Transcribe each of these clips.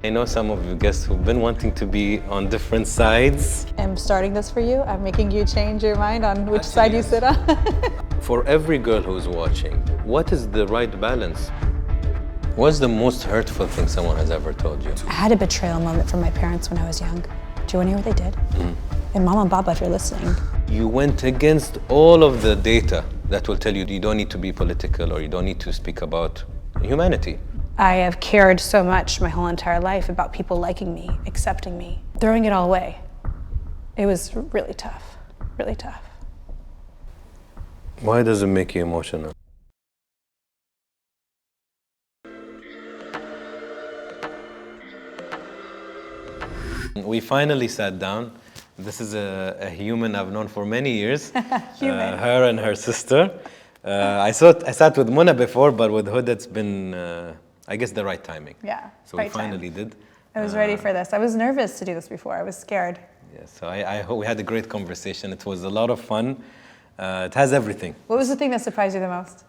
I know some of you guests who've been wanting to be on different sides. I'm starting this for you. I'm making you change your mind on which side you sit on. For every girl who's watching, what is the right balance? What's the most hurtful thing someone has ever told you? I had a betrayal moment from my parents when I was young. Do you want to hear what they did? And Mama and Baba, if you're listening. You went against all of the data that will tell you you don't need to be political or you don't need to speak about humanity. I have cared so much my whole entire life about people liking me, accepting me, throwing it all away. It was really tough, really tough. Why does it make you emotional? We finally sat down. This is a human I've known for many years. Her and her sister. I sat with Mona before, but with Huda it's been, I guess, the right timing. Yeah, So we finally did. I was ready for this. I was nervous to do this before. I was scared. Yeah, so I hope we had a great conversation. It was a lot of fun. It has everything. What was the thing that surprised you the most?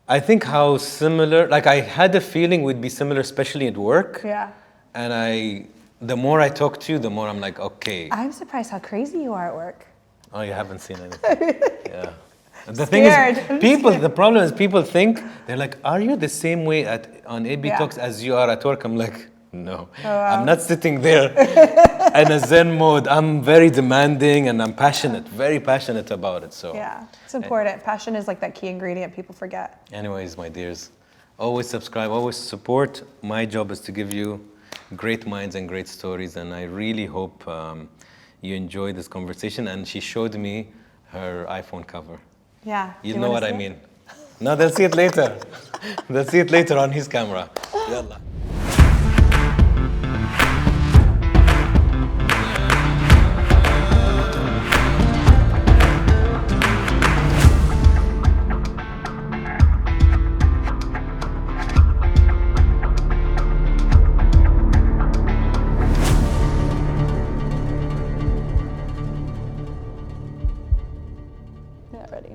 I think how similar, like I had a feeling we'd be similar, especially at work. Yeah. And the more I talk to you, the more I'm like, okay. I'm surprised how crazy you are at work. Oh, you haven't seen anything. Yeah. The thing is, the problem is people think, they're like, are you the same way on ABtalks as you are at work? I'm like, no. Oh, wow. I'm not sitting there in a Zen mode. I'm very demanding and I'm passionate, very passionate about it. So yeah, it's important. Passion is like that key ingredient people forget. Anyways, my dears, always subscribe, always support. My job is to give you great minds and great stories, and I really hope you enjoy this conversation. And she showed me her iPhone cover. Yeah. You know what I mean. No, they'll see it later. They'll see it later on his camera. Yalla.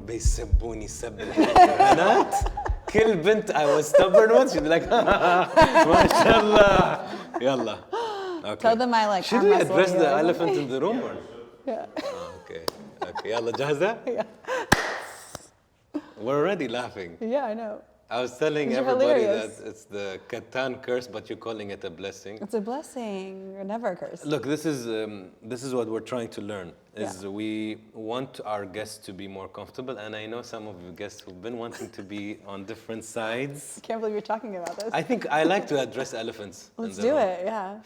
بيسبوني سب البنات كل بنت I was stubborn once she'd be like ما شاء الله يلا okay. Tell them I like. Should we address the elephant in the room or? Yeah. Okay يلا جاهزة? Yeah. We're already laughing. Yeah, I know. I was telling everybody that it's the Kattan curse, but you're calling it a blessing. It's a blessing, never a curse. Look, this is what we're trying to learn. We want our guests to be more comfortable, and I know some of you guests who've been wanting to be on different sides. I can't believe you're talking about this. I think I like to address elephants. Let's do it, yeah.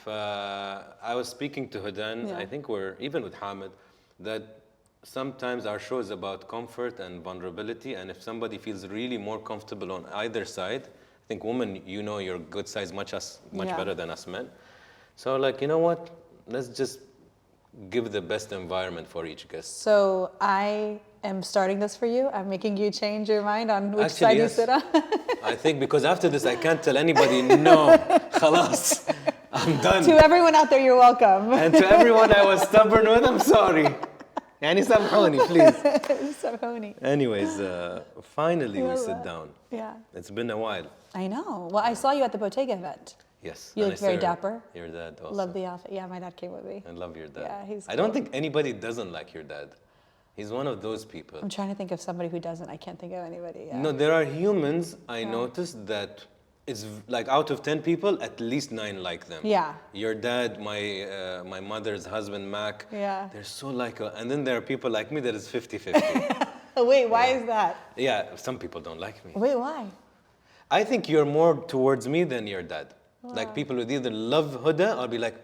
I was speaking to Hudan, I think even with Hamid, that sometimes our show is about comfort and vulnerability, and if somebody feels really more comfortable on either side, I think women, you know your good sides much better than us men. So like, you know what? Let's just give the best environment for each guest. So I am starting this for you. I'm making you change your mind on which side you sit on. I think because after this, I can't tell anybody, no, khalas, I'm done. To everyone out there, you're welcome. And to everyone I was stubborn with, I'm sorry. يعني سامحوني, please. سامحوني. Anyways, finally we sit down. Yeah. It's been a while. I know. Well, I saw you at the Bottega event. Yes. You look very dapper. Your dad also. Love the outfit. Yeah, my dad came with me. I love your dad. Yeah, he's cool. I don't think anybody doesn't like your dad. He's one of those people. I'm trying to think of somebody who doesn't. I can't think of anybody. Yeah. No, there are humans I noticed that it's like out of 10 people, at least 9 like them. Yeah. Your dad, my mother's husband, Mac. Yeah. They're so like, and then there are people like me that is 50-50. Wait, why is that? Yeah, some people don't like me. Wait, why? I think you're more towards me than your dad. Wow. Like people would either love Huda or be like,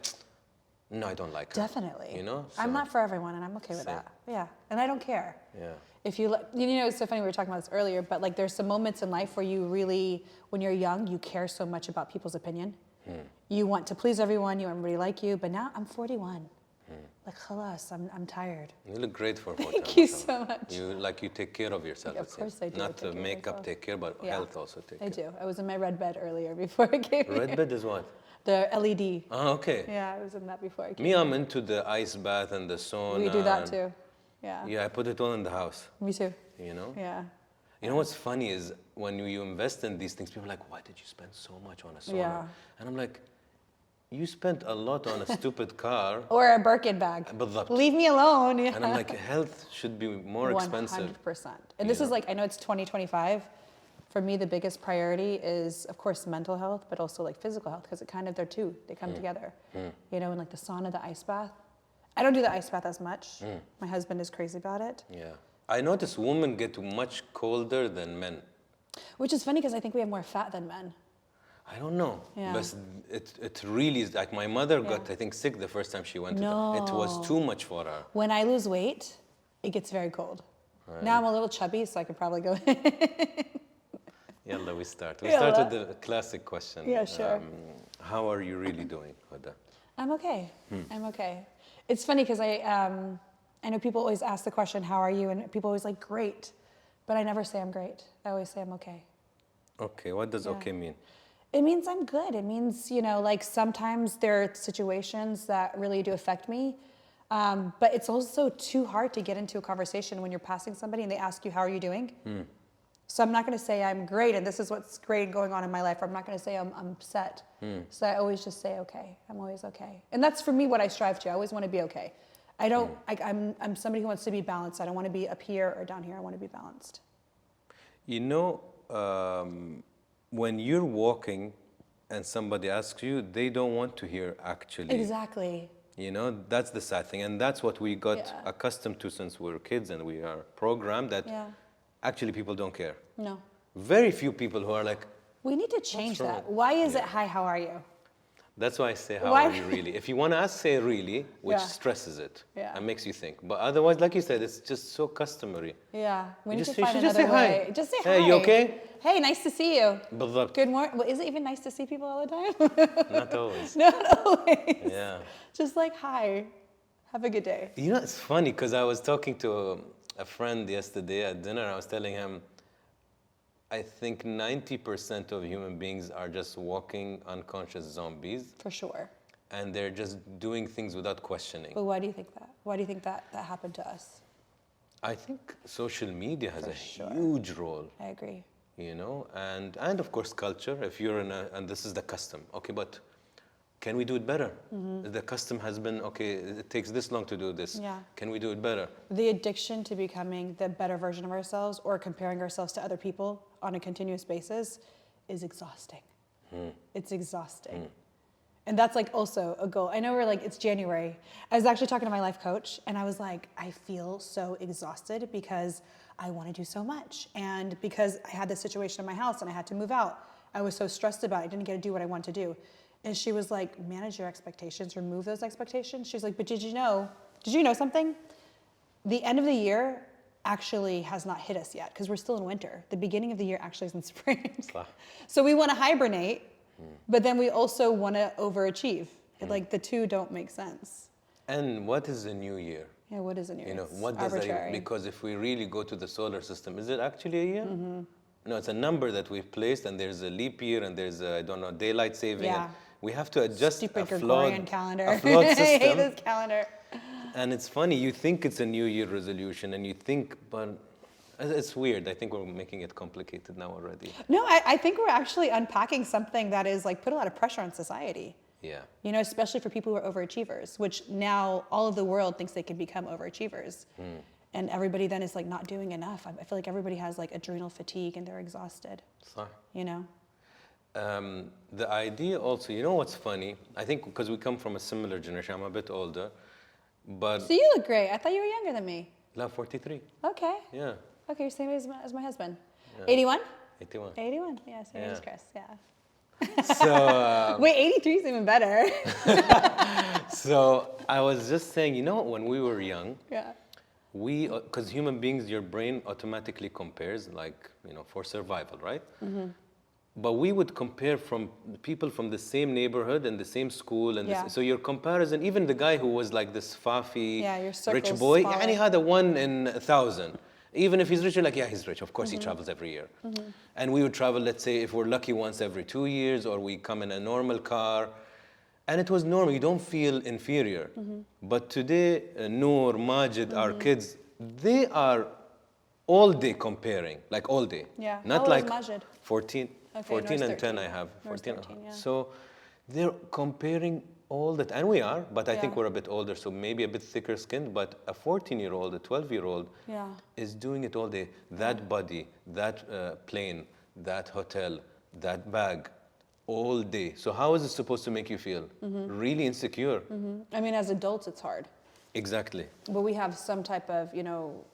no, I don't like her. Definitely. You know? So. I'm not for everyone, and I'm okay with that. Yeah, and I don't care. Yeah. If you know, it's so funny, we were talking about this earlier, but like there's some moments in life where you really, when you're young, you care so much about people's opinion. You want to please everyone, you want everybody to like you, but now I'm 41. Like, khalas, I'm tired. You look great for 41. Thank you so much. You take care of yourself. Yeah, of course I do. Not the makeup take care, but health also take care. I do. I was in my red bed earlier before I came here. Red bed is what? The LED. Oh, okay. Yeah, I was in that before I came Me, I'm into the ice bath and the sauna. We do that too. Yeah. Yeah, I put it all in the house. Me too. You know? Yeah. You know what's funny is when you invest in these things, people are like, why did you spend so much on a sauna? Yeah. And I'm like, you spent a lot on a stupid car. Or a Birkin bag. بالضبط. Leave me alone. Yeah. And I'm like, health should be more expensive. 100%. And this is like, I know it's 2025. For me, the biggest priority is, of course, mental health, but also like physical health, because it kind of, they're two, they come together. You know, and like the sauna, the ice bath. I don't do the ice bath as much. My husband is crazy about it. Yeah. I notice women get much colder than men. Which is funny because I think we have more fat than men. I don't know. Yeah. But it really is, like my mother got, I think, sick the first time she went to it was too much for her. When I lose weight, it gets very cold. Right. Now I'm a little chubby, so I could probably go Yalla, we start. We start with the classic question. Yeah, sure. How are you really doing, Huda? I'm okay. I'm okay. It's funny because I know people always ask the question, how are you? And people always like, great. But I never say I'm great. I always say I'm okay. Okay, what does okay mean? It means I'm good. It means, you know, like sometimes there are situations that really do affect me. But it's also too hard to get into a conversation when you're passing somebody and they ask you, how are you doing? So I'm not going to say I'm great and this is what's great going on in my life. Or I'm not going to say I'm upset. So I always just say, okay, I'm always okay. And that's for me what I strive to. I always want to be okay. I don't, I'm somebody who wants to be balanced. I don't want to be up here or down here. I want to be balanced. You know, when you're walking and somebody asks you, they don't want to hear actually. Exactly. You know, that's the sad thing. And that's what we got accustomed to since we were kids and we are programmed that actually people don't care. No. Very few people who are like, we need to change that. Why is it, hi, how are you? That's why I say, how are you really? If you want to ask, say really, which stresses it and makes you think. But otherwise, like you said, it's just so customary. Yeah, we need to you find should another way. Hi. Just say hi. Hey, you okay? Hey, nice to see you. بالضبط. Good morning. Well, is it even nice to see people all the time? Not always. Not always. Yeah. Just like, hi, have a good day. You know, it's funny because I was talking to a friend yesterday at dinner. I was telling him, I think 90% of human beings are just walking unconscious zombies. For sure. And they're just doing things without questioning. But why do you think that? Why do you think that happened to us? I think social media has a huge role. I agree. You know, and of course culture. If you're and this is the custom. Okay, but can we do it better? The custom has been, okay, it takes this long to do this. Yeah. Can we do it better? The addiction to becoming the better version of ourselves or comparing ourselves to other people on a continuous basis is exhausting. It's exhausting. And that's like also a goal. I know we're like, it's January. I was actually talking to my life coach and I was like, I feel so exhausted because I want to do so much. And because I had this situation in my house and I had to move out, I was so stressed about it. I didn't get to do what I wanted to do. And she was like, manage your expectations, remove those expectations. She's like, but did you know something? The end of the year actually has not hit us yet because we're still in winter. The beginning of the year actually is in spring. So we want to hibernate, but then we also want to overachieve. Like the two don't make sense. And what is a new year? Yeah, what is a new year? You know, what does that, because if we really go to the solar system, is it actually a year? No, it's a number that we've placed and there's a leap year and there's a, I don't know, daylight saving. Yeah. We have to adjust Stupid a Gregorian calendar. a flawed system. I hate this calendar. And it's funny, you think it's a New Year resolution and you think, but it's weird. I think we're making it complicated now already. No, I think we're actually unpacking something that is like put a lot of pressure on society. Yeah. You know, especially for people who are overachievers, which now all of the world thinks they can become overachievers. And everybody then is like not doing enough. I feel like everybody has like adrenal fatigue and they're exhausted. Sorry. You know? The idea also, you know what's funny? I think because we come from a similar generation, I'm a bit older, but... So you look great. I thought you were younger than me. No, 43. Okay. Yeah. Okay, you're same age as my husband. Yeah. 81? 81. 81, yeah, same age as Chris, yeah. So... Wait, 83 is even better. So I was just saying, you know, when we were young, Yeah. because human beings, your brain automatically compares, like, you know, for survival, right? But we would compare from people from the same neighborhood and the same school, and so your comparison, even the guy who was like this faffy rich boy, and he had a 1 in 1,000. Even if he's rich, you're like, yeah, he's rich. Of course, he travels every year. And we would travel, let's say, if we're lucky, once every 2 years, or we come in a normal car. And it was normal. You don't feel inferior. But today, Noor, Majid, our kids, they are all day comparing, like all day. Yeah. Not How old like is Majid? 14. Okay, 14 and 10 13. I have. 14. 13, yeah. So They're comparing all that, and we are, but I think we're a bit older, so maybe a bit thicker skinned, but a 14-year-old, a 12-year-old is doing it all day. That body, that plane, that hotel, that bag, all day. So how is it supposed to make you feel? Really insecure. I mean, as adults, it's hard. Exactly. But we have some type of, you know,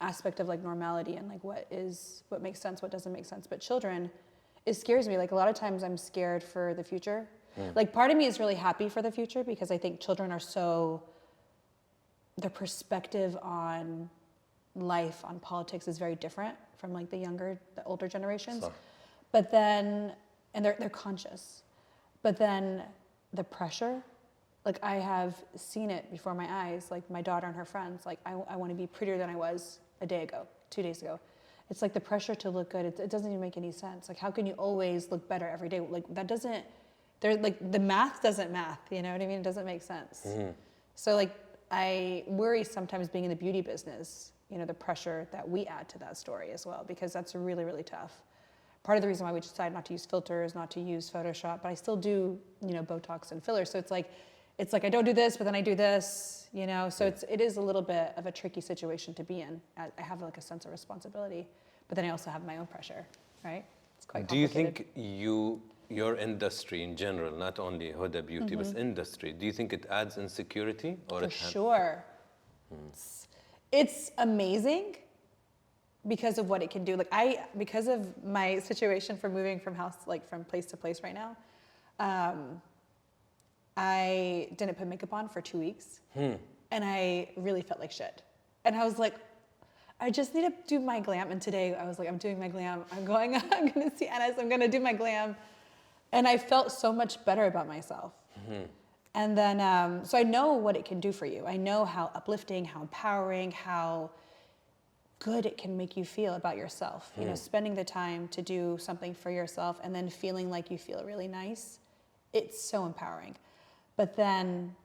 aspect of like normality and like what makes sense, what doesn't make sense. But children, it scares me. Like a lot of times I'm scared for the future. Like part of me is really happy for the future because I think children are so, their perspective on life, on politics is very different from like the older generations. So. But then, and they're conscious. But then the pressure, like I have seen it before my eyes, like my daughter and her friends, like I want to be prettier than I was a day ago, 2 days ago. It's like the pressure to look good, it doesn't even make any sense. Like how can you always look better every day? Like that doesn't, like the math doesn't math, you know what I mean? It doesn't make sense. So like I worry sometimes being in the beauty business, you know, the pressure that we add to that story as well, because that's really, really tough. Part of the reason why we decided not to use filters, not to use Photoshop, but I still do, you know, Botox and fillers. So it's like I don't do this, but then I do this, you know. So it is a little bit of a tricky situation to be in. I have like a sense of responsibility, but then I also have my own pressure, right? It's quite complicated. Do you think your industry in general, not only Huda Beauty, but industry, do you think it adds insecurity? Or For sure. It's amazing because of what it can do. Like because of my situation for moving from place to place right now, I didn't put makeup on for 2 weeks, and I really felt like shit. And I was like, I just need to do my glam. And today I was like, I'm doing my glam. I'm going to see Anas. I'm going to do my glam. And I felt so much better about myself. And then, so I know what it can do for you. I know how uplifting, how empowering, how good it can make you feel about yourself. You know, spending the time to do something for yourself and then feeling like you feel really nice. It's so empowering. But then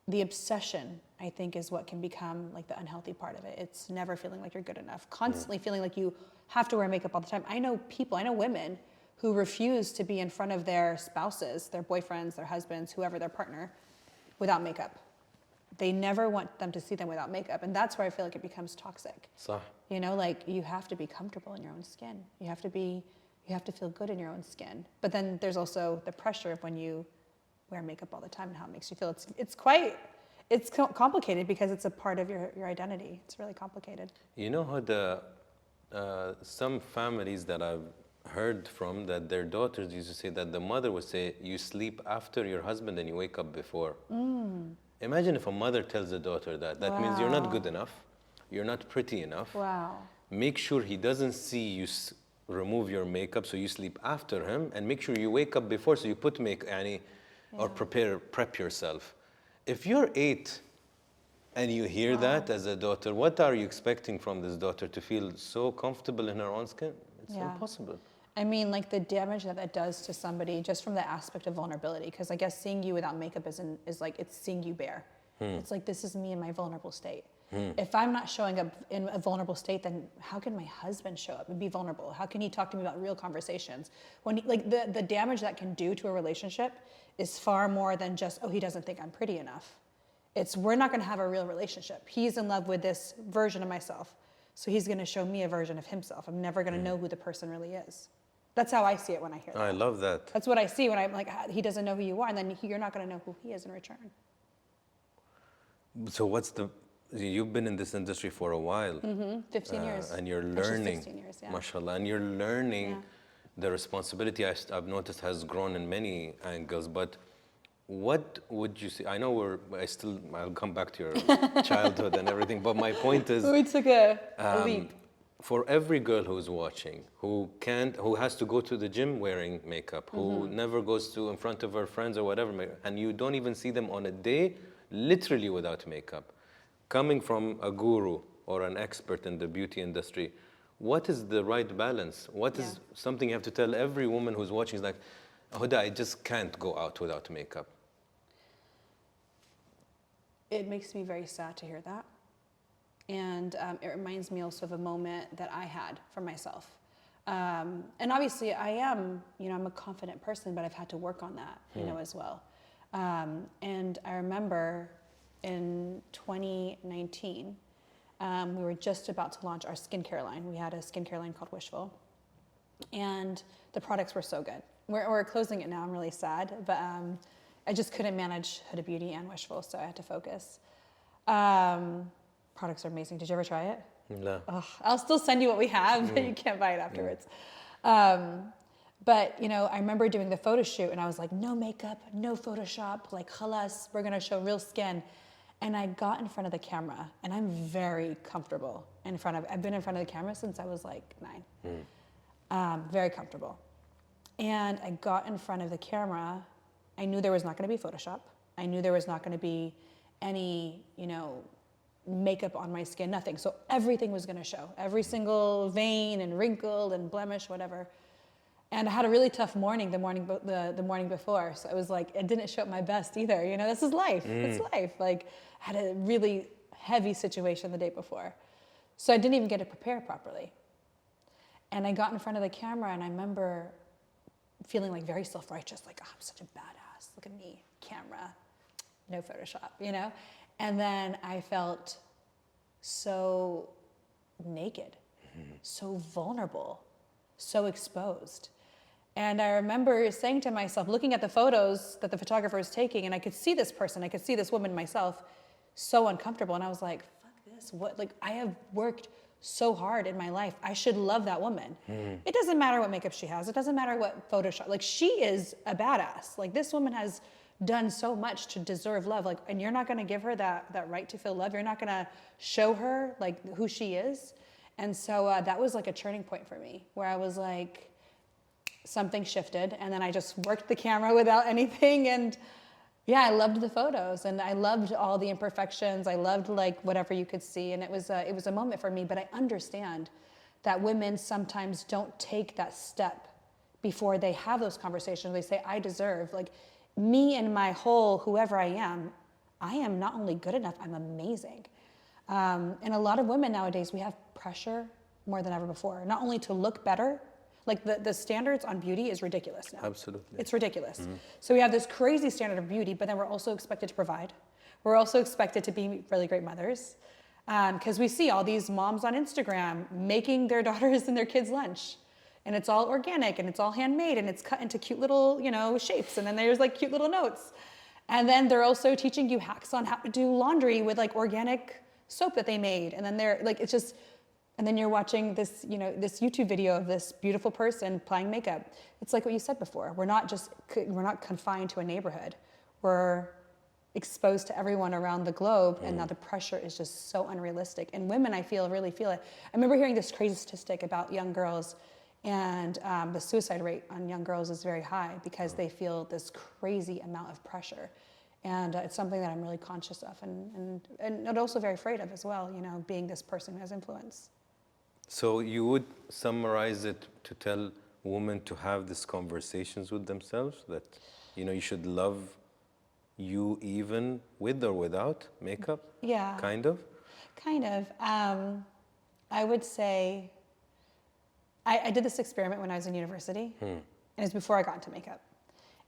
the obsession, I think, is what can become like the unhealthy part of it. It's never feeling like you're good enough, constantly feeling like you have to wear makeup all the time. I know women who refuse to be in front of their spouses, their boyfriends, their husbands, whoever, their partner, without makeup. They never want them to see them without makeup. And that's where I feel like it becomes toxic. صح. You know, like you have to be comfortable in your own skin. You have to feel good in your own skin. But then there's also the pressure of when you wear makeup all the time and how it makes you feel. It's complicated because it's a part of your identity. It's really complicated. You know how some families that I've heard from, that their daughters used to say that the mother would say, you sleep after your husband and you wake up before. Imagine if a mother tells a daughter that. That means you're not good enough. You're not pretty enough. Wow. Make sure he doesn't see you remove your makeup, so you sleep after him, and make sure you wake up before, so you put or prep yourself. If you're 8 and you hear that as a daughter, what are you expecting from this daughter? To feel so comfortable in her own skin? It's impossible. I mean, like the damage that does to somebody just from the aspect of vulnerability, because I guess seeing you without makeup is like, it's seeing you bare. It's like, this is me in my vulnerable state. If I'm not showing up in a vulnerable state, then how can my husband show up and be vulnerable? How can he talk to me about real conversations? When the damage that can do to a relationship is far more than just, oh, he doesn't think I'm pretty enough. It's, we're not going to have a real relationship. He's in love with this version of myself, so he's going to show me a version of himself. I'm never going to know who the person really is. That's how I see it when I hear that. I love that. That's what I see when I'm like, he doesn't know who you are, and then you're not going to know who he is in return. So you've been in this industry for a while. 15 years. And you're learning, 16 years, mashallah, and you're learning the responsibility I've noticed has grown in many angles, but what would you say? I know I'll come back to your childhood and everything, but my point is, we took a leap. For every girl who's watching, who has to go to the gym wearing makeup, who never goes to in front of her friends or whatever, and you don't even see them on a day literally without makeup, coming from a guru or an expert in the beauty industry, what is the right balance? What is something you have to tell every woman who's watching? Is like, Huda, I just can't go out without makeup. It makes me very sad to hear that. And it reminds me also of a moment that I had for myself. And obviously I am, I'm a confident person, but I've had to work on that, as well. And I remember in 2019, we were just about to launch our skincare line. We had a skincare line called Wishful, and the products were so good. We're closing it now. I'm really sad, but I just couldn't manage Huda Beauty and Wishful, so I had to focus. Products are amazing. Did you ever try it? No. Oh, I'll still send you what we have, but you can't buy it afterwards. But, I remember doing the photo shoot, and I was like, no makeup, no Photoshop, like, khalas, we're going to show real skin. And I got in front of the camera, and I'm very comfortable I've been in front of the camera since I was like 9. Very comfortable. And I got in front of the camera. I knew there was not going to be Photoshop. I knew there was not going to be any, makeup on my skin, nothing. So everything was going to show, every single vein and wrinkle and blemish, whatever. And I had a really tough morning the morning before. So it was like, it didn't show up my best either. This is life. It's life. Like, I had a really heavy situation the day before. So I didn't even get to prepare properly. And I got in front of the camera, and I remember feeling like very self-righteous, like, oh, I'm such a badass. Look at me, camera, no Photoshop, And then I felt so naked, so vulnerable, so exposed. And I remember saying to myself, looking at the photos that the photographer was taking, and I could see this person, I could see this woman myself, so uncomfortable. And I was like, fuck this, what? Like, I have worked so hard in my life. I should love that woman. It doesn't matter what makeup she has. It doesn't matter what Photoshop, like, she is a badass. Like, this woman has done so much to deserve love. Like, and you're not gonna give her that right to feel love. You're not gonna show her like who she is. And so that was like a turning point for me, where I was like, something shifted, and then I just worked the camera without anything. And yeah, I loved the photos, and I loved all the imperfections. I loved like whatever you could see, and it was a moment for me. But I understand that women sometimes don't take that step before they have those conversations. They say, I deserve, like, me and my whole whoever I am not only good enough, I'm amazing. And a lot of women nowadays, we have pressure more than ever before, not only to look better, like the standards on beauty is ridiculous now. Absolutely. It's ridiculous. So we have this crazy standard of beauty, but then we're also expected to provide. We're also expected to be really great mothers. Because we see all these moms on Instagram making their daughters and their kids lunch. And it's all organic, and it's all handmade, and it's cut into cute little, shapes. And then there's like cute little notes. And then they're also teaching you hacks on how to do laundry with like organic soap that they made. And then they're like, it's just, and then you're watching this, this YouTube video of this beautiful person applying makeup. It's like what you said before. We're not confined to a neighborhood. We're exposed to everyone around the globe, and now the pressure is just so unrealistic. And women, I really feel it. I remember hearing this crazy statistic about young girls, and the suicide rate on young girls is very high because they feel this crazy amount of pressure. And it's something that I'm really conscious of, and also very afraid of as well, being this person who has influence. So you would summarize it to tell women to have these conversations with themselves, that, you should love you even with or without makeup? Yeah. Kind of? Kind of. I would say, I did this experiment when I was in university, and it was before I got into makeup.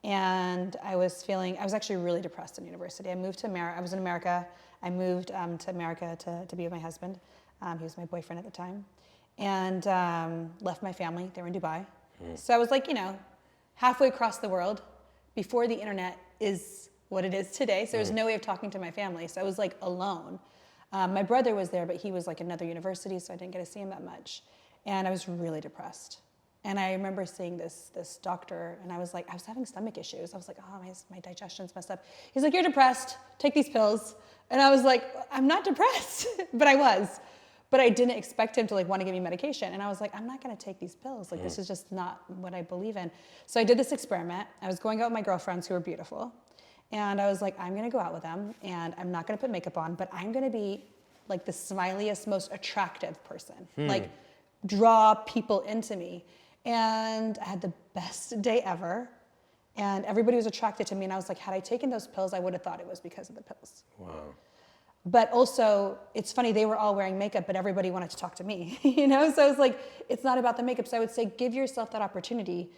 And I was actually really depressed in university. I moved to America, I was in America. I moved to America to be with my husband. He was my boyfriend at the time. And left my family, they were in Dubai. So I was like, halfway across the world before the internet is what it is today. So there was no way of talking to my family. So I was like alone. My brother was there, but he was like another university, so I didn't get to see him that much. And I was really depressed. And I remember seeing this doctor, and I was having stomach issues. I was like, oh, my digestion's messed up. He's like, you're depressed, take these pills. And I was like, I'm not depressed, but I was. But I didn't expect him to like want to give me medication. And I was like, I'm not gonna take these pills. Like, this is just not what I believe in. So I did this experiment. I was going out with my girlfriends who were beautiful. And I was like, I'm gonna go out with them, and I'm not gonna put makeup on, but I'm gonna be like the smiliest, most attractive person. Like, draw people into me. And I had the best day ever. And everybody was attracted to me. And I was like, had I taken those pills, I would have thought it was because of the pills. Wow. But also, it's funny, they were all wearing makeup, but everybody wanted to talk to me, you know? So it's like, it's not about the makeup. So I would say, give yourself that opportunity.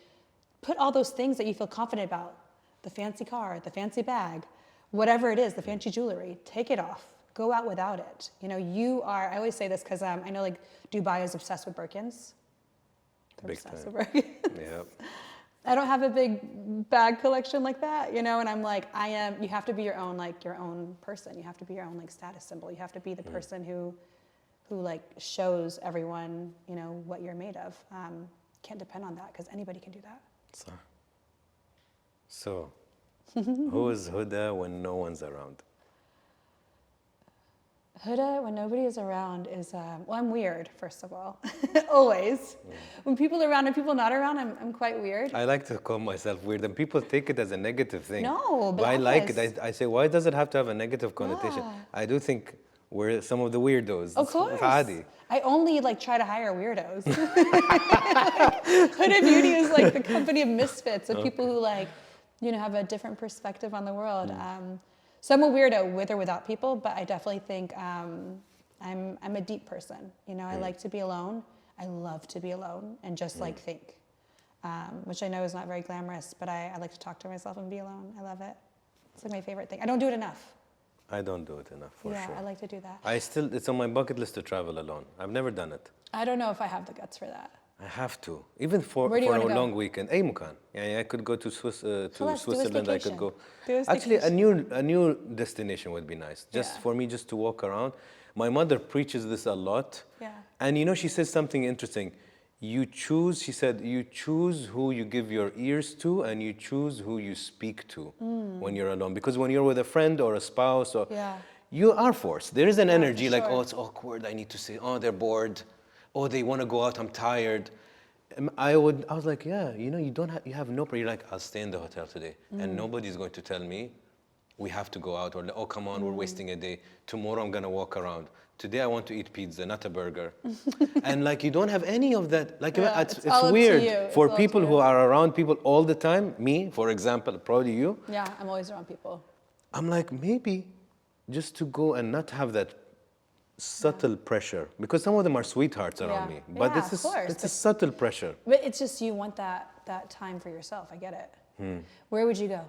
Put all those things that you feel confident about, the fancy car, the fancy bag, whatever it is, the fancy jewelry, take it off. Go out without it. You know, you are, I always say this because I know like Dubai is obsessed with Birkins. They're Big obsessed time. with Birkins. Yep. I don't have a big bag collection like that, you know, and I'm like, you have to be your own person. You have to be your own like status symbol. You have to be the person who like shows everyone, you know, what you're made of. Can't depend on that because anybody can do that. So, who is Huda when no one's around? Huda, when nobody is around, is, well, I'm weird, first of all, always. When people are around and people not around, I'm quite weird. I like to call myself weird, and people take it as a negative thing. No, but I like yes. it. I say, why does it have to have a negative connotation? Yeah. I do think we're some of the weirdos. Of course. It's عادي. I only like try to hire weirdos. Huda Beauty is like the company of misfits, of people who like, you know, have a different perspective on the world. So I'm a weirdo with or without people, but I definitely think I'm a deep person. You know, I like to be alone. I love to be alone and just like think, which I know is not very glamorous, but I like to talk to myself and be alone. I love it. It's like my favorite thing. I don't do it enough. I don't do it enough, for Yeah, sure. I like to do that. It's on my bucket list to travel alone. I've never done it. I don't know if I have the guts for that. I have to, even for Where do you a wanna go? long weekend. أي مكان. يعني I could go to Switzerland. I could go. Do a Actually, staycation. a new destination would be nice. Just for me, just to walk around. My mother preaches this a lot. Yeah. And you know, she says something interesting. You choose. She said, you choose who you give your ears to, and you choose who you speak to when you're alone. Because when you're with a friend or a spouse, or you are forced. There is an energy like, sure. oh, it's awkward. I need to say, oh, they're bored. Oh, they want to go out. I'm tired. I was like, yeah, you know, you have no. You're like, I'll stay in the hotel today, and nobody's going to tell me we have to go out, or oh, come on, we're wasting a day. Tomorrow I'm gonna walk around. Today I want to eat pizza, not a burger. And like, you don't have any of that. Like, Yeah, it's all up to weird you. for It's all people to who you. are around people all the time. Me, for example, probably you. Yeah, I'm always around people. I'm like, maybe just to go and not have that subtle pressure, because some of them are sweethearts around me, but Yeah, this is of course, it's a subtle pressure. But it's just you want that time for yourself. I get it. Where would you go?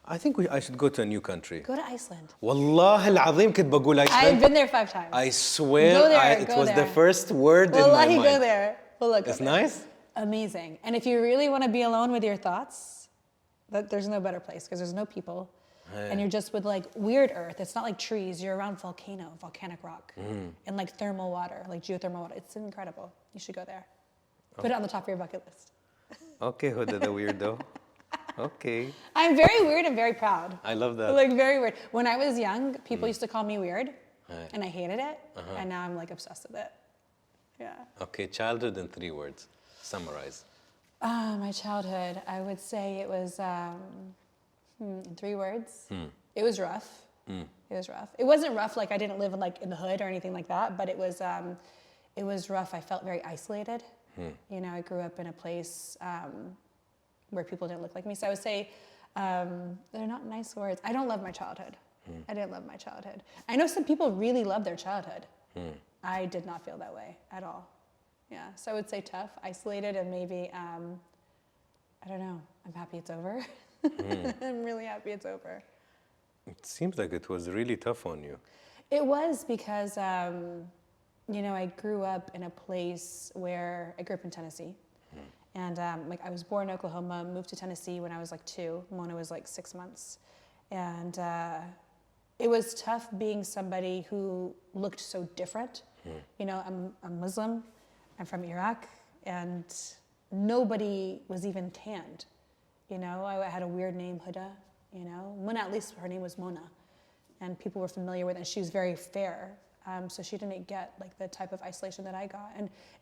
I think I should go to a new country. Go to Iceland. والله العظيم كنت بقول I've Iceland. been there 5 times. I swear Go there, it go was there. the first word in my Wallahi, mind. go there. Wallah, go It's there. nice? Amazing. And if you really want to be alone with your thoughts, there's no better place because there's no people. And you're just with like weird earth. It's not like trees. You're around volcanic rock, and like thermal water, like geothermal water. It's incredible. You should go there. Put it on the top of your bucket list. Okay, Huda the weirdo. Okay. I'm very weird and very proud. I love that. Like very weird. When I was young, people used to call me weird, and I hated it. And now I'm like obsessed with it. Yeah. Okay, childhood in 3 words. Summarize. My childhood, I would say it was in 3 words. It was rough. It was rough. It wasn't rough like I didn't live in the hood or anything like that, but it was rough. I felt very isolated. You know, I grew up in a place where people didn't look like me. So I would say they're not nice words. I don't love my childhood. I didn't love my childhood. I know some people really love their childhood. I did not feel that way at all. Yeah, so I would say tough, isolated, and maybe, I don't know, I'm happy it's over. I'm really happy it's over. It seems like it was really tough on you. It was because, you know, I grew up in a place where I grew up in Tennessee. And like I was born in Oklahoma, moved to Tennessee when I was like 2. Mona was like 6 months. And it was tough being somebody who looked so different. You know, I'm Muslim, I'm from Iraq, and nobody was even tanned. You know, I had a weird name, Huda, you know. Mona, at least her name was Mona. And people were familiar with it, and she was very fair. So she didn't get like the type of isolation that I got.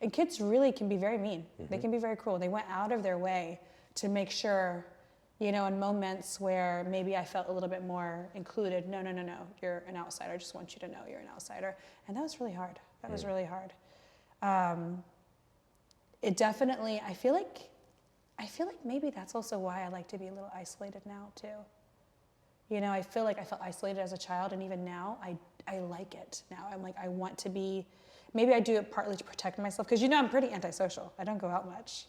And kids really can be very mean. They can be very cruel. They went out of their way to make sure, you know, in moments where maybe I felt a little bit more included, no, you're an outsider. I just want you to know you're an outsider. And that was really hard. That was really hard. It definitely, I feel like maybe that's also why I like to be a little isolated now too. You know, I feel like I felt isolated as a child, and even now, I like it now. I'm like, I want to be, maybe I do it partly to protect myself, because you know I'm pretty antisocial. I don't go out much.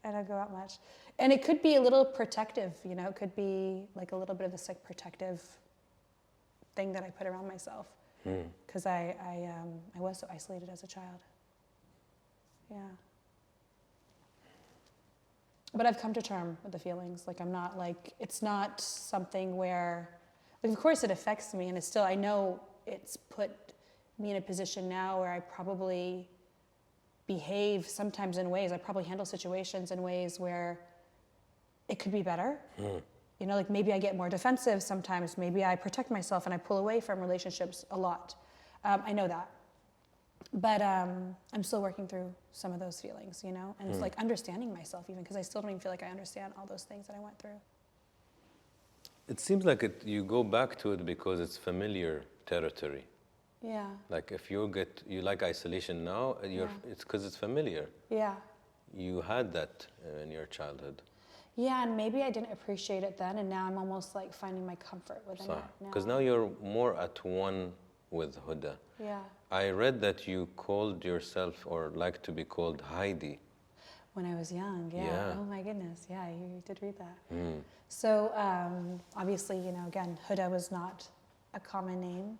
I don't go out much. And it could be a little protective, you know, it could be like a little bit of this like protective thing that I put around myself. Because I was so isolated as a child. Yeah. But I've come to terms with the feelings. Like I'm not like, it's not something where, like of course it affects me, and it's still, I know it's put me in a position now where I probably behave sometimes in ways, I probably handle situations in ways where it could be better. You know, like maybe I get more defensive sometimes, maybe I protect myself and I pull away from relationships a lot. I know that. But I'm still working through some of those feelings, you know, and it's like understanding myself even, because I still don't even feel like I understand all those things that I went through. It seems like you go back to it because it's familiar territory. Yeah. Like if you like isolation now, it's because it's familiar. Yeah. You had that in your childhood. Yeah, and maybe I didn't appreciate it then, and now I'm almost like finding my comfort within it. Because now you're more at one with Huda. Yeah. I read that you called yourself, or like to be called, Heidi. When I was young, Yeah. Oh my goodness, yeah, you did read that. So obviously, you know, again, Huda was not a common name,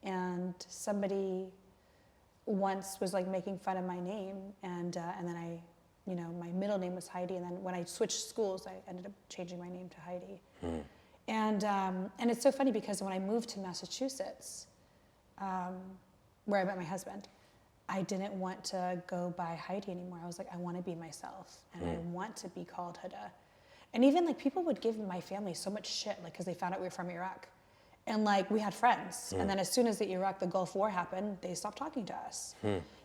and somebody once was like making fun of my name, and then I, you know, my middle name was Heidi, and then when I switched schools, I ended up changing my name to Heidi. And it's so funny because when I moved to Massachusetts, where I met my husband, I didn't want to go by Heidi anymore. I was like, I want to be myself, and I want to be called Huda. And even like people would give my family so much shit, like because they found out we were from Iraq, and like we had friends, and then as soon as the Gulf War happened, they stopped talking to us.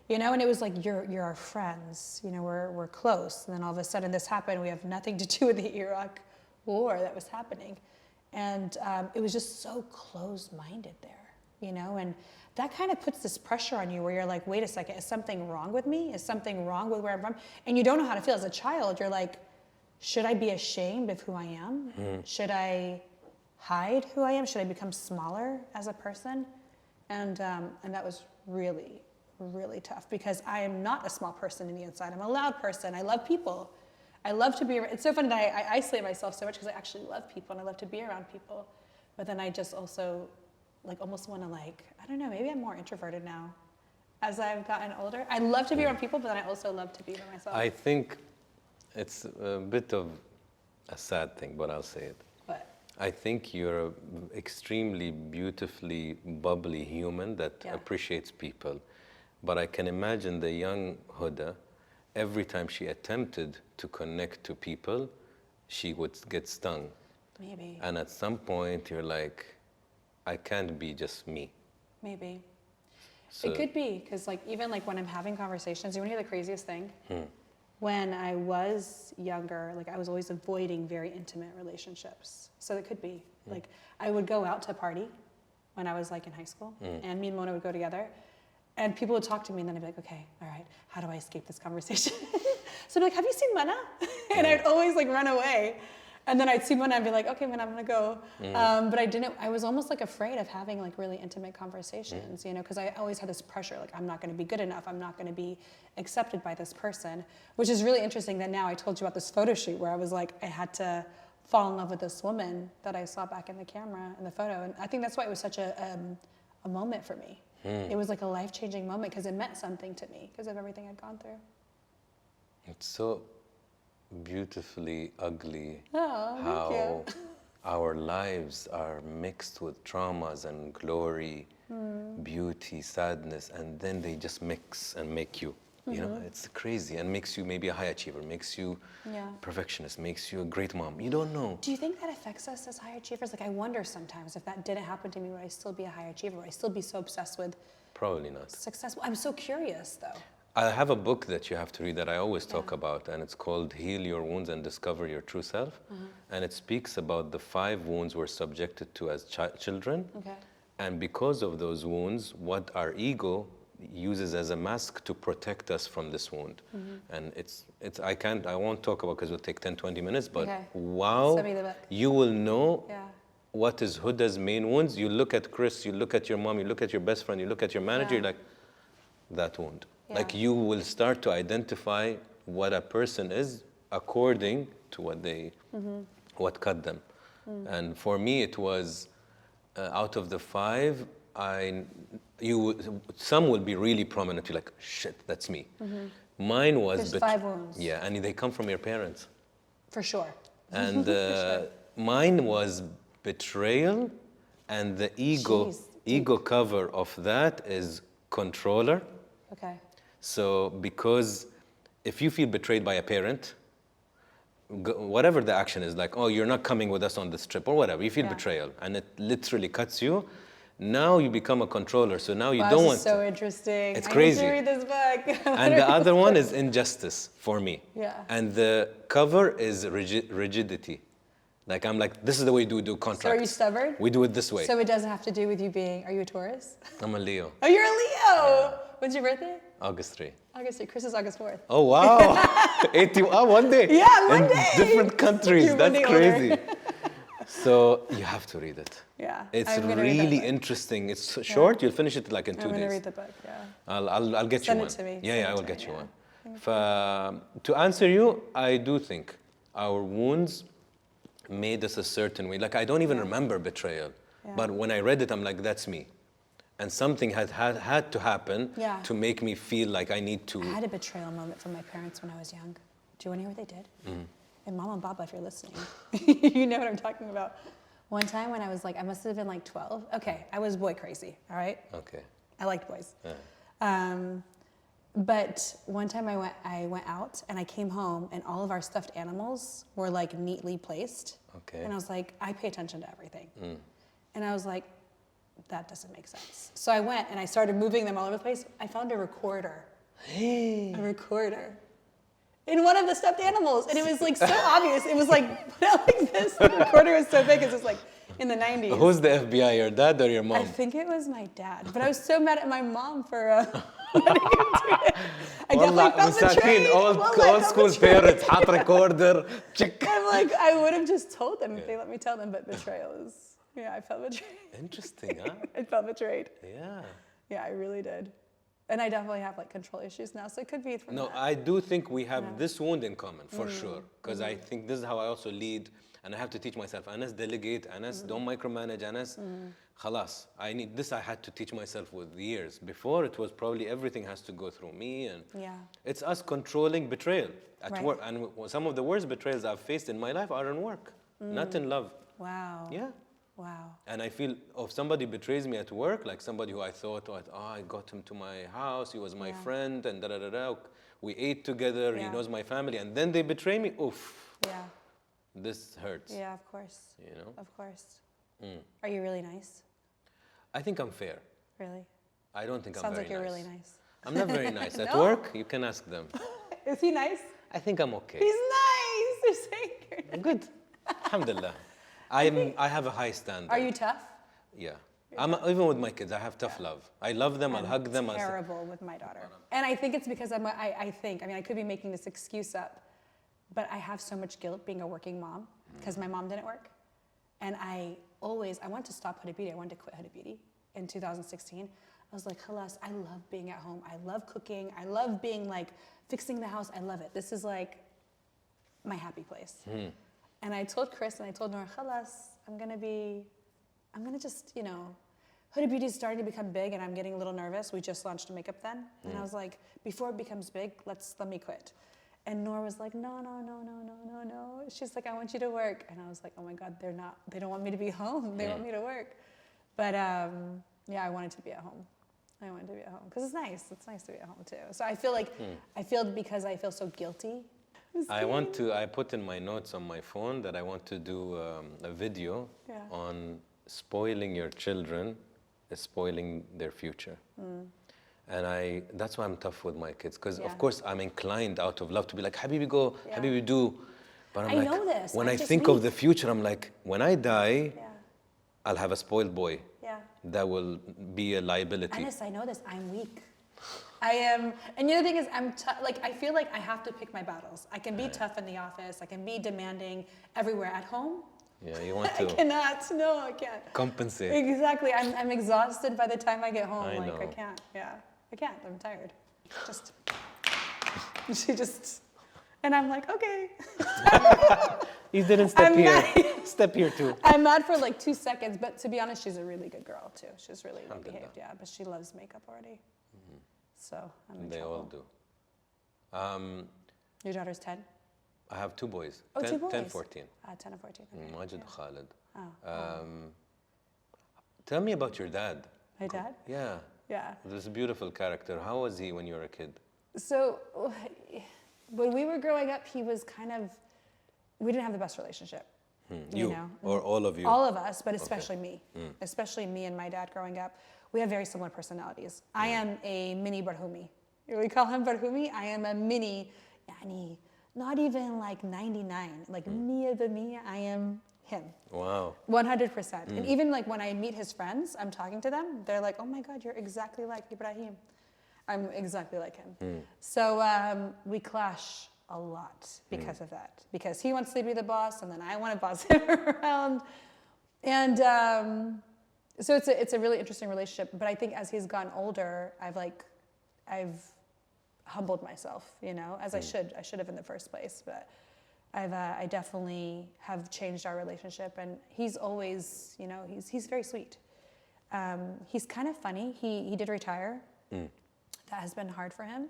You know, and it was like, you're our friends, you know, we're close. And then all of a sudden this happened. We have nothing to do with the Iraq war that was happening. And it was just so closed-minded there, you know, and that kind of puts this pressure on you where you're like, wait a second, is something wrong with me? Is something wrong with where I'm from? And you don't know how to feel as a child. You're like, should I be ashamed of who I am? Should I hide who I am? Should I become smaller as a person? And that was really, really tough, because I am not a small person in the inside. I'm a loud person. I love people. I love to be around. It's so funny that I isolate myself so much because I actually love people and I love to be around people. But then I just also like almost want to like, I don't know, maybe I'm more introverted now as I've gotten older. I love to be around people, but then I also love to be by myself. I think it's a bit of a sad thing, but I'll say it. What? I think you're an extremely beautifully bubbly human that appreciates people. But I can imagine the young Huda, every time she attempted to connect to people, she would get stung. Maybe. And at some point, you're like, I can't be just me. Maybe. So, it could be, because like even like when I'm having conversations, you want to hear the craziest thing? When I was younger, like I was always avoiding very intimate relationships. So it could be. Like I would go out to a party when I was like in high school, and me and Mona would go together. And people would talk to me, and then I'd be like, okay, all right, how do I escape this conversation? So I'd be like, have you seen Mona? And I'd always like run away. And then I'd see Mona and be like, okay, Mona, I'm gonna go. But I was almost like afraid of having like really intimate conversations, you know, because I always had this pressure, like I'm not gonna be good enough, I'm not gonna be accepted by this person, which is really interesting that now I told you about this photo shoot where I was like, I had to fall in love with this woman that I saw back in the camera, in the photo. And I think that's why it was such a moment for me. It was like a life-changing moment because it meant something to me because of everything I'd gone through. it's so beautifully ugly Oh, how thank you. our lives are mixed with traumas and glory, beauty, sadness, and then they just mix and make you. You know, it's crazy, and makes you maybe a high achiever, makes you perfectionist, makes you a great mom. You don't know. Do you think that affects us as high achievers? Like, I wonder sometimes if that didn't happen to me, would I still be a high achiever? Would I still be so obsessed with Probably not. success? I'm so curious, though. I have a book that you have to read that I always talk about, and it's called Heal Your Wounds and Discover Your True Self. And it speaks about the 5 wounds we're subjected to as children. Okay. And because of those wounds, what our ego uses as a mask to protect us from this wound. And I won't talk about because it'll take 10, 20 minutes, but Okay. wow, Send me the book. you will know Yeah. what is Huda's main wounds, you look at Chris, you look at your mom, you look at your best friend, you look at your manager, you're like, that wound. Yeah. Like you will start to identify what a person is according to what cut them. And for me, it was out of the 5, some will be really prominent. You're like, shit, that's me. Mine was... There's 5 wounds. Yeah, and they come from your parents. For sure. And mine was betrayal, and the ego cover of that is controller. Okay. So because if you feel betrayed by a parent, whatever the action is, like, oh, you're not coming with us on this trip or whatever, you feel betrayal and it literally cuts you. Now you become a controller, so now you don't want to. This is so interesting. It's crazy. I need to read this book. And the other one is injustice for me. Yeah. And the cover is rigidity. Like, I'm like, this is the way we do contracts. So are you stubborn? We do it this way. So it doesn't have to do with you being, are you a Taurus? I'm a Leo. Oh, you're a Leo! Yeah. When's your birthday? August 3. August 3. Chris is August 4th. Oh, wow. 80, one day. Yeah, one in day. Different countries. You're That's crazy. So you have to read it. Yeah. It's really interesting. It's short. You'll finish it like in 2 days. I'm going to read the book, yeah. I'll get you one. Send it to me. Yeah, I will get you one. To answer you, I do think our wounds made us a certain way. Like, I don't even remember betrayal. Yeah. But when I read it, I'm like, that's me. And something had to happen to make me feel like I need to... I had a betrayal moment from my parents when I was young. Do you want to hear what they did? And Mama and Baba, if you're listening, you know what I'm talking about. One time when I was like, I must have been like 12. Okay, I was boy crazy, all right? Okay. I liked boys. Yeah. But one time I went out and I came home and all of our stuffed animals were like neatly placed. Okay. And I was like, I pay attention to everything. And I was like, that doesn't make sense. So I went and I started moving them all over the place. I found a recorder. A recorder. In one of the stuffed animals. And it was like so obvious. It was like, put out like this. The recorder was so big. It was like in the 90s. Who's the FBI, your dad or your mom? I think it was my dad. But I was so mad at my mom for letting him do it. I definitely felt betrayed. Old school parents, hot recorder, chick. I'm like, I would have just told them if they let me tell them, but betrayal is, I felt betrayed. Interesting, huh? I felt betrayed. Yeah. Yeah, I really did. And I definitely have like control issues now, so it could be from that. No, I do think we have this wound in common, for sure. Because I think this is how I also lead, and I have to teach myself. Anas, delegate. Anas, don't micromanage. Anas, khalas. I need this. I had to teach myself with years. Before, it was probably everything has to go through me, and it's us controlling betrayal at work. And some of the worst betrayals I've faced in my life are in work, not in love. Wow. Yeah. Wow. And I feel if somebody betrays me at work, like somebody who I thought, I got him to my house, he was my friend, and da-da-da-da, we ate together, he knows my family, and then they betray me, oof. Yeah. This hurts. Yeah, of course. You know? Of course. Are you really nice? I think I'm fair. Really? I don't think I'm Sounds very like you're nice. really nice. I'm not very nice. At No? work, you can ask them. Is he nice? I think I'm okay. He's nice. They're saying you're nice. Good. Alhamdulillah. I have a high standard. Are you tough? Yeah. Even with my kids, I have tough love. I love them, I'll hug them. I'm terrible with my daughter. And I think it's because I could be making this excuse up, but I have so much guilt being a working mom because my mom didn't work. And I wanted to stop Huda Beauty. I wanted to quit Huda Beauty in 2016. I was like, khalas, I love being at home. I love cooking. I love being like fixing the house. I love it. This is like my happy place. And I told Chris and I told Noor, khalas, I'm gonna just, Huda Beauty is starting to become big and I'm getting a little nervous. We just launched a makeup then. And I was like, before it becomes big, let me quit. And Noor was like, no. She's like, I want you to work. And I was like, oh my God, they don't want me to be home. They want me to work. But I wanted to be at home. I wanted to be at home because it's nice. It's nice to be at home too. So I feel like, because I feel so guilty. I put in my notes on my phone that I want to do a video on spoiling your children is spoiling their future. And that's why I'm tough with my kids, because of course I'm inclined out of love to be like, Habibi go, Habibi do. But I'm know this. when I think of the future, I'm like, when I die, I'll have a spoiled boy. Yeah. That will be a liability. Anas, I know this. I'm weak. I am, and the other thing is I feel like I have to pick my battles. I can be tough in the office. I can be demanding everywhere. At home, Yeah, you want I to cannot. No, I can't. compensate. Exactly. I'm exhausted by the time I get home. I I know. can't. Yeah. I can't. I'm tired. She just, and I'm like, okay. You didn't step I'm here. mad. Step here too. I'm mad for like 2 seconds, but to be honest, she's a really good girl too. She's really well behaved, yeah. But she loves makeup already. So I'm in They trouble. all do. Your daughter's 10? I have 2 boys. Oh, 2 boys. 10, 14. 10 and 14. Okay. Majid and Khalid. Oh. Tell me about your dad. My dad? Yeah. Yeah. This beautiful character. How was he when you were a kid? So when we were growing up, he was kind of, we didn't have the best relationship. You know? or all of you? All of us, but especially me. Especially me and my dad growing up. We have very similar personalities. I am a mini Barhumi. We call him Barhumi. I am a mini, yani, not even like 99. Like Mia the Mia, I am him. Wow. 100%. And even like when I meet his friends, I'm talking to them, they're like, oh my God, you're exactly like Ibrahim. I'm exactly like him. So we clash a lot because of that. Because he wants to be the boss and then I want to boss him around. And so it's a really interesting relationship. But I think as he's gotten older, I've humbled myself, you know, as I should have in the first place. But I definitely have changed our relationship, and he's always, you know, he's very sweet. He's kind of funny. He did retire. That has been hard for him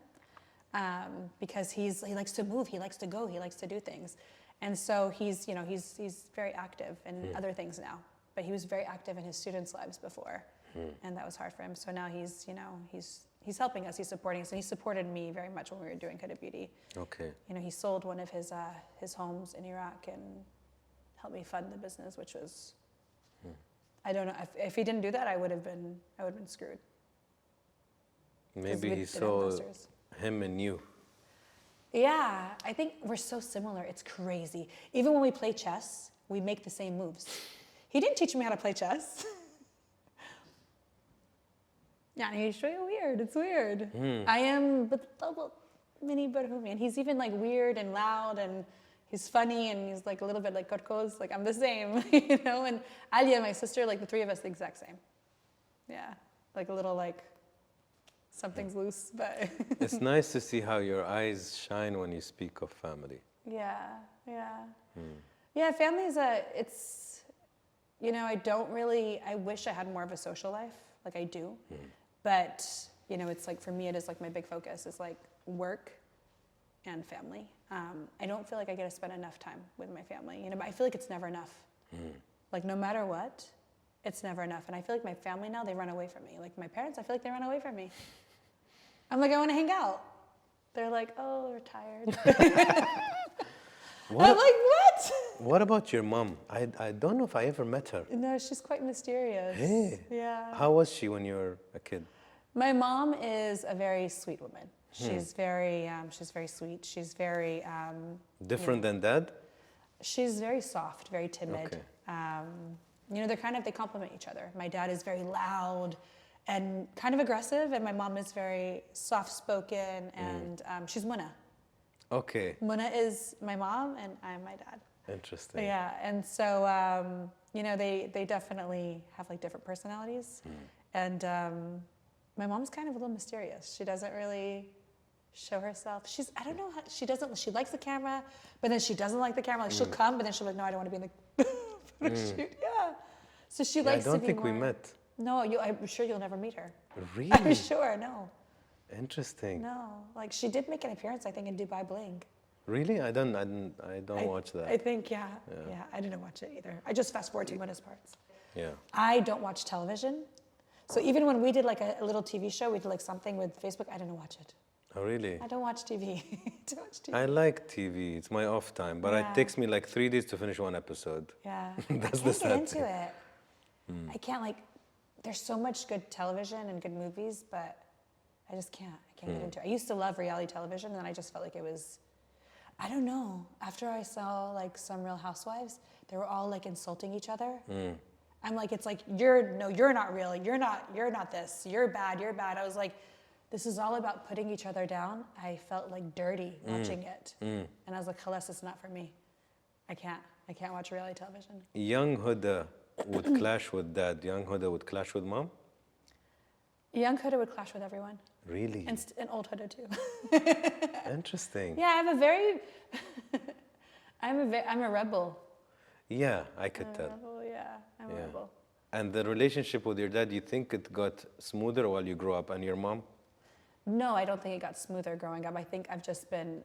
because he likes to move, he likes to go, he likes to do things, and so he's very active in other things now. But he was very active in his students' lives before, and that was hard for him. So now he's helping us, he's supporting us, and he supported me very much when we were doing Huda Beauty. Okay. You know, he sold one of his homes in Iraq and helped me fund the business, which was, I don't know, if he didn't do that, I would have been screwed. Maybe he saw him and you. Yeah, I think we're so similar. It's crazy. Even when we play chess, we make the same moves. He didn't teach me how to play chess. Yeah, he's really weird. It's weird. I am mini Barhumi, and he's even like weird and loud, and he's funny, and he's like a little bit like Korkoz. Like I'm the same, you know. And Alia, my sister, like the three of us, the exact same. Yeah, like a little like something's loose, but. It's nice to see how your eyes shine when you speak of family. Yeah. Yeah, family is it's, you know, I wish I had more of a social life, like I do. But, you know, it's like, for me, it is like my big focus is like work and family. I don't feel like I get to spend enough time with my family, you know, but I feel like it's never enough. Like no matter what, it's never enough. And I feel like my family now, they run away from me. Like my parents, I feel like they run away from me. I'm like, I want to hang out. They're like, oh, we're tired. I'm like, what? What about your mom? I don't know if I ever met her. No, she's quite mysterious. Hey. Yeah. How was she when you were a kid? My mom is a very sweet woman. She's very sweet. She's very Different than dad? She's very soft, very timid. Okay. You know, they complement each other. My dad is very loud and kind of aggressive, and my mom is very soft-spoken, and she's Muna. Okay. Muna is my mom, and I'm my dad. Interesting. Yeah, and so you know, they definitely have like different personalities, and my mom's kind of a little mysterious. She doesn't really show herself. I don't know how, she likes the camera, but then she doesn't like the camera. Like she'll come, but then she'll be like, no, I don't want to be in the photo shoot. Yeah. So she likes to be more. I don't think we met. No, I'm sure you'll never meet her. Really? I'm sure, no. Interesting. No, like she did make an appearance, I think, in Dubai Bling. Really? I don't watch that. I think, yeah, I didn't watch it either. I just fast forward to Muna's parts. Yeah. I don't watch television. So even when we did like a little TV show, we did like something with Facebook, I didn't watch it. Oh, really? I don't watch TV. Don't watch TV. I like TV. It's my off time, but it takes me like 3 days to finish one episode. Yeah. That's I the can't sad get into thing. it. I can't like, there's so much good television and good movies, but I just can't. I can't get into it. I used to love reality television, and then I just felt like it was, I don't know. After I saw like some Real Housewives, they were all like insulting each other. I'm like, it's like, you're not real. You're not this. You're bad. I was like, this is all about putting each other down. I felt like dirty watching it. And I was like, Khalas, it's not for me. I can't. I can't watch reality television. Young Huda would clash with dad. Young Huda would clash with mom? Young Huda would clash with everyone. Really? And old Huda too. Interesting. Yeah, I have a very, I'm a rebel. Yeah, I could tell. I'm a rebel. And the relationship with your dad, you think it got smoother while you grew up, and your mom? No, I don't think it got smoother growing up. I think I've just been.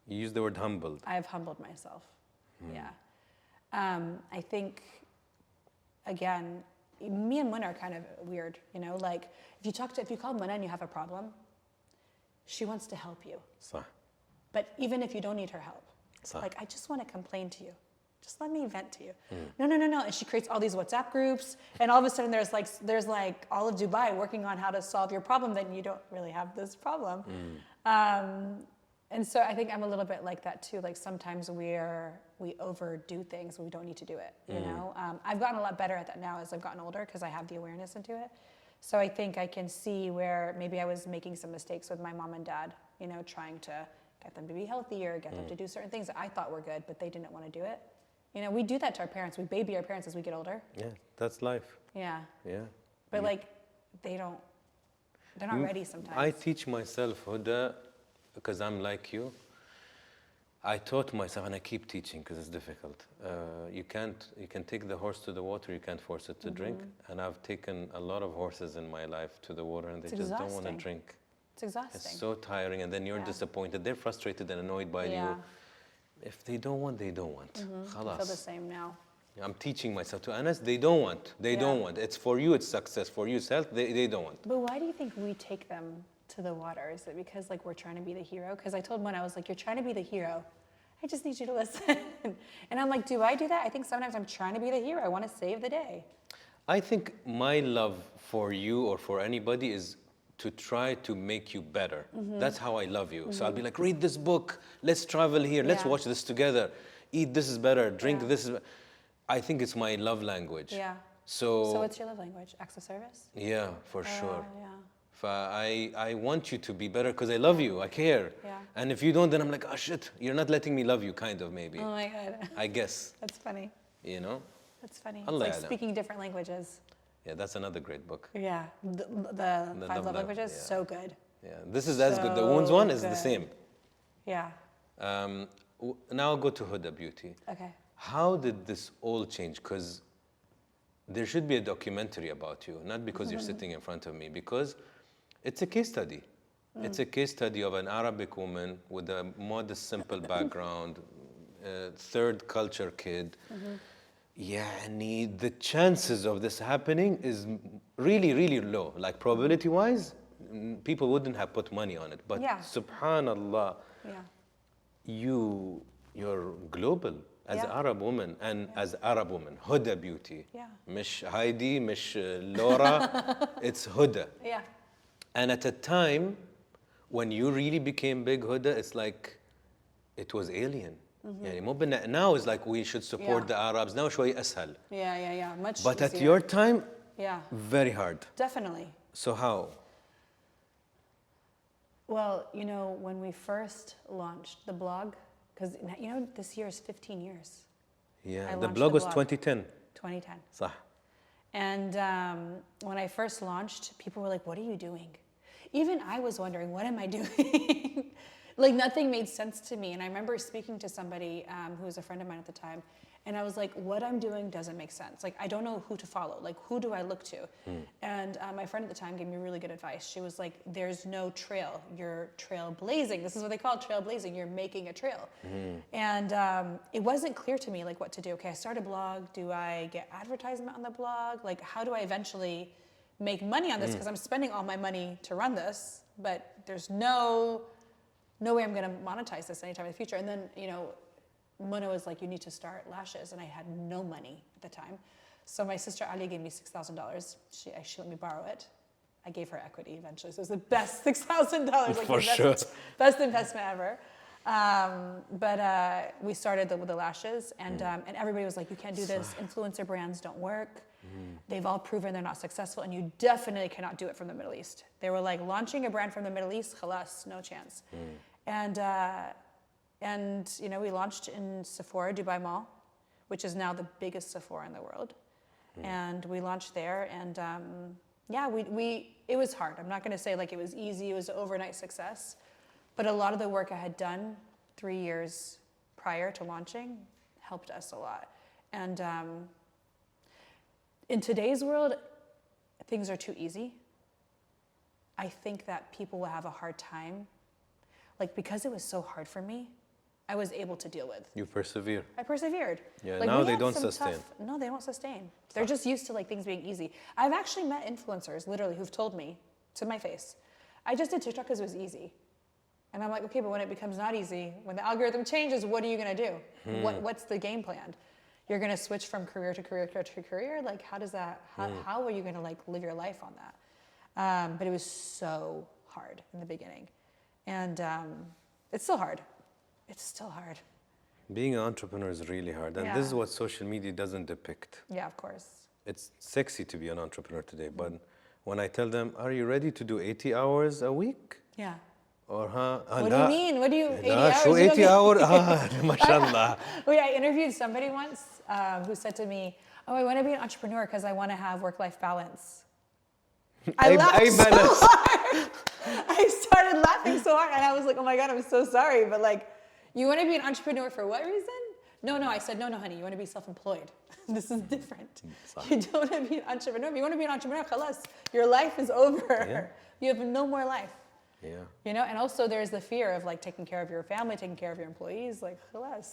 You used the word humbled. I've humbled myself. Yeah. I think, again, me and Muna are kind of weird, you know? Like, if you call Muna and you have a problem, she wants to help you. صح. But even if you don't need her help, صح. like, I just want to complain to you. Just let me vent to you. No. And she creates all these WhatsApp groups, and all of a sudden there's like all of Dubai working on how to solve your problem, then you don't really have this problem. And so I think I'm a little bit like that too. Like sometimes we overdo things when we don't need to do it, you know? I've gotten a lot better at that now as I've gotten older because I have the awareness into it. So I think I can see where maybe I was making some mistakes with my mom and dad, you know, trying to get them to be healthier, get them to do certain things that I thought were good, but they didn't want to do it. You know, we do that to our parents. We baby our parents as we get older. Yeah, that's life. Yeah. Yeah. But like, they're not ready sometimes. I teach myself, Huda, because I'm like you. I taught myself, and I keep teaching because it's difficult. You can take the horse to the water, you can't force it to drink. And I've taken a lot of horses in my life to the water, and they just don't want to drink. It's exhausting. It's so tiring, and then you're disappointed. They're frustrated and annoyed by you. If they don't want, they don't want. I feel the same now. I'm teaching myself to Anas, they don't want. They don't want. It's for you, it's success. For you, it's health, they don't want. But why do you think we take them to the water? Is it because like we're trying to be the hero? Because I told Mona, I was like, you're trying to be the hero. I just need you to listen. And I'm like, do I do that? I think sometimes I'm trying to be the hero. I want to save the day. I think my love for you or for anybody is to try to make you better. That's how I love you. So I'll be like, read this book, let's travel here, let's watch this together, eat this is better, drink this is I think it's my love language. Yeah. So what's your love language? Acts of service? Yeah, for sure. Yeah. I want you to be better because I love you, I care. Yeah. And if you don't, then I'm like, oh shit, you're not letting me love you, kind of maybe. Oh my God. I guess. That's funny. You know? That's funny. Allah It's like speaking different languages. Yeah, that's another great book. Yeah, the five love languages, so good. Yeah, this is as good. The wounds one is the same. Yeah. Now I'll go to Huda Beauty. Okay. How did this all change? Because there should be a documentary about you, not because you're sitting in front of me, because it's a case study. It's a case study of an Arabic woman with a modest, simple background, third culture kid. The chances of this happening is really, really low. Like probability-wise, people wouldn't have put money on it. But subhanallah, you're global as an Arab woman and as Arab woman. Huda Beauty. Mish Heidi, Mish Laura, it's Huda. Yeah. And at a time when you really became big, Huda, it's like it was alien. Now it's like we should support the Arabs. Now شوي أسهل. Yeah. Much But easier. at your time, very hard. Definitely. So how? Well, you know, when we first launched the blog, because, you know, this year is 15 years. Yeah, the blog was 2010. 2010. صح. And when I first launched, people were like, what are you doing? Even I was wondering, what am I doing? Like nothing made sense to me. And I remember speaking to somebody who was a friend of mine at the time. And I was like, what I'm doing doesn't make sense. Like, I don't know who to follow. Like, who do I look to? And my friend at the time gave me really good advice. She was like, there's no trail. You're trailblazing. This is what they call trailblazing. You're making a trail. And it wasn't clear to me, like, what to do. Okay, I start a blog. Do I get advertisement on the blog? Like, how do I eventually make money on this? Because I'm spending all my money to run this. But there's no way I'm going to monetize this anytime in the future. And then, you know, Mona was like, you need to start lashes. And I had no money at the time. So my sister Ali gave me $6,000. She let me borrow it. I gave her equity eventually. So it was the best $6,000. Like For sure. Best investment ever. But we started with the lashes. And everybody was like, you can't do this. Influencer brands don't work. They've all proven they're not successful. And you definitely cannot do it from the Middle East. They were like, launching a brand from the Middle East, khalas, no chance. And you know, we launched in Sephora, Dubai Mall. which is now the biggest Sephora in the world. And we launched there, and yeah, it was hard. I'm not going to say like it was easy, it was an overnight success, but a lot of the work I had done 3 years prior to launching helped us a lot. And in today's world, things are too easy. I think that people will have a hard time. Like, because it was so hard for me, I was able to deal with. You persevere. I persevered. Yeah, like, now we they had don't some sustain. No, they don't sustain. They're just used to like things being easy. I've actually met influencers, literally, who've told me to my face, I just did TikTok because it was easy. And I'm like, okay, but when it becomes not easy, when the algorithm changes, what are you going to do? What's the game plan? You're going to switch from career to career to career? Like, how does that, how are you going to like live your life on that? But it was so hard in the beginning. And it's still hard. It's still hard. Being an entrepreneur is really hard. And this is what social media doesn't depict. Yeah, of course. It's sexy to be an entrepreneur today. But when I tell them, are you ready to do 80 hours a week? Yeah. Or what do you mean? What do you, 80 hours? شو 80 hours? mashallah. Wait, I interviewed somebody once who said to me, oh, I want to be an entrepreneur because I want to have work-life balance. I laughed so hard. I started laughing so hard, and I was like, oh my God, I'm so sorry. But like, you want to be an entrepreneur for what reason? No, I said, no, honey, you want to be self-employed. This is different. You don't want to be an entrepreneur. If you want to be an entrepreneur, khalas, your life is over. Yeah. You have no more life. Yeah. You know, and also there's the fear of like taking care of your family, taking care of your employees. Like, khalas,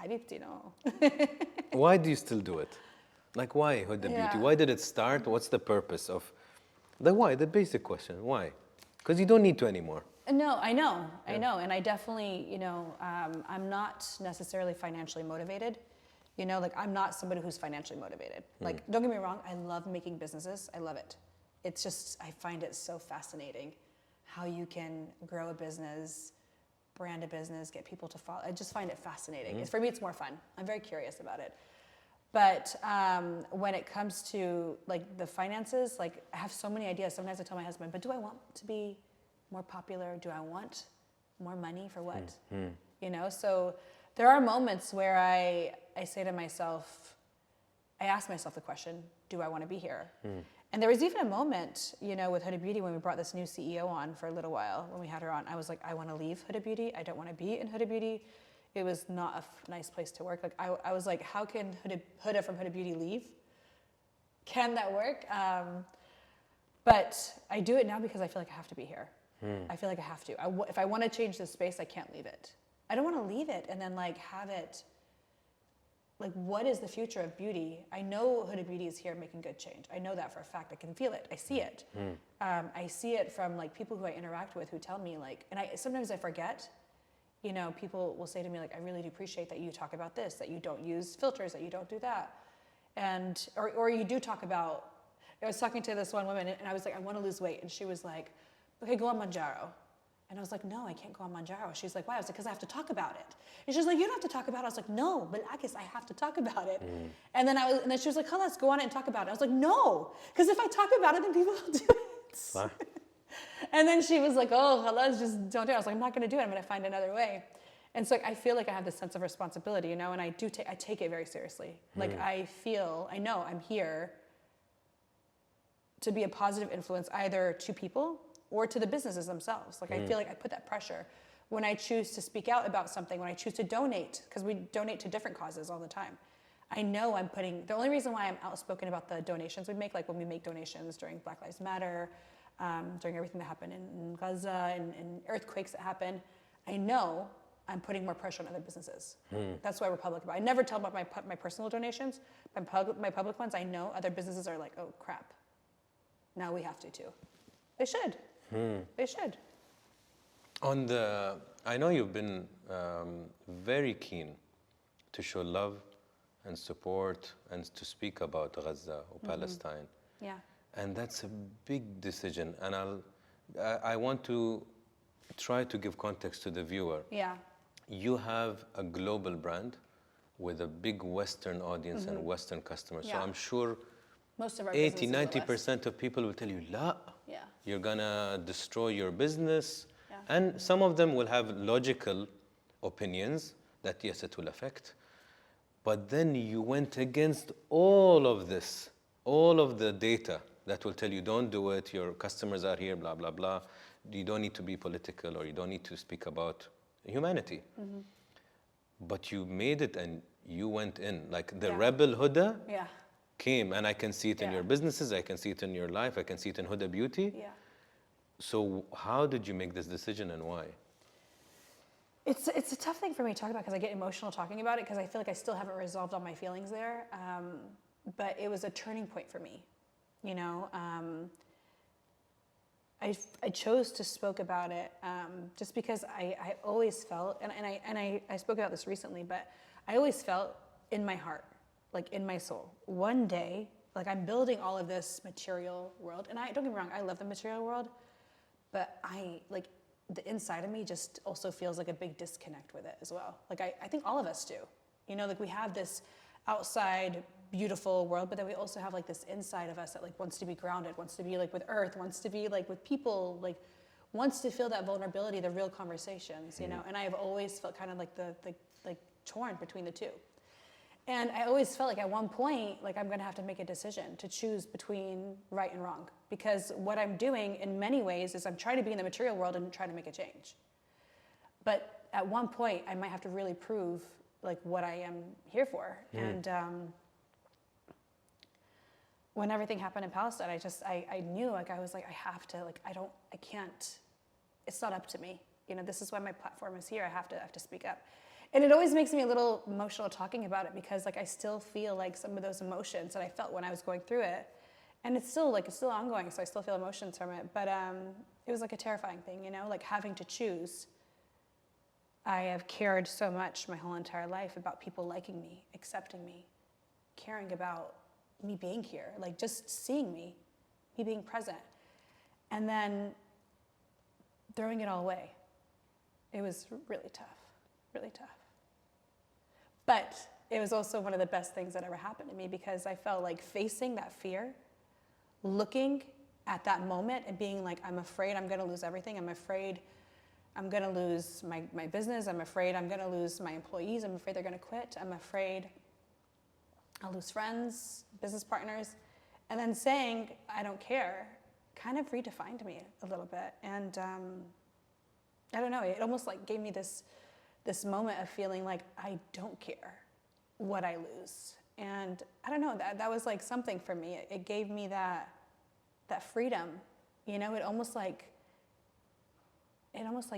habibti, no. Why do you still do it? Like, why Huda Beauty? Why did it start? What's the purpose of the why? The basic question, why? Because you don't need to anymore. No, I know, and I definitely, you know, I'm not necessarily financially motivated. You know, like I'm not somebody who's financially motivated. Like, don't get me wrong, I love making businesses. I love it. It's just, I find it so fascinating how you can grow a business, brand a business, get people to follow. I just find it fascinating. For me, it's more fun. I'm very curious about it. But when it comes to like the finances, like I have so many ideas. Sometimes I tell my husband, but do I want to be more popular? Do I want more money for what? You know, so there are moments where I say to myself, I ask myself the question, do I want to be here? And there was even a moment, you know, with Huda Beauty when we brought this new CEO on for a little while, when we had her on, I was like, I want to leave Huda Beauty. I don't want to be in Huda Beauty. It was not a nice place to work. Like I was like, how can Huda from Huda Beauty leave? Can that work? But I do it now because I feel like I have to be here. I feel like I have to. If I want to change this space, I can't leave it. I don't want to leave it and then like have it. Like, what is the future of beauty? I know Huda Beauty is here making good change. I know that for a fact. I can feel it. I see it. I see it from like people who I interact with who tell me like, and sometimes I forget. You know, people will say to me like, I really do appreciate that you talk about this, that you don't use filters, that you don't do that, and or you do talk about. I was talking to this one woman and I was like, I want to lose weight, and she was like, okay, go on Manjaro. And I was like, no, I can't go on Manjaro. She's like, why? I was like, because I have to talk about it. And she's like, you don't have to talk about it. I was like, no, but I guess I have to talk about it. And then and then she was like, oh, let's go on it and talk about it. I was like, no, because if I talk about it, then people will do it. And then she was like, oh, halas, just don't do it. I was like, I'm not going to do it. I'm going to find another way. And so I feel like I have this sense of responsibility, you know, and I take it very seriously. Like I know I'm here to be a positive influence either to people or to the businesses themselves. Like I feel like I put that pressure when I choose to speak out about something, when I choose to donate, because we donate to different causes all the time. I know I'm putting, the only reason why I'm outspoken about the donations we make, like when we make donations during Black Lives Matter, during everything that happened in Gaza and earthquakes that happen, I know I'm putting more pressure on other businesses. That's why we're public about it. I never tell about my personal donations. My public ones, I know other businesses are like, oh crap, now we have to too. They should. They should. I know you've been very keen to show love and support and to speak about Gaza or Palestine. Yeah. And that's a big decision. And I want to try to give context to the viewer. Yeah. You have a global brand with a big Western audience and Western customers. So I'm sure most of our 80-90% of people will tell you, La, you're gonna destroy your business. And some of them will have logical opinions that yes, it will affect. But then you went against all of this, all of the data that will tell you don't do it, your customers are here, blah, blah, blah. You don't need to be political, or you don't need to speak about humanity. But you made it and you went in. Like the rebel Huda came, and I can see it in your businesses, I can see it in your life, I can see it in Huda Beauty. So how did you make this decision and why? It's a tough thing for me to talk about because I get emotional talking about it because I feel like I still haven't resolved all my feelings there. But it was a turning point for me. You know, I chose to spoke about it just because I always felt, and I spoke about this recently, but I always felt in my heart, like in my soul, one day, like I'm building all of this material world, and don't get me wrong, I love the material world, but the inside of me just also feels like a big disconnect with it as well. Like I think all of us do, you know, like we have this outside beautiful world, but then we also have like this inside of us that like wants to be grounded, wants to be like with earth, wants to be like with people, like wants to feel that vulnerability, the real conversations, you know. And I have always felt kind of like the torn between the two. And I always felt like at one point, like I'm gonna have to make a decision to choose between right and wrong. Because what I'm doing in many ways is I'm trying to be in the material world and trying to make a change. But at one point, I might have to really prove like what I am here for. And when everything happened in Palestine, I knew, like, I was like, I have to, like, I can't, it's not up to me. You know, this is why my platform is here. I have to speak up. And it always makes me a little emotional talking about it because like I still feel like some of those emotions that I felt when I was going through it. And it's still ongoing, so I still feel emotions from it. But it was like a terrifying thing, you know, like having to choose. I have cared so much my whole entire life about people liking me, accepting me, caring about me being here, like just seeing me being present. And then throwing it all away. It was really tough, really tough. But it was also one of the best things that ever happened to me because I felt like facing that fear, looking at that moment and being like, I'm afraid I'm gonna lose everything. I'm afraid I'm gonna lose my business. I'm afraid I'm gonna lose my employees. I'm afraid they're gonna quit. I'm afraid I'll lose friends, business partners. And then saying, I don't care, kind of redefined me a little bit. And I don't know, it almost like gave me this moment of feeling like I don't care what I lose. And I don't know, that was like something for me. It gave me that freedom, you know. It almost like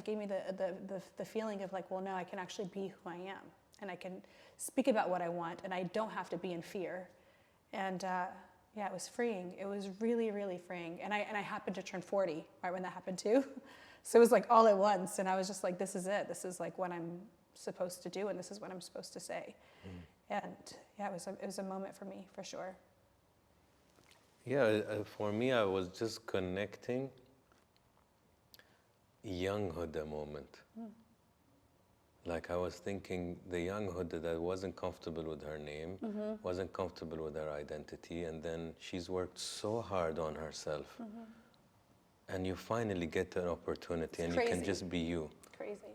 gave me the feeling of like, well, no, I can actually be who I am, and I can speak about what I want, and I don't have to be in fear. And yeah, it was freeing. It was really, really freeing. And I happened to turn 40 right when that happened too. So it was like all at once, and I was just like, this is it. This is like what I'm supposed to do, and this is what I'm supposed to say. And yeah, it was a moment for me, for sure. Yeah, for me, I was just connecting young Huda moment. Like I was thinking the young Huda that wasn't comfortable with her name, wasn't comfortable with her identity, and then she's worked so hard on herself. And you finally get an opportunity, and you can just be you. It's crazy.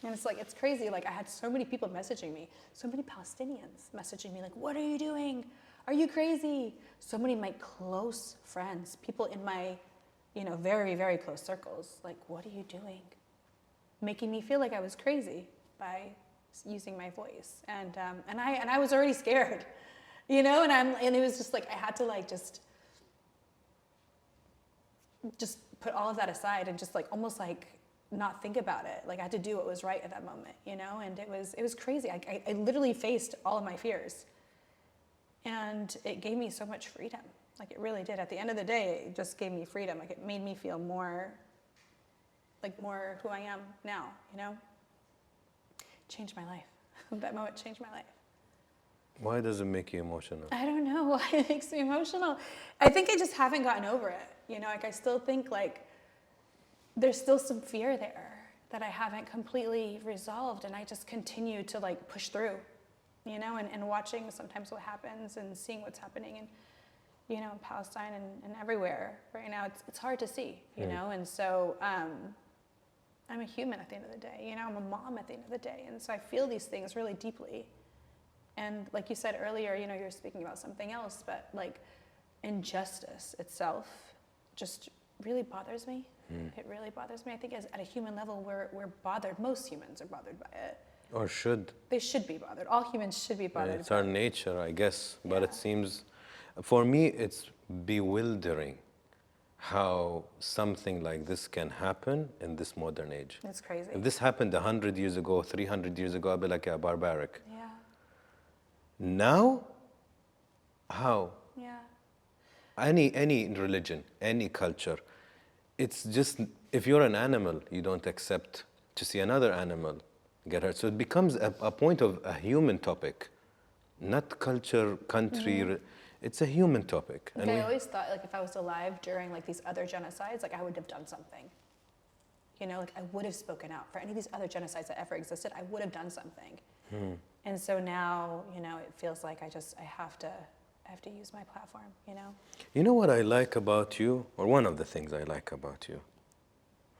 And it's like, it's crazy. Like I had so many people messaging me, so many Palestinians messaging me like, what are you doing? Are you crazy? So many of my close friends, people in my, you know, very, very close circles, like, what are you doing? Making me feel like I was crazy by using my voice. And I was already scared, you know, and it was just like, I had to like, just put all of that aside and just like, almost like not think about it. Like I had to do what was right at that moment, you know, and it was crazy. I literally faced all of my fears, and it gave me so much freedom. Like it really did. At the end of the day, it just gave me freedom. Like it made me feel more who I am now, you know? Changed my life. That moment changed my life. Why does it make you emotional? I don't know why it makes me emotional. I think I just haven't gotten over it. You know, like I still think like there's still some fear there that I haven't completely resolved, and I just continue to like push through, you know, and watching sometimes what happens and seeing what's happening in, you know, in Palestine and everywhere right now. It's hard to see, you know, and so I'm a human at the end of the day. You know, I'm a mom at the end of the day. And so I feel these things really deeply. And like you said earlier, you know, you're speaking about something else, but like injustice itself just really bothers me. It really bothers me. I think at a human level, we're bothered. Most humans are bothered by it. Or should. They should be bothered. All humans should be bothered. It's our nature, I guess. But it seems, for me, it's bewildering how something like this can happen in this modern age. It's crazy. If this happened 100 years ago, 300 years ago, I'd be like, yeah, barbaric. Yeah. Now, how? Yeah. Any religion, any culture, it's just, if you're an animal, you don't accept to see another animal get hurt. So it becomes a point of a human topic, not culture, country. It's a human topic. Like, I always thought, like, if I was alive during like these other genocides, like I would have done something. You know, like I would have spoken out for any of these other genocides that ever existed. I would have done something. And so now, you know, it feels like I have to use my platform. You know. You know what I like about you, or one of the things I like about you.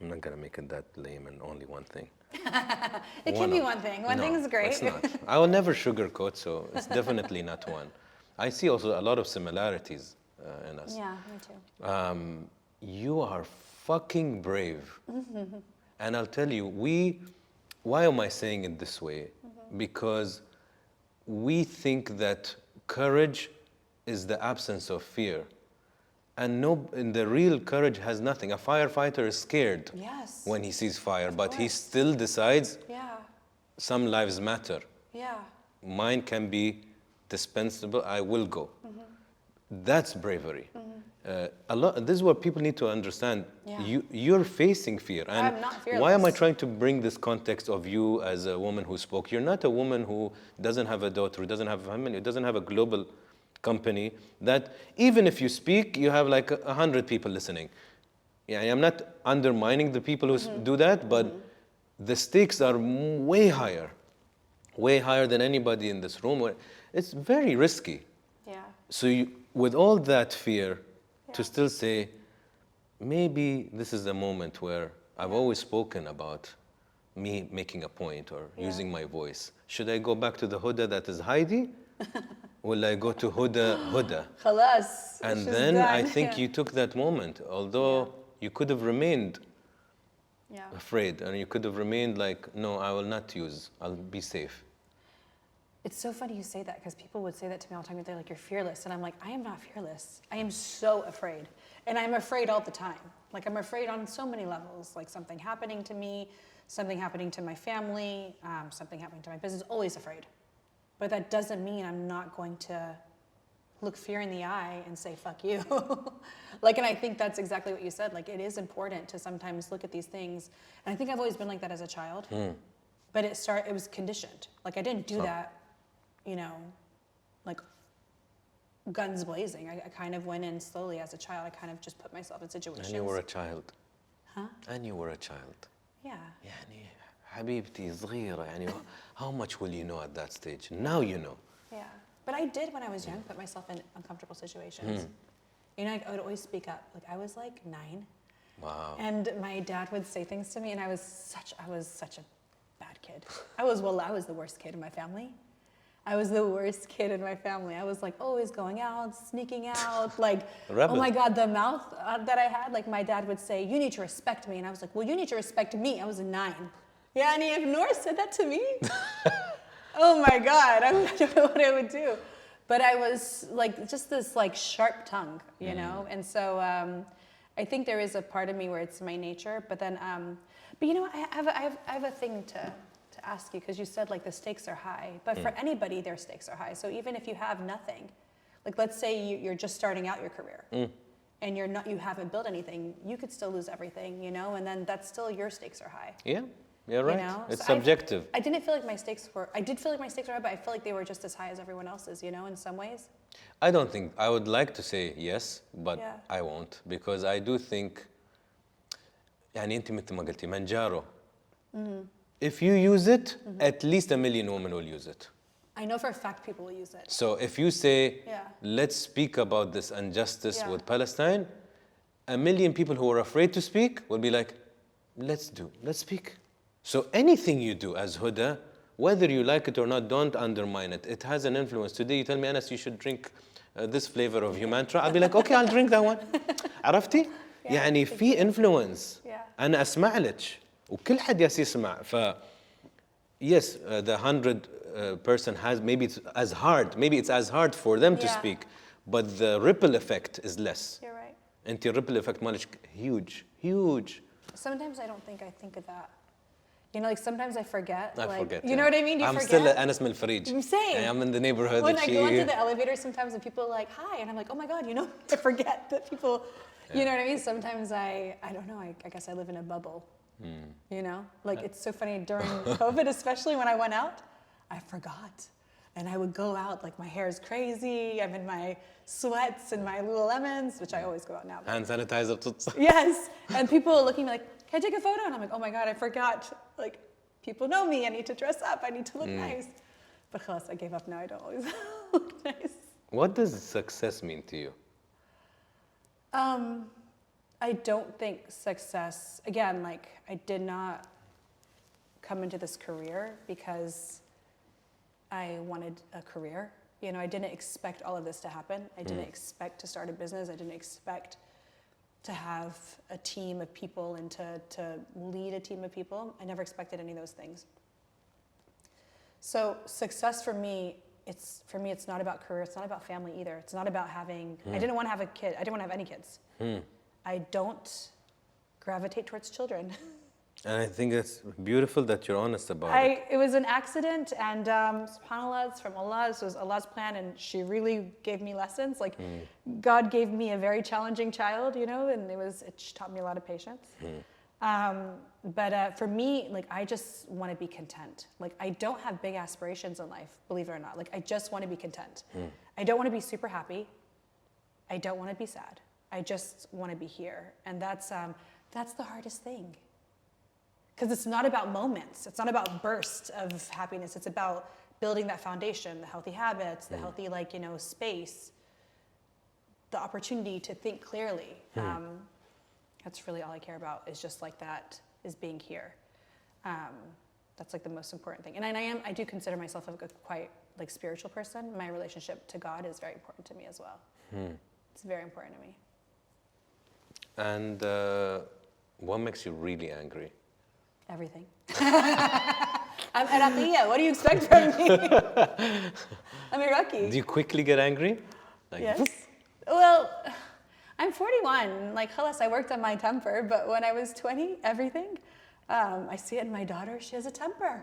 I'm not gonna make it that lame and only one thing. It can be one thing. One thing is great. It's not. I will never sugarcoat, so it's definitely not one. I see also a lot of similarities in us. Yeah, me too. You are fucking brave. And I'll tell you, why am I saying it this way? Because we think that courage is the absence of fear. And the real courage has nothing. A firefighter is scared when he sees fire, but he still decides some lives matter. Yeah. Mine can be dispensable, I will go. That's bravery. This is what people need to understand. You're facing fear. And I'm not fearless. why am I trying to bring this context of you as a woman who spoke? You're not a woman who doesn't have a daughter, who doesn't have a family, who doesn't have a global company, that even if you speak, you have like 100 people listening. Yeah, I'm not undermining the people who do that, but the stakes are way higher than anybody in this room. It's very risky. Yeah. So with all that fear, to still say, maybe this is the moment where I've always spoken about me making a point or using my voice. Should I go back to the Huda that is Heidi? Will I go to Huda? Khalas. And then I think you took that moment, although you could have remained afraid, and you could have remained like, no, I will not use, I'll be safe. It's so funny you say that, because people would say that to me all the time. They're like, you're fearless. And I'm like, I am not fearless. I am so afraid. And I'm afraid all the time. Like, I'm afraid on so many levels. Like something happening to me, something happening to my family, something happening to my business. Always afraid. But that doesn't mean I'm not going to look fear in the eye and say, fuck you. Like, and I think that's exactly what you said. Like, it is important to sometimes look at these things. And I think I've always been like that as a child. But it was conditioned. Like, I didn't do that, you know, like guns blazing. I kind of went in slowly as a child. I kind of just put myself in situations. And you were a child. Huh? And you were a child. Yeah. يعني حبيبتي صغيرة يعني how much will you know at that stage? Now you know. Yeah. But I did when I was young put myself in uncomfortable situations. You know, I would always speak up. Like, I was like 9. Wow. And my dad would say things to me, and I was such a bad kid. I was the worst kid in my family. I was the worst kid in my family. I was like always going out, sneaking out, like, oh my God, the mouth that I had. Like, my dad would say, you need to respect me. And I was like, well, you need to respect me. I was a 9. Yeah, and if Noor said that to me, oh my God, I don't know what I would do. But I was like, just this like sharp tongue, you know? And so I think there is a part of me where it's my nature, but then, but you know, I have a thing to ask you, because you said like the stakes are high, but for anybody, their stakes are high. So even if you have nothing, like let's say you're just starting out your career and you haven't built anything, you could still lose everything, you know? And then that's still, your stakes are high. Yeah. You're right. You know? It's So subjective. I did feel like my stakes were high, but I feel like they were just as high as everyone else's, you know, in some ways. I don't think, I would like to say yes, but Yeah. I won't, because I do think, يعني أنت مثل ما قلتي منجارو. If you use it, at least 1 million women will use it. I know for a fact people will use it. So if you say, Yeah. let's speak about this injustice Yeah. with Palestine, 1 million people who are afraid to speak will be like, let's speak. So anything you do as Huda, whether you like it or not, don't undermine it. It has an influence. Today you tell me, Anas, you should drink this flavor of Humantra. I'll be like, okay, I'll drink that one. عرفتي؟ يعني في influence. أنا أسمع لك وكل حد يسمع. Yes, the 100 person has, maybe it's as hard for them to speak, but the ripple effect is less. You're right. أنت ripple effect مالك huge. Sometimes I don't think I think of that. You know, like sometimes I forget. I forget. You know what I mean? I'm still Anas من الفريج. Same. I'm in the neighborhood. When I go into the elevator sometimes and people are like, hi, and I'm like, oh my God, you know, I forget that people, you know what I mean? Sometimes I don't know, I guess I live in a bubble. You know, like it's so funny during COVID, especially when I went out, I forgot. And I would go out, like my hair is crazy, I'm in my sweats and my Lululemons, which I always go out now. Hand sanitizer. Yes, and people are looking at me like, can I take a photo? And I'm like, oh my God, I forgot. Like, people know me, I need to dress up, I need to look nice. But khalas, I gave up now, I don't always look nice. What does success mean to you? I don't think success, again, like I did not come into this career because I wanted a career. You know, I didn't expect all of this to happen. I didn't expect to start a business. I didn't expect to have a team of people and to lead a team of people. I never expected any of those things. So success for me, it's not about career. It's not about family either. It's not about having, I didn't want to have a kid. I didn't want to have any kids. I don't gravitate towards children. And I think it's beautiful that you're honest about it. It was an accident, and subhanAllah, it's from Allah. This was Allah's plan, and she really gave me lessons. Like, God gave me a very challenging child, you know, and it taught me a lot of patience. But for me, like, I just want to be content. Like, I don't have big aspirations in life, believe it or not. Like, I just want to be content. I don't want to be super happy. I don't want to be sad. I just want to be here, and that's the hardest thing. Because it's not about moments. It's not about bursts of happiness. It's about building that foundation, the healthy habits, the healthy, like, you know, space, the opportunity to think clearly. That's really all I care about, is just like that, is being here. That's like the most important thing. And I do consider myself a quite like spiritual person. My relationship to God is very important to me as well. It's very important to me. And what makes you really angry? Everything. I'm Iraqi. What do you expect from me? I'm Iraqi. Do you quickly get angry? Like, yes. Well, I'm 41. Like, khalas, I worked on my temper. But when I was 20, everything. I see it in my daughter. She has a temper.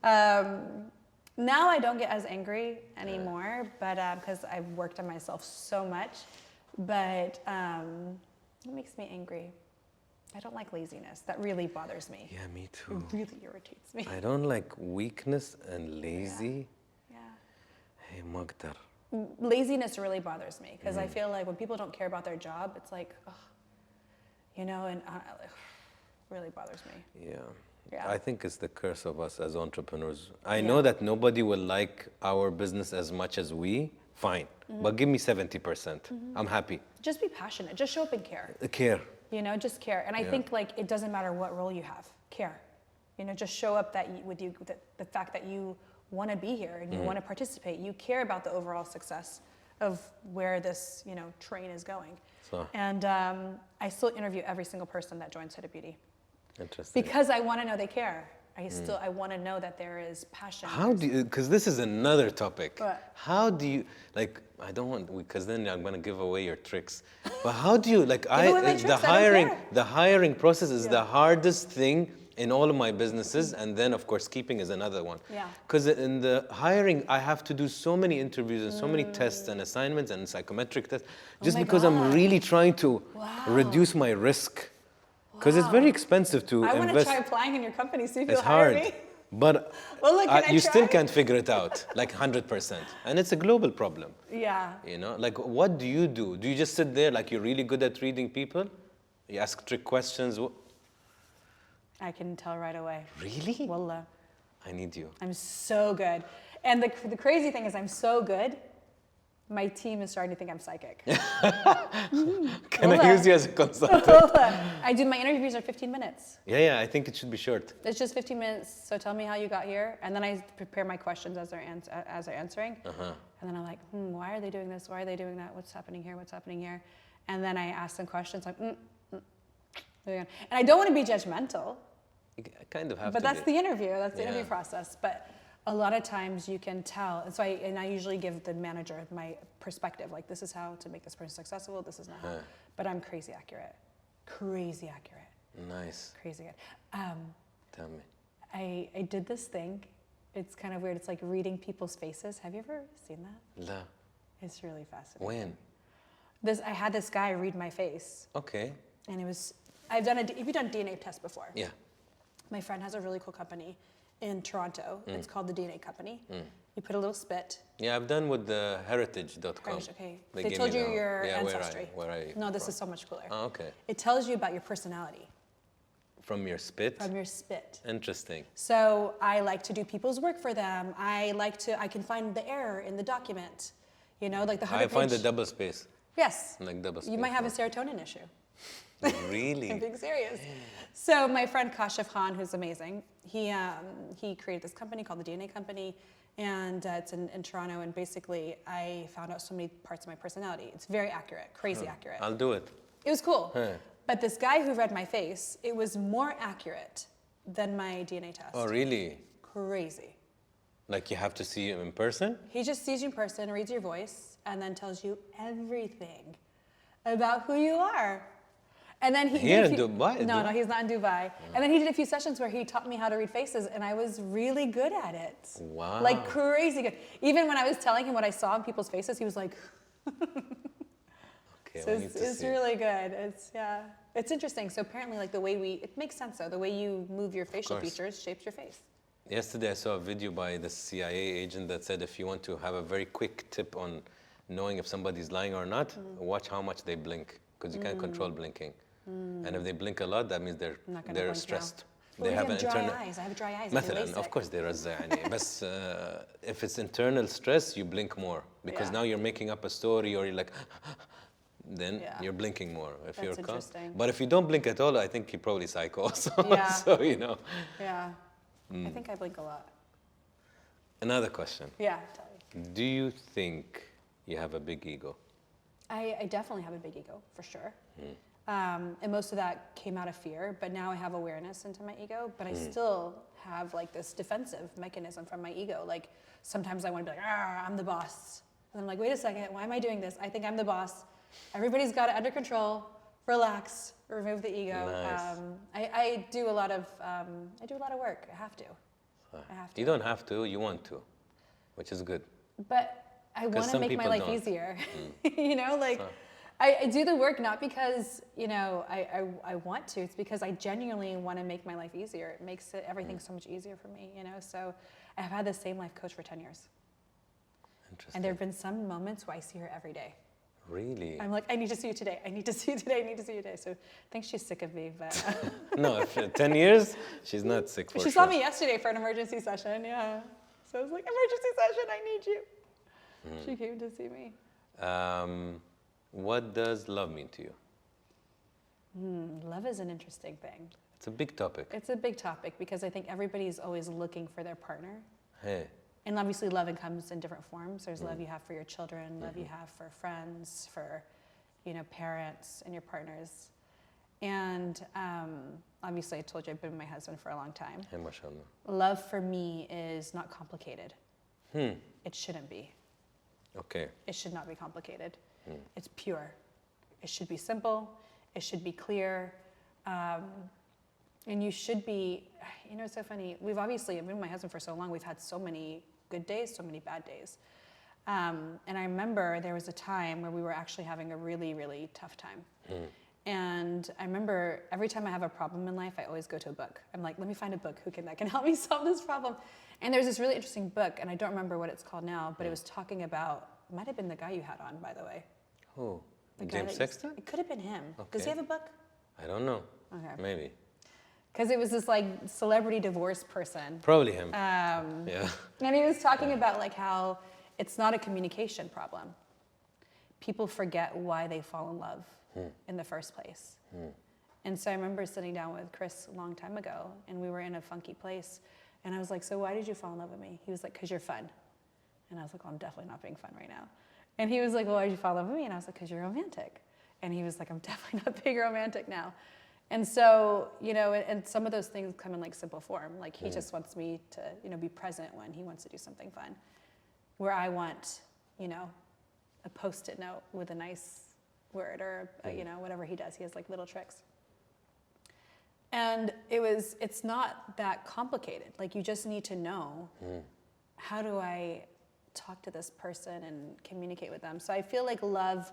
Now I don't get as angry anymore, but because I've worked on myself so much. But what makes me angry? I don't like laziness. That really bothers me. Yeah, me too. It really irritates me. I don't like weakness and lazy. Yeah. Hey, Magdar. Laziness really bothers me because I feel like when people don't care about their job, it's like, ugh, you know, and really bothers me. Yeah. I think it's the curse of us as entrepreneurs. I know that nobody will like our business as much as we. Fine. But give me 70%. I'm happy. Just be passionate. Just show up and care. Care. You know, just care. And I think, like, it doesn't matter what role you have. Care. You know, just show up the fact that you want to be here and you want to participate. You care about the overall success of where this, you know, train is going. So. And I still interview every single person that joins Huda Beauty. Interesting. Because I want to know they care. I want to know that there is passion. How do you, because this is another topic. What? How do you, like, I don't want, because then I'm going to give away your tricks. But how do you, like, the hiring process is the hardest thing in all of my businesses. And then, of course, keeping is another one. Yeah. Because in the hiring, I have to do so many interviews and so many tests and assignments and psychometric tests, just because I'm really trying to reduce my risk. Because it's very expensive to invest. I want to try applying in your company, see if you'll hire me. But well, look, you still can't figure it out, like 100%. And it's a global problem. Yeah. You know, like, what do you do? Do you just sit there like you're really good at reading people? You ask trick questions? I can tell right away. Really? Wallah. I need you. I'm so good. And the crazy thing is I'm so good My team is starting to think I'm psychic. Can I use you as a consultant? I do my interviews are 15 minutes. Yeah, I think it should be short. It's just 15 minutes. So tell me how you got here, and then I prepare my questions as they're answering. And then I'm like, why are they doing this? Why are they doing that? What's happening here? What's happening here? And then I ask them questions like, and I don't want to be judgmental. You kind of have but to that's be. the interview. That's the interview process. But a lot of times you can tell, and so I usually give the manager my perspective, like this is how to make this person successful, this is not how. But I'm crazy accurate. Crazy accurate. Nice. Crazy accurate. Tell me. I did this thing. It's kind of weird. It's like reading people's faces. Have you ever seen that? La. It's really fascinating. When? I had this guy read my face. Okay. And it was, have you done DNA tests before? Yeah. My friend has a really cool company in Toronto. It's called the DNA Company. You put a little spit. Yeah, I've done with the heritage.com. Okay. They gave told me you the- your yeah, ancestry. Where I No, this from. is so much cooler. Oh, okay. It tells you about your personality From your spit? from your spit. Interesting. So I like to do people's work for them. I can find the error in the document. You know, like the 100 I find the page. double space. Yes. Like double space. You might have a serotonin issue. Really? I'm being serious. So my friend Kashif Khan, who's amazing, he created this company called the DNA Company, and it's in Toronto. And basically, I found out so many parts of my personality. It's very accurate, crazy accurate. I'll do it. It was cool. Huh. But this guy who read my face, it was more accurate than my DNA test. Oh, really? Crazy. Like you have to see him in person? He just sees you in person, reads your voice, and then tells you everything about who you are. And then Here in Dubai? No, he's not in Dubai. And then he did a few sessions where he taught me how to read faces, and I was really good at it. Wow. Like crazy good. Even when I was telling him what I saw in people's faces, he was like, Okay, so we need to it's see. really good. It's interesting. So apparently, like the way it makes sense though. The way you move your facial course. features shapes your face. Yesterday I saw a video by the CIA agent that said if you want to have a very quick tip on knowing if somebody's lying or not, watch how much they blink, because you can't control blinking. And if they blink a lot, that means I'm not gonna they're blink stressed. Now. They Well, have I an have dry internal. eyes. I have dry eyes. مثلا of course they رزع يعني بس if it's internal stress you blink more because Yeah. now you're making up a story or you're like then Yeah. you're blinking more if That's you're calm. interesting. But if you don't blink at all, I think you're probably psycho also. Yeah. So you know. Yeah. I think I blink a lot. Another question. Yeah. Tell me. Do you think you have a big ego? I definitely have a big ego, for sure. And most of that came out of fear, but now I have awareness into my ego, but I still have like this defensive mechanism from my ego. Like sometimes I want to be like, I'm the boss. And I'm like, wait a second, why am I doing this? I think I'm the boss. Everybody's got it under control. Relax, remove the ego. Nice. I do a lot of work. I have to. You don't have to, you want to, which is good. But I want to some make my people life don't. easier. You know, like I do the work not because, you know, I want to. It's because I genuinely want to make my life easier. It makes everything so much easier for me, you know. So I've had the same life coach for 10 years. Interesting. And there have been some moments where I see her every day. Really? I'm like, I need to see you today. I need to see you today. I need to see you today. So I think she's sick of me, but No, if 10 years, she's not sick for she sure. saw me yesterday for an emergency session. Yeah. So I was like, emergency session, I need you. She came to see me. What does love mean to you? Love is an interesting thing. It's a big topic. It's a big topic because I think everybody's always looking for their partner. Hey, And obviously love comes in different forms. There's love you have for your children, love you have for friends, for, you know, parents and your partners. And obviously I told you I've been with my husband for a long time. hey, mashallah. Love for me is not complicated. It shouldn't be. Okay. It should not be complicated. It's pure. It should be simple. It should be clear. And you should be, you know, it's so funny. I've been with my husband for so long. We've had so many good days, so many bad days. And I remember there was a time where we were actually having a really, really tough time. And I remember every time I have a problem in life, I always go to a book. I'm like, let me find a book that can help me solve this problem. And there's this really interesting book, and I don't remember what it's called now, but it was talking about, it might have been the guy you had on, by the way. Who? The guy James that Sexton? It could have been him. Does he Okay. have a book? I don't know. Okay. Maybe. Because it was this like celebrity divorce person. Probably him. Yeah. Yeah. And he was talking about like how it's not a communication problem. people forget why they fall in love in the first place. And so I remember sitting down with Chris a long time ago, and we were in a funky place, and I was like, so why did you fall in love with me? He was like, because you're fun. And I was like, well, I'm definitely not being fun right now. And he was like, well, why did you fall in love with me? And I was like, because you're romantic. And he was like, I'm definitely not being romantic now. And so, you know, and some of those things come in like simple form. Like he just wants me to, you know, be present when he wants to do something fun. Where I want, you know, a Post-it note with a nice word or, you know, whatever he does. He has like little tricks. And it's not that complicated. Like you just need to know, how do I talk to this person and communicate with them? So I feel like love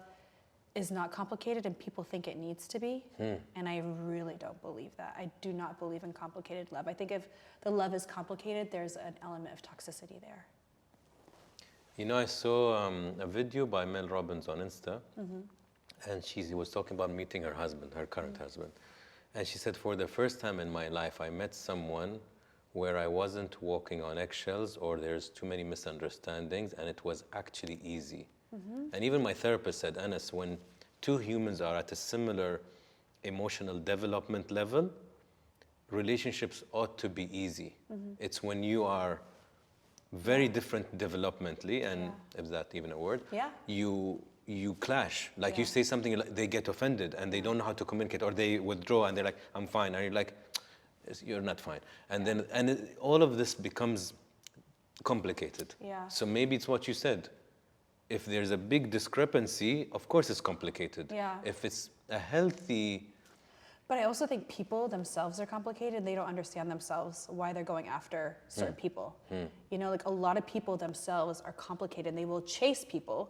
is not complicated and people think it needs to be. And I really don't believe that. I do not believe in complicated love. I think if the love is complicated, there's an element of toxicity there. You know, I saw a video by Mel Robbins on Insta, and she was talking about meeting her husband, her current husband. And she said, for the first time in my life, I met someone where I wasn't walking on eggshells or there's too many misunderstandings, and it was actually easy. And even my therapist said, Anas, when two humans are at a similar emotional development level, relationships ought to be easy. It's when you are very different developmentally, and is that even a word? You clash. Like you say something, they get offended and they don't know how to communicate, or they withdraw and they're like, I'm fine. And you're like, you're not fine. And then all of this becomes complicated. So maybe it's what you said. If there's a big discrepancy, of course it's complicated. If it's a healthy... But I also think people themselves are complicated. They don't understand themselves, why they're going after certain people. You know, like a lot of people themselves are complicated. They will chase people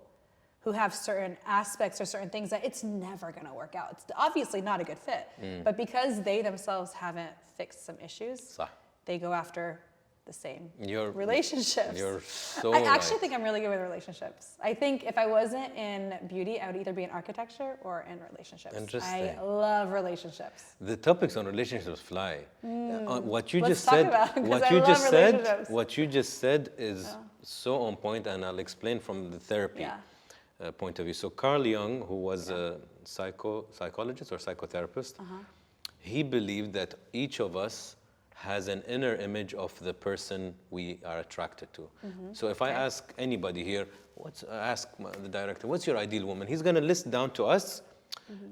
who have certain aspects or certain things that it's never going to work out. It's obviously not a good fit. But because they themselves haven't fixed some issues, they go after the same relationships. You're so I actually think I'm really good with relationships. I think if I wasn't in beauty, I would either be in architecture or in relationships. Interesting. I love relationships. The topics on relationships fly. What you Let's just talk said, about it, 'cause what I you love just said, relationships. what you just said is so on point, and I'll explain from the therapy point of view. So Carl Jung, who was a psychologist or psychotherapist, he believed that each of us has an inner image of the person we are attracted to. So if I ask anybody here, ask the director, what's your ideal woman? He's going to list down to us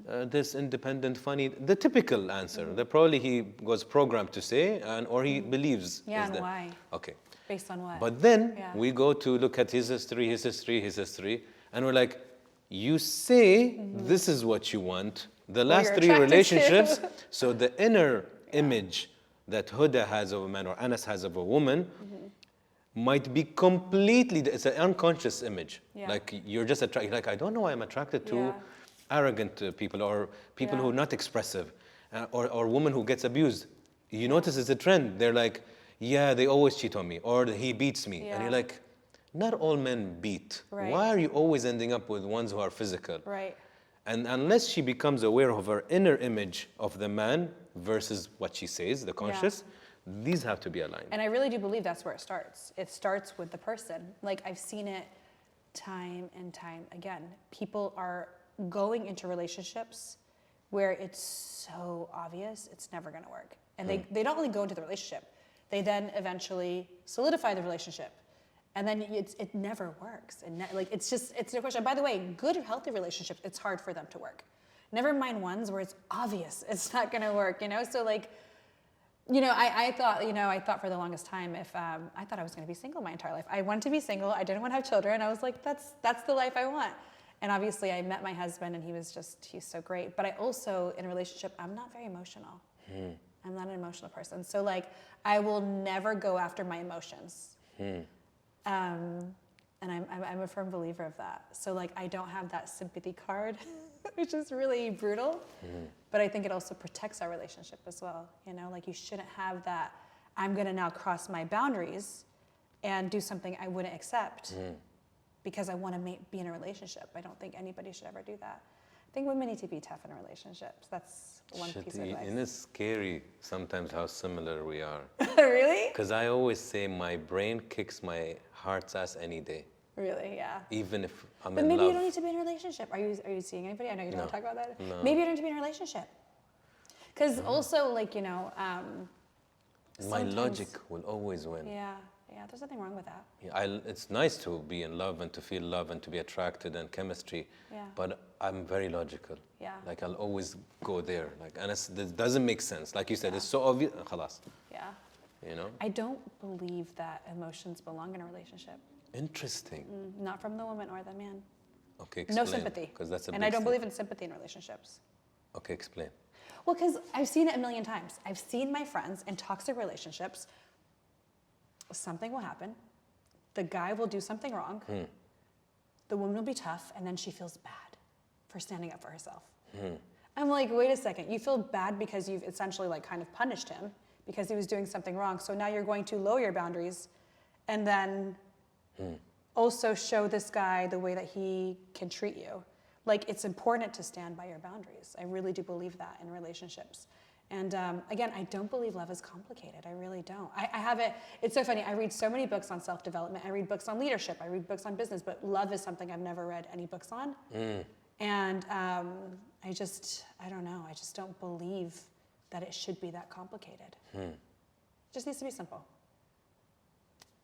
this independent, funny, the typical answer. That probably he was programmed to say, or he believes. Yeah, and why? Okay. Based on what? But then we go to look at his history, and we're like, you say this is what you want. The last three relationships, so the inner image that Huda has of a man or Anas has of a woman might be completely, it's an unconscious image. Like you're just attracted, like I don't know why I'm attracted to arrogant people or people who are not expressive or women who gets abused. You notice it's a trend. They're like, yeah, they always cheat on me or he beats me. And you're like, not all men beat. Why are you always ending up with ones who are physical? And unless she becomes aware of her inner image of the man versus what she says, the conscious, these have to be aligned. And I really do believe that's where it starts. It starts with the person. Like I've seen it time and time again. People are going into relationships where it's so obvious it's never going to work. And they don't really go into the relationship. They then eventually solidify the relationship. And then it never works. And it's no question. By the way, good, healthy relationships, it's hard for them to work. Never mind ones where it's obvious it's not going to work, you know? So like, you know, I thought for the longest time I thought I was going to be single my entire life. I wanted to be single. I didn't want to have children. I was like, that's the life I want. And obviously I met my husband and he's so great. But I also, in a relationship, I'm not very emotional. I'm not an emotional person. So like, I will never go after my emotions. And I'm a firm believer of that. So like, I don't have that sympathy card, which is really brutal, but I think it also protects our relationship as well. You know, like you shouldn't have that, I'm gonna now cross my boundaries and do something I wouldn't accept because I wanna be in a relationship. I don't think anybody should ever do that. I think women need to be tough in relationships. That's one piece of advice. And it's scary sometimes how similar we are. Really? Because I always say my brain kicks my heart's ass any day. Really, yeah. even if I'm But in maybe love. you don't need to be in a relationship. Are you seeing anybody? I know you don't want to talk about that. No. Maybe you don't need to be in a relationship. Because also, like, My sometimes- logic will always win. Yeah, there's nothing wrong with that. Yeah, it's nice to be in love and to feel love and to be attracted and chemistry, Yeah. but I'm very logical. Yeah. Like I'll always go there. Like, and this doesn't make sense. Like you said, it's so obvious. خلاص. Yeah. You know? I don't believe that emotions belong in a relationship. Interesting. Not from the woman or the man. Okay, explain. No sympathy. Because that's a and big I don't thing. believe in sympathy in relationships. Okay, explain. Well, because I've seen it a million times. I've seen my friends in toxic relationships. Something will happen. The guy will do something wrong. The woman will be tough, and then she feels bad for standing up for herself. I'm like, wait a second. You feel bad because you've essentially like kind of punished him because he was doing something wrong. So now you're going to lower your boundaries and then also show this guy the way that he can treat you. Like, it's important to stand by your boundaries. I really do believe that in relationships. And again, I don't believe love is complicated. I really don't. I have it. It's so funny. I read so many books on self-development. I read books on leadership. I read books on business. But love is something I've never read any books on. And I don't know. I just don't believe that it should be that complicated. It just needs to be simple.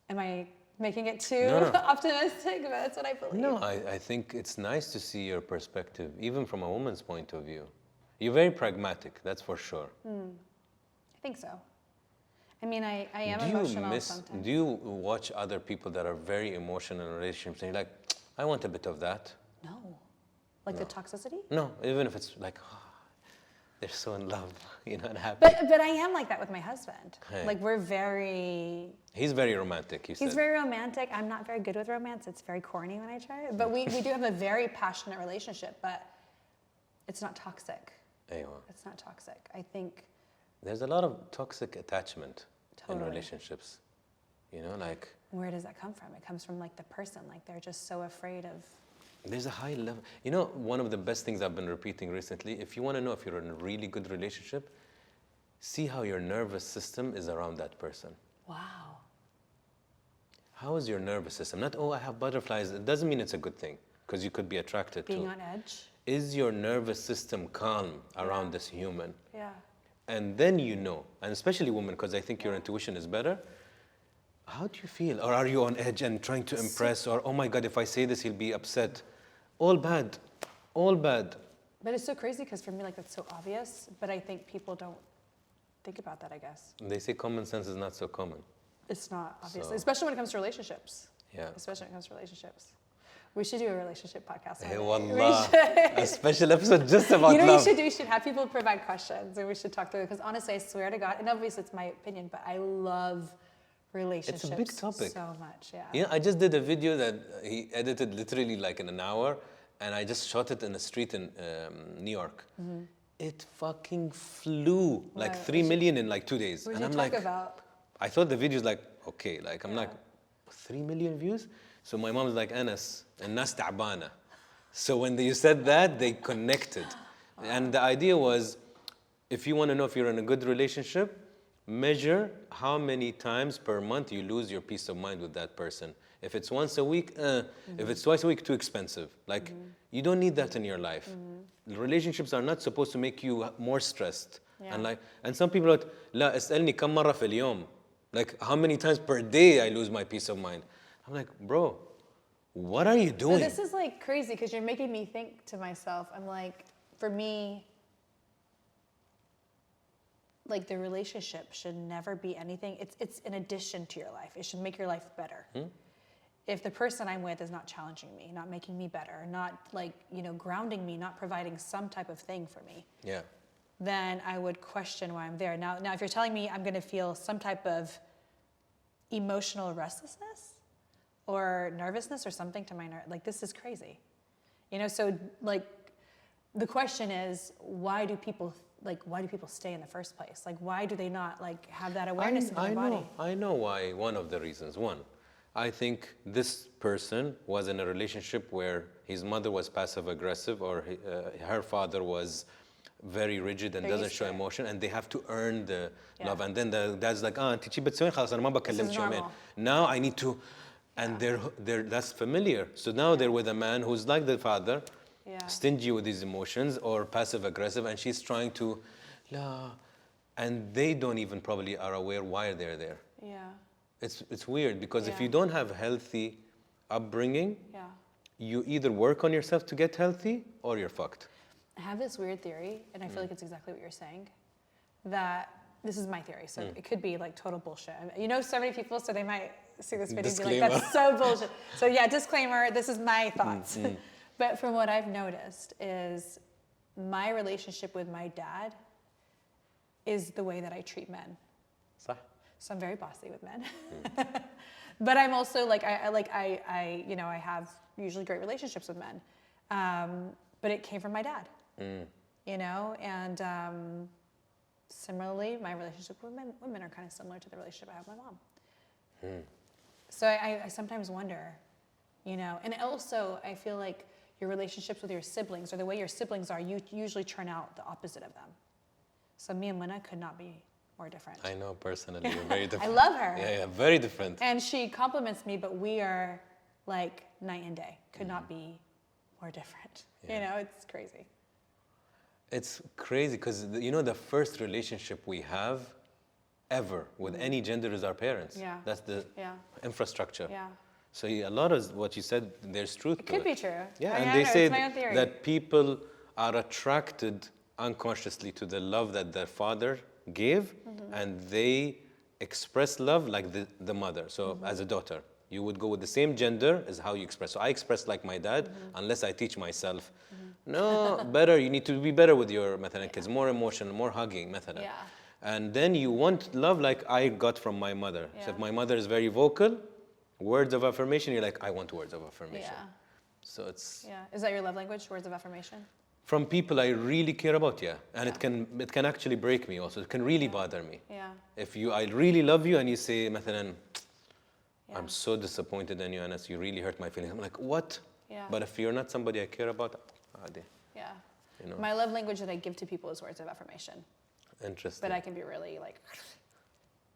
Am I making it too optimistic? But that's what I believe. No, I think it's nice to see your perspective, even from a woman's point of view. You're very pragmatic, that's for sure. I think so. I mean, I am emotional sometimes. Do you watch other people that are very emotional in relationships and you're like, I want a bit of that? No. Like the toxicity? No, even if it's like, they're so in love, you know, and happy. But I am like that with my husband. Hey. Like, we're very... He's very romantic, you said. He's very romantic. I'm not very good with romance. It's very corny when I try it. But we do have a very passionate relationship, but it's not toxic. Aywa. It's not toxic. I think... There's a lot of toxic attachment in Totally. relationships. You know, like... Where does that come from? It comes from, like, the person. Like, they're just so afraid of... There's a high level. You know, one of the best things I've been repeating recently, if you want to know if you're in a really good relationship, see how your nervous system is around that person. Wow. How is your nervous system? Not, oh, I have butterflies. It doesn't mean it's a good thing, because you could be attracted to. Being on edge? Is your nervous system calm around this human? Yeah. And then you know, and especially women, because I think your intuition is better. How do you feel? Or are you on edge and trying to impress? Or, oh my God, if I say this, he'll be upset. All bad. All bad. But it's so crazy because for me, like, that's so obvious. But I think people don't think about that, I guess. They say common sense is not so common. It's not, obviously. So- Especially when it comes to relationships. Yeah. Especially when it comes to relationships. We should do a relationship podcast. Hey, one day. wallah. We should. A special episode just about You know what love. you should do? You should have people provide questions and we should talk through it. Because honestly, I swear to God, and obviously it's my opinion, but I love relationships big topic. so much. Yeah. Yeah, I just did a video that he edited literally like in an hour, and I just shot it in a street in New York. It fucking flew like Right. 3 million in like 2 days. What And did I'm you talk like, about? I thought the video's like, okay, like I'm Yeah. like, 3 million views? So my mom's like, Anas, الناس تعبانة. So when you said that, they connected. And the idea was, if you want to know if you're in a good relationship, measure how many times per month you lose your peace of mind with that person. If it's once a week, if it's twice a week, too expensive. Like, you don't need that in your life. Relationships are not supposed to make you more stressed. Yeah. And some people are like, لا اسألني كم مرة في اليوم. Like, how many times per day I lose my peace of mind? I'm like, bro, what are you doing? So this is like crazy because you're making me think to myself. I'm like, for me, like the relationship should never be anything. It's an addition to your life. It should make your life better. If the person I'm with is not challenging me, not making me better, not like, grounding me, not providing some type of thing for me, Yeah. then I would question why I'm there. Now if you're telling me I'm going to feel some type of emotional restlessness or nervousness or something to my like this is crazy. So like the question is, why do people stay in the first place? Like, why do they not like have that awareness of their body? I know why. One of the reasons. One, I think this person was in a relationship where his mother was passive aggressive or her father was very rigid and They're doesn't used show to it. emotion, and they have to earn the Yeah. love. And then the dad's like, انت شي بتسوين خلاص انا ما بكلمك This is يومين. normal. Now I need to And they're that's familiar. So now they're with a man who's like the father, stingy with his emotions or passive aggressive, and she's trying to, la, and they don't even probably are aware why they're there. Yeah. It's weird because if you don't have healthy upbringing, Yeah. you either work on yourself to get healthy or you're fucked. I have this weird theory, and I feel like it's exactly what you're saying, that this is my theory, so it could be like total bullshit. You know, so many people, so they might see this video and be like, that's so bullshit. So yeah, disclaimer, this is my thoughts. But from what I've noticed is my relationship with my dad is the way that I treat men. صح. So I'm very bossy with men. But I'm also like, I you know, I have usually great relationships with men. But it came from my dad, you know, and similarly, my relationship with women are kind of similar to the relationship I have with my mom. So I sometimes wonder, you know, and also I feel like your relationships with your siblings or the way your siblings are, you usually turn out the opposite of them. So me and Lena could not be more different. I know personally, you're very different. I love her. Yeah, very different. And she compliments me, but we are like night and day. Could not be more different. You know, it's crazy. It's crazy because, you know, the first relationship we have ever with any gender is our parents. Yeah. That's the infrastructure. Yeah. So a lot of what you said, there's truth to it. It could be true. Yeah, I mean, and I they know, say it's my own theory. that people are attracted unconsciously to the love that their father gave, and they express love like the mother. So as a daughter, you would go with the same gender as how you express. So I express like my dad, unless I teach myself. No, better, you need to be better with your مثلا kids, more emotional, more hugging مثلا. Yeah. And then you want love like I got from my mother. So if my mother is very vocal, words of affirmation, you're like, I want words of affirmation. Yeah. So it's Yeah. Is that your love language, words of affirmation? from people I really care about, and it can actually break me also. It can really bother me. Yeah. If I really love you and you say مثلا, I'm so disappointed in you, Anas, you really hurt my feelings. I'm like, what? Yeah. But if you're not somebody I care about, Yeah. You know. My love language that I give to people is words of affirmation. Interesting. But I can be really like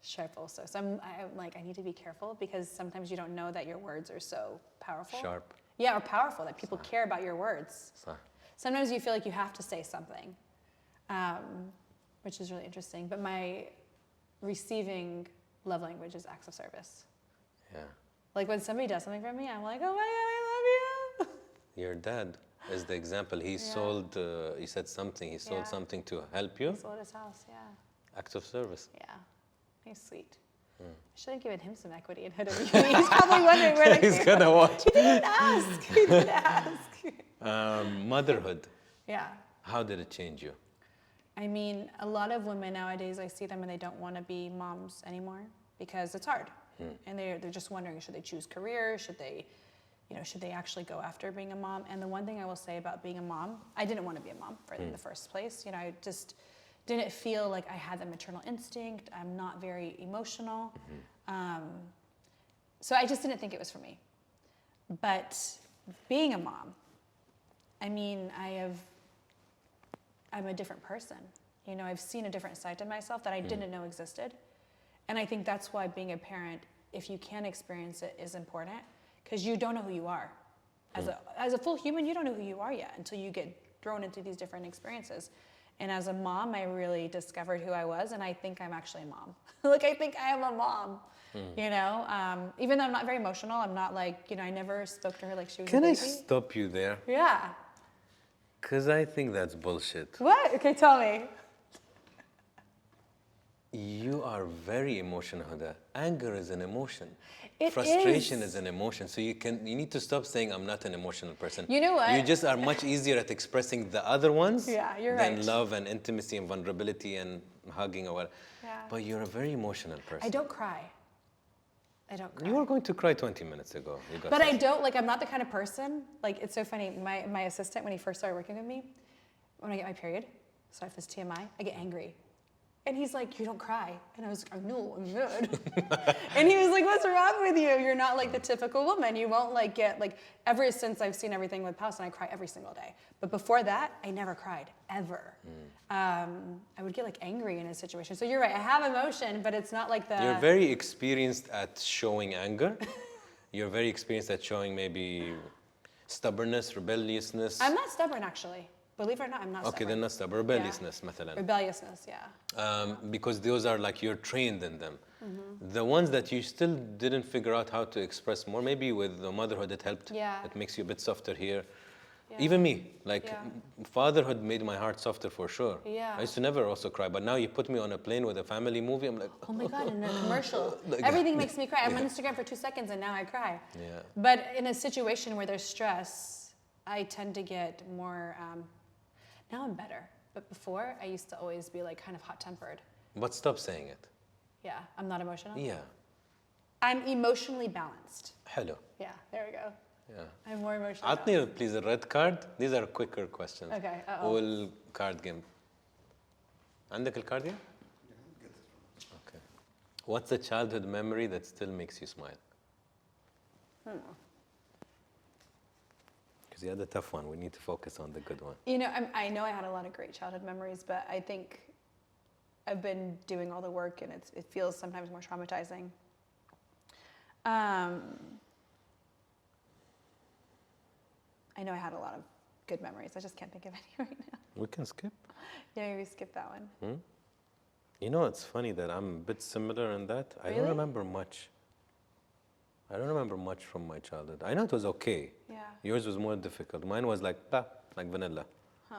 sharp also. So I'm like, I need to be careful because sometimes you don't know that your words are so powerful. Sharp. Yeah, or powerful, that people care about your words. صح. Sometimes you feel like you have to say something, which is really interesting. But my receiving love language is acts of service. Yeah. Like when somebody does something for me, I'm like, oh my God, I love you. Your dad is the example. He sold, he said something, he sold something to help you. He sold his house, yeah. Acts of service. Yeah, he's sweet. I should have given him some equity in Huda Beauty. He's probably wondering where He's gonna watch. He didn't ask. He didn't ask. Motherhood. Yeah. How did it change you? I mean, a lot of women nowadays, I see them and they don't want to be moms anymore because it's hard. And they're just wondering, should they choose career? Should they, you know, should they actually go after being a mom? And the one thing I will say about being a mom, I didn't want to be a mom in the first place. You know, I just didn't feel like I had the maternal instinct. I'm not very emotional. So I just didn't think it was for me. But being a mom, I mean, I'm a different person. You know, I've seen a different side to myself that I didn't know existed. And I think that's why being a parent, if you can experience it, is important. Because you don't know who you are. As a full human, you don't know who you are yet until you get thrown into these different experiences. And as a mom, I really discovered who I was, and I think I'm actually a mom. Like, I think I am a mom, you know? Even though I'm not very emotional, I'm not like, you know, I never spoke to her like she was a baby. Can I stop you there? Yeah. Because I think that's bullshit. What? Okay, tell me. You are very emotional, Huda. Anger is an emotion. It Frustration is. is an emotion. So you need to stop saying I'm not an emotional person. You know what? You just are much easier at expressing the other ones You're than right. love and intimacy and vulnerability and hugging or whatever. Yeah. But you're a very emotional person. I don't cry. I don't cry. You were going to cry 20 minutes ago. But I don't, like, I'm not the kind of person, like, it's so funny. My assistant, when he first started working with me, when I get my period, so I have this TMI, I get angry. And he's like, you don't cry. And I was like, no, I'm good. And he was like, what's wrong with you? You're not like the typical woman. You won't like get, like, ever since I've seen everything with Paus, and I cry every single day. But before that, I never cried, ever. I would get like angry in a situation. So you're right, I have emotion, but it's not like the... You're very experienced at showing anger. you're very experienced at showing maybe stubbornness, rebelliousness. I'm not stubborn, actually. Believe it or not, I'm not stubborn. Okay, then not stubborn. Rebelliousness, مثلا. Rebelliousness, yeah. Because those are like you're trained in them. The ones that you still didn't figure out how to express more, maybe with the motherhood it helped. Yeah. It makes you a bit softer here. Yeah. Even me, like fatherhood made my heart softer for sure. Yeah. I used to never also cry, but now you put me on a plane with a family movie, I'm like, Oh my God, in a commercial. Everything makes me cry. I'm on Instagram for 2 seconds and now I cry. Yeah. But in a situation where there's stress, I tend to get more, now I'm better. But before, I used to always be like kind of hot-tempered. but stop saying it. Yeah, I'm not emotional. Yeah. I'm emotionally balanced. Hello. Yeah, there we go. Yeah. I'm more emotional. عطني please a red card. These are quicker questions. Okay, والcard game. عندك الكارد game? Okay. What's a childhood memory that still makes you smile? Because you had a tough one. We need to focus on the good one. You know, I know I had a lot of great childhood memories, but I think I've been doing all the work and it feels sometimes more traumatizing. I know I had a lot of good memories. I just can't think of any right now. We can skip. Yeah, maybe skip that one. You know, it's funny that I'm a bit similar in that. I don't Really? remember much. I don't remember much from my childhood. I know it was okay. Yeah. Yours was more difficult. Mine was like, like vanilla. Huh.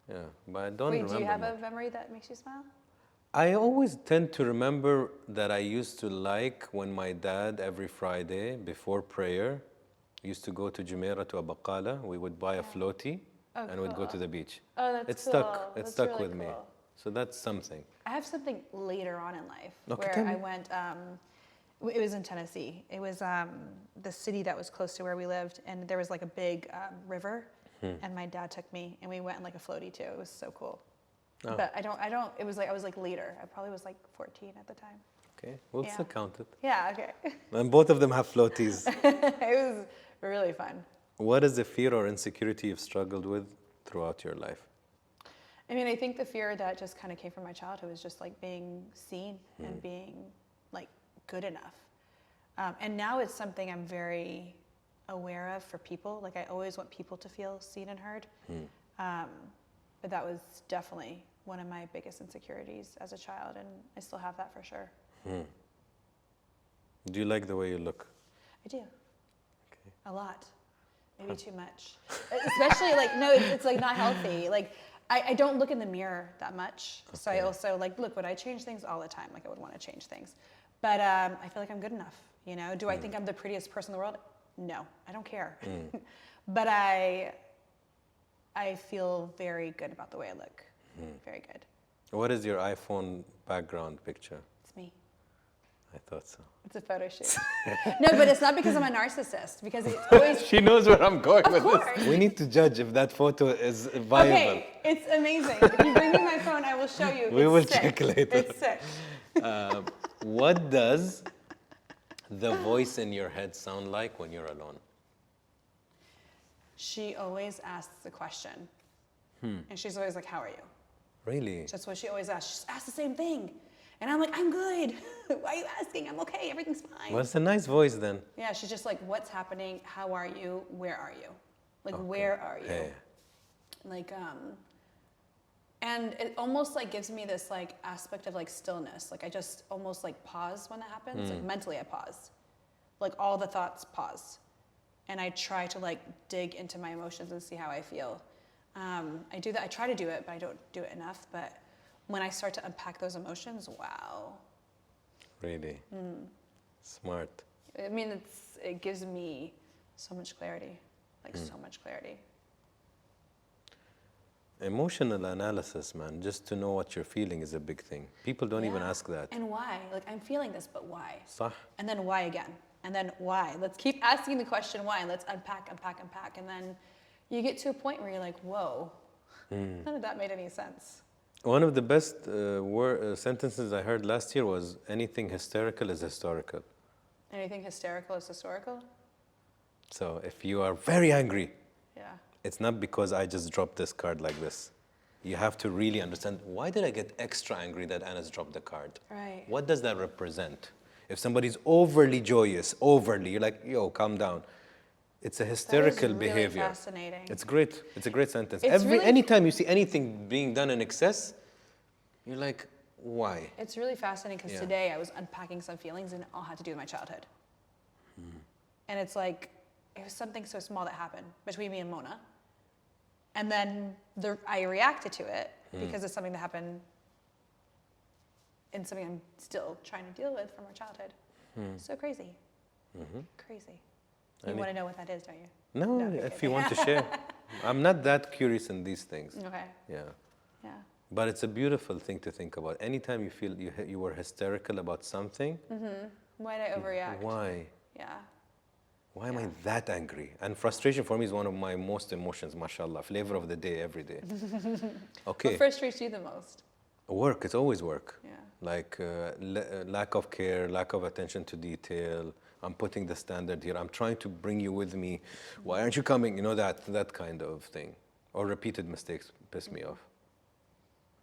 Yeah, but I don't Wait, remember do you have much. a memory that makes you smile? I always tend to remember that I used to like when my dad, every Friday before prayer, used to go to Jumeirah to a baqala. We would buy a floaty and we'd go to the beach. Oh, that's It cool. stuck. It That's stuck really with me. cool. So that's something. I have something later on in life Okay, where tell I me. went, it was in Tennessee. It was the city that was close to where we lived, and there was like a big river, and my dad took me, and we went in like a floaty too. It was so cool. Oh. But it was like, I was like later. I probably was like 14 at the time. Okay, we'll Yeah. still count it. Yeah, okay. And both of them have floaties. It was really fun. What is the fear or insecurity you've struggled with throughout your life? I mean, I think the fear that just kind of came from my childhood was just like being seen and being like good enough. And now it's something I'm very aware of for people. Like I always want people to feel seen and heard. But that was definitely one of my biggest insecurities as a child, and I still have that for sure. Do you like the way you look? I do. Okay. A lot. Maybe too much. Especially like, no, it's like not healthy. Like I don't look in the mirror that much. So I also like, look, would I change things all the time? Like I would want to change things. But I feel like I'm good enough, you know? Do I think I'm the prettiest person in the world? No, I don't care. But I feel very good about the way I look. Very good. What is your iPhone background picture? It's me. I thought so. It's a photo shoot. No, but it's not because I'm a narcissist, because it's always, She knows where I'm going with course. this. We need to judge if that photo is viable. okay, it's amazing. If you bring me my phone, I will show you. We It's will sick. check later. It's sick. What does the voice in your head sound like when you're alone? She always asks the question. And she's always like, how are you? Really? That's what she always asks. She just asks the same thing. And I'm like, I'm good. Why are you asking? I'm okay. Everything's fine. Well, it's a nice voice then. Yeah, she's just like, what's happening? How are you? Where are you? Like, where are you? Hey. Like, and it almost like gives me this like aspect of like stillness. Like I just almost like pause when that happens. Like mentally I pause. Like all the thoughts pause. And I try to like dig into my emotions and see how I feel. I do that. I try to do it, but I don't do it enough. But when I start to unpack those emotions, wow. Really? Smart. I mean, it gives me so much clarity, like so much clarity. Emotional analysis, man, just to know what you're feeling is a big thing. People don't even Yeah. ask that. And why? Like, I'm feeling this, but why? صح? And then why again? And then why? Let's keep asking the question why, and let's unpack. And then you get to a point where you're like, whoa, none of that made any sense. One of the best sentences I heard last year was, anything hysterical is historical. Anything hysterical is historical? So if you are very angry, Yeah. it's not because I just dropped this card like this. You have to really understand, why did I get extra angry that Anas dropped the card? Right. What does that represent? If somebody's overly joyous, you're like, yo, calm down. It's a hysterical that is really behavior. Fascinating. It's great. It's a great sentence. It's really- Anytime you see anything being done in excess, you're like, why? It's really fascinating because Yeah. today I was unpacking some feelings and it all had to do with my childhood. And it's like, it was something so small that happened between me and Mona. And then I reacted to it because it's something that happened and something I'm still trying to deal with from our childhood. So crazy. Crazy. You want to know what that is, don't you? No, No, if you want to share. I'm not that curious in these things. Okay. Yeah. Yeah. But it's a beautiful thing to think about. Anytime you feel you were hysterical about something, Why did I overreact? why? Yeah. Why am I that angry? And frustration for me is one of my most emotions, mashallah. Flavor of the day, every day. Okay. What frustrates you the most? Work, it's always work. Yeah. Like lack of care, lack of attention to detail. I'm putting the standard here. I'm trying to bring you with me. Why aren't you coming? You know, that kind of thing. Or repeated mistakes piss me off.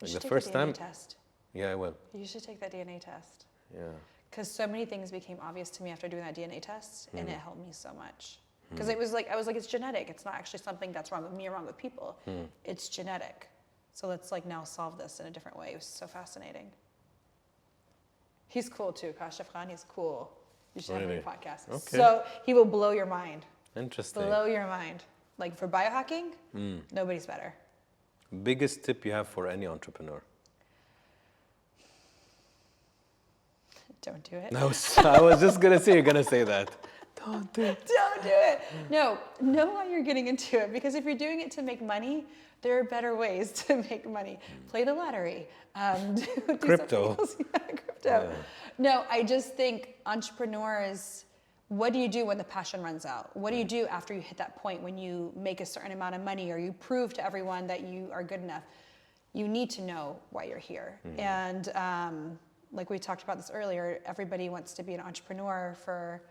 You Like should the take first the time. DNA test. Yeah, I will. You should take that DNA test. Yeah. Because so many things became obvious to me after doing that DNA test, and it helped me so much. Because I was like, it's genetic. It's not actually something that's wrong with me or wrong with people. It's genetic. So let's like now solve this in a different way. It was so fascinating. He's cool too, Kashif Khan. He's cool. You should have him on your podcast. Okay. So he will blow your mind. Interesting. Blow your mind. Like for biohacking, nobody's better. Biggest tip you have for any entrepreneur? Don't do it. No, I was just gonna say you're gonna say that. Don't do it. Don't do it. No, know why you're getting into it. Because if you're doing it to make money, there are better ways to make money. Play the lottery. Do Crypto. something else. Yeah, crypto. Yeah. No, I just think entrepreneurs, what do you do when the passion runs out? What do you do after you hit that point when you make a certain amount of money or you prove to everyone that you are good enough? You need to know why you're here. And like we talked about this earlier, everybody wants to be an entrepreneur for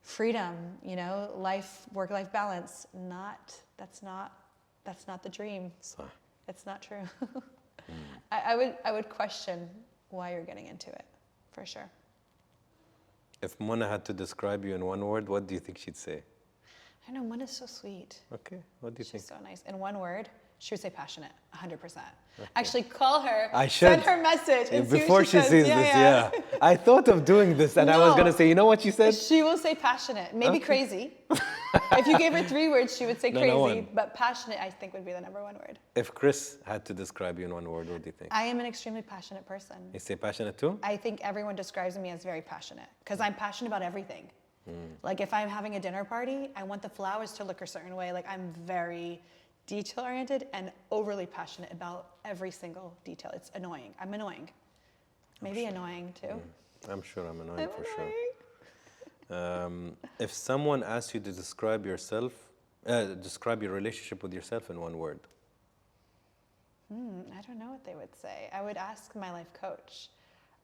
freedom, you know, work-life balance. That's not the dream. Sorry. It's not true. I would question why you're getting into it, for sure. If Mona had to describe you in one word, what do you think she'd say? I know, Mona's so sweet. Okay, what do you think? She's so nice. In one word, she would say passionate, 100%. Actually, call her, I should. send her message, and Before see what she says. sees this, yeah. I thought of doing this, and I was No. gonna say, you know what she said? She will say passionate, maybe crazy. If you gave her 3 words, she would say No, crazy, one. but passionate, I think, would be the number 1 word. If Chris had to describe you in one word, what do you think? I am an extremely passionate person. You say passionate too? I think everyone describes me as very passionate because I'm passionate about everything. Like if I'm having a dinner party, I want the flowers to look a certain way. Like I'm very detail oriented and overly passionate about every single detail. It's annoying. I'm annoying. Maybe annoying too. I'm sure I'm annoying I'm for annoying. sure. If someone asked you to describe yourself, describe your relationship with yourself in one word. I don't know what they would say. I would ask my life coach.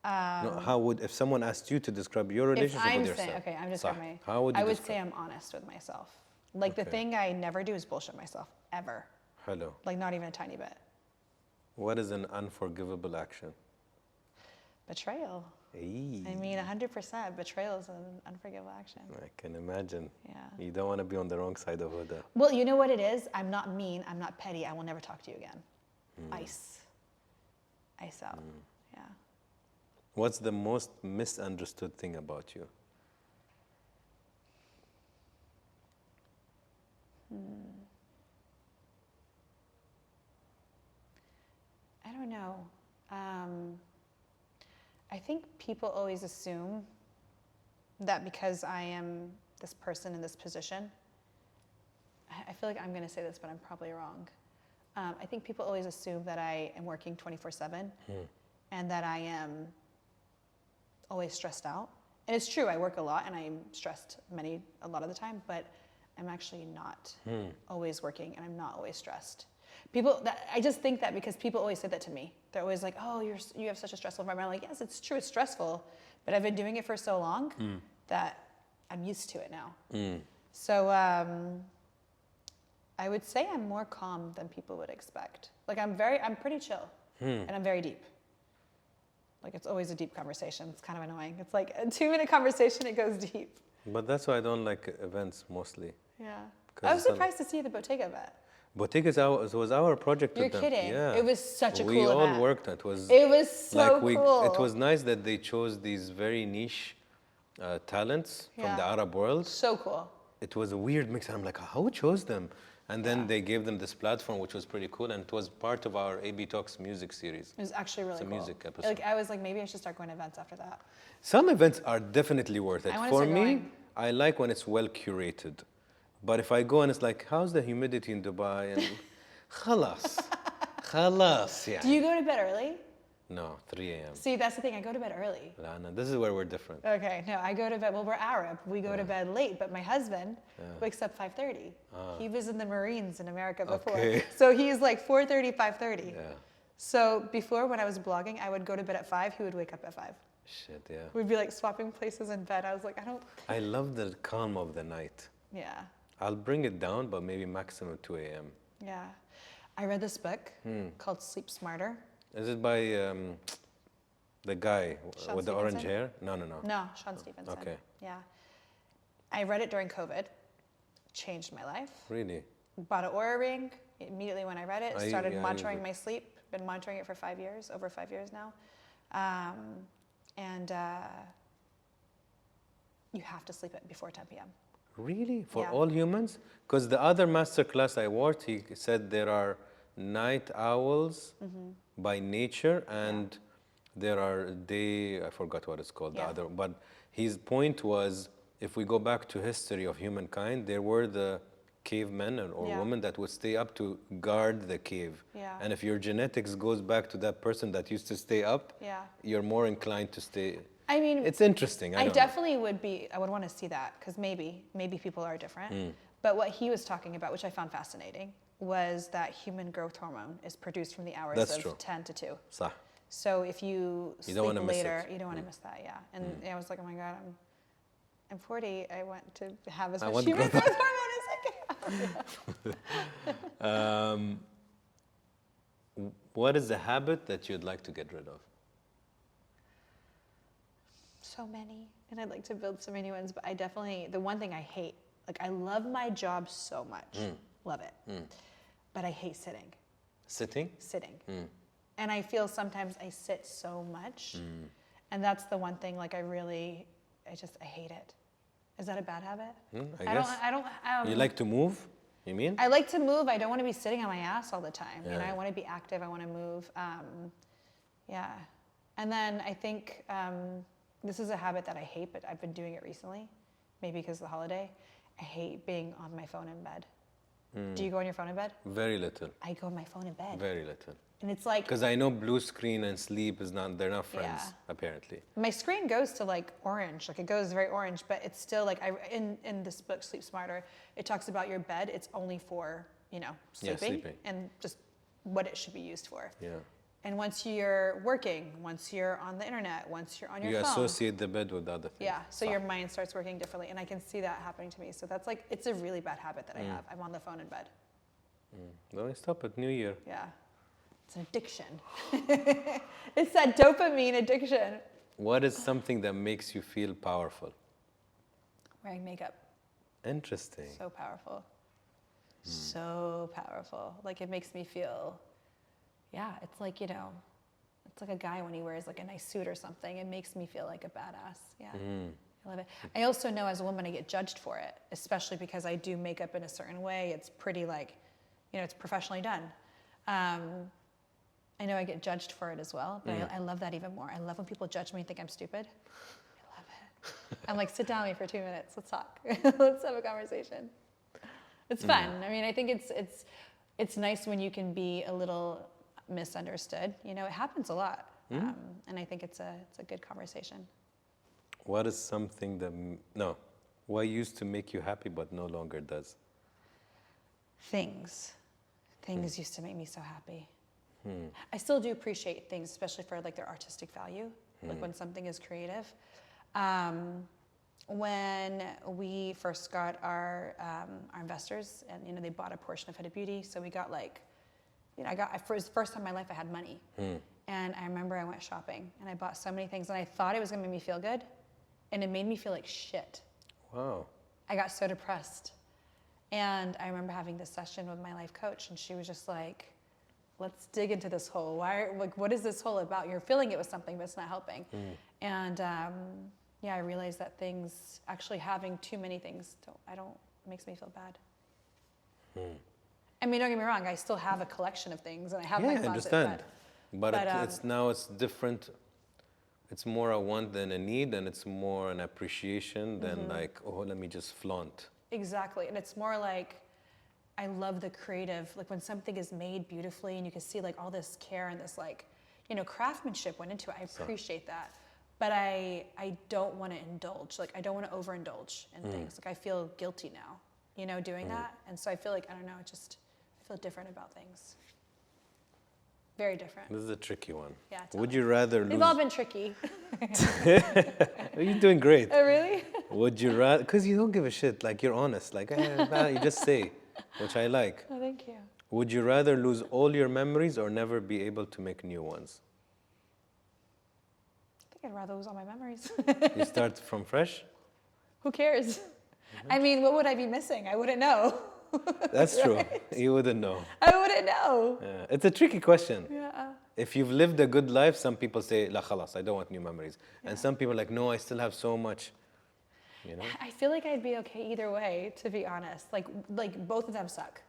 No, if someone asked you to describe your relationship with yourself? Okay, I'm just Sah. my. How would you I would describe? say I'm honest with myself. Like the Okay. thing I never do is bullshit myself ever. Hello. Like not even a tiny bit. What is an unforgivable action? Betrayal. Eee. I mean, 100% betrayal is an unforgivable action. I can imagine. Yeah. You don't want to be on the wrong side of Huda. Well, you know what it is? I'm not mean. I'm not petty. I will never talk to you again. Ice out. Yeah. What's the most misunderstood thing about you? I don't know. I think people always assume that because I am this person in this position, I feel like I'm going to say this, but I'm probably wrong. I think people always assume that I am working 24/7 and that I am always stressed out. And it's true, I work a lot and I'm stressed a lot of the time, but I'm actually not always working and I'm not always stressed. I just think that because people always say that to me. They're always like, oh, you have such a stressful environment. I'm like, yes, it's true, it's stressful, but I've been doing it for so long that I'm used to it now. So I would say I'm more calm than people would expect. Like I'm pretty chill and I'm very deep. Like it's always a deep conversation. It's kind of annoying. It's like a 2-minute conversation, it goes deep. But that's why I don't like events mostly. Yeah. I was surprised to see the Bottega event. Bottega was our project You're with them. kidding. Yeah. It was such a cool We event. all worked on it. It was so like cool. It was nice that they chose these very niche talents from the Arab world. So cool. It was a weird mix. And I'm like, who chose them? And then they gave them this platform, which was pretty cool. And it was part of our ABtalks music series. It was actually really cool. It's a music episode. Like I was like, maybe I should start going to events after that. Some events are definitely worth it. I wanna For start me, going. I like when it's well curated. But if I go and it's like, how's the humidity in Dubai? And خلاص يعني. Do you go to bed early? No, 3 a.m. See, that's the thing. I go to bed early. No, this is where we're different. Okay, no, I go to bed. Well, we're Arab. We go to bed late, but my husband wakes up 5:30. He was in the Marines in America before, so he's like 4:30, 5:30. Yeah. So before, when I was blogging, I would go to bed at 5. He would wake up at 5. Shit, yeah. We'd be like swapping places in bed. I was like, I love the calm of the night. Yeah. I'll bring it down, but maybe maximum 2 a.m. Yeah. I read this book called Sleep Smarter. Is it by the guy Sean with the orange Stevenson? hair? No. No, Sean Stevenson. Okay. Yeah. I read it during COVID. Changed my life. Really? Bought an Oura ring immediately when I read it. I Started use monitoring it. my sleep. Been monitoring it for 5 years, over 5 years now. You have to sleep before 10 p.m. Really? For Yeah. all humans? Because the other masterclass I watched, he said there are night owls by nature and there are day, I forgot what it's called, the Yeah. other. But his point was, if we go back to history of humankind, there were the cavemen or Yeah. women that would stay up to guard the cave. Yeah. And if your genetics goes back to that person that used to stay up, Yeah. you're more inclined to stay. I mean, It's interesting. I don't know. definitely would be, I would want to see that because maybe people are different. But what he was talking about, which I found fascinating, was that human growth hormone is produced from the hours That's of true. 10 to 2. صح. So if you sleep don't wanna miss later, it. you don't want to miss that, yeah. And I was like, oh my God, I'm 40. I want to have as I much want human growth growth hormone as I can. What is a habit that you'd like to get rid of? So many. And I'd like to build so many ones, but I definitely, the one thing I hate, like I love my job so much. Love it. But I hate sitting. Sitting? Sitting. And I feel sometimes I sit so much. And that's the one thing, like I hate it. Is that a bad habit? I guess. You like to move, you mean? I like to move. I don't want to be sitting on my ass all the time. You know, Yeah. I want to be active. I want to move. Yeah. And then I think this is a habit that I hate, but I've been doing it recently, maybe because of the holiday. I hate being on my phone in bed. Do you go on your phone in bed? Very little. I go on my phone in bed. Very little. And it's like, Because I know blue screen and sleep they're not friends, Yeah. apparently. my screen goes to like orange, like it goes very orange, but it's still like, in this book, Sleep Smarter, it talks about your bed. It's only for, sleeping, sleeping. and just what it should be used for. Yeah. And once you're working, once you're on the internet, once you're on your You phone. associate the bed with other things. Yeah, so صح. your mind starts working differently. And I can see that happening to me. So that's like, it's a really bad habit that I have. I'm on the phone in bed. Don't stop at New Year. Yeah. It's an addiction. It's that dopamine addiction. What is something that makes you feel powerful? Wearing makeup. Interesting. So powerful. So powerful. Like it makes me feel, it's like, it's like a guy when he wears like a nice suit or something. It makes me feel like a badass. Yeah. I love it. I also know as a woman I get judged for it, especially because I do makeup in a certain way. It's pretty like, it's professionally done. I know I get judged for it as well, but I love that even more. I love when people judge me and think I'm stupid. I love it. I'm like, sit down with me for 2 minutes. Let's talk. Let's have a conversation. It's fun. I mean, I think it's nice when you can be a little misunderstood. It happens a lot, and I think it's a good conversation. What is something what used to make you happy but no longer does? Things used to make me so happy. I still do appreciate things, especially for like their artistic value, like when something is creative. When we first got our investors, and they bought a portion of Huda Beauty, so we got like, for the first time in my life I had money, And I remember I went shopping and I bought so many things and I thought it was gonna make me feel good. And it made me feel like shit. Wow. I got so depressed. And I remember having this session with my life coach and she was just like, let's dig into this hole. What is this hole about? You're feeling it with something, but it's not helping. And I realized that things, actually having too many things, makes me feel bad. I mean, don't get me wrong, I still have a collection of things and I have my closet. I understand. But it's different. It's more a want than a need, and it's more an appreciation than like, oh, let me just flaunt. Exactly, and it's more like, I love the creative, like when something is made beautifully and you can see like all this care and this like, craftsmanship went into it. I appreciate that. But I don't want to indulge, like I don't want to overindulge in things. Like I feel guilty now, doing that. And so I feel like, I don't know, I feel different about things. Very different. This is a tricky one. Yeah. Would you rather lose? They've all been tricky. You're doing great. Oh, really? Would you rather, because you don't give a shit, like you're honest, like you just say, which I like. Oh, thank you. Would you rather lose all your memories or never be able to make new ones? I think I'd rather lose all my memories. You start from fresh? Who cares? I mean, what would I be missing? I wouldn't know. That's true. You wouldn't know. I wouldn't know. Yeah. It's a tricky question. Yeah. If you've lived a good life, some people say, la khalas, I don't want new memories. And some people are like, no, I still have so much. I feel like I'd be okay either way, to be honest. Like both of them suck.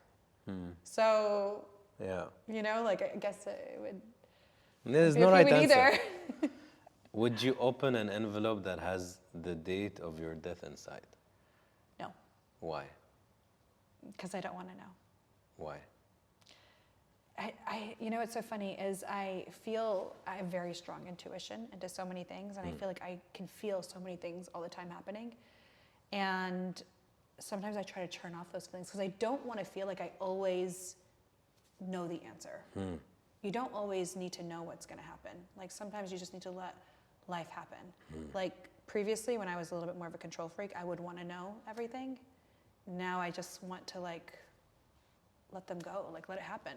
So, yeah. I guess it would. There's no right answer. Either. Would you open an envelope that has the date of your death inside? No. Why? Because I don't want to know. Why? What's so funny is I feel I have very strong intuition into so many things, and I feel like I can feel so many things all the time happening. And sometimes I try to turn off those feelings because I don't want to feel like I always know the answer. You don't always need to know what's going to happen. Like sometimes you just need to let life happen. Like previously when I was a little bit more of a control freak, I would want to know everything. Now I just want to like let them go, like let it happen,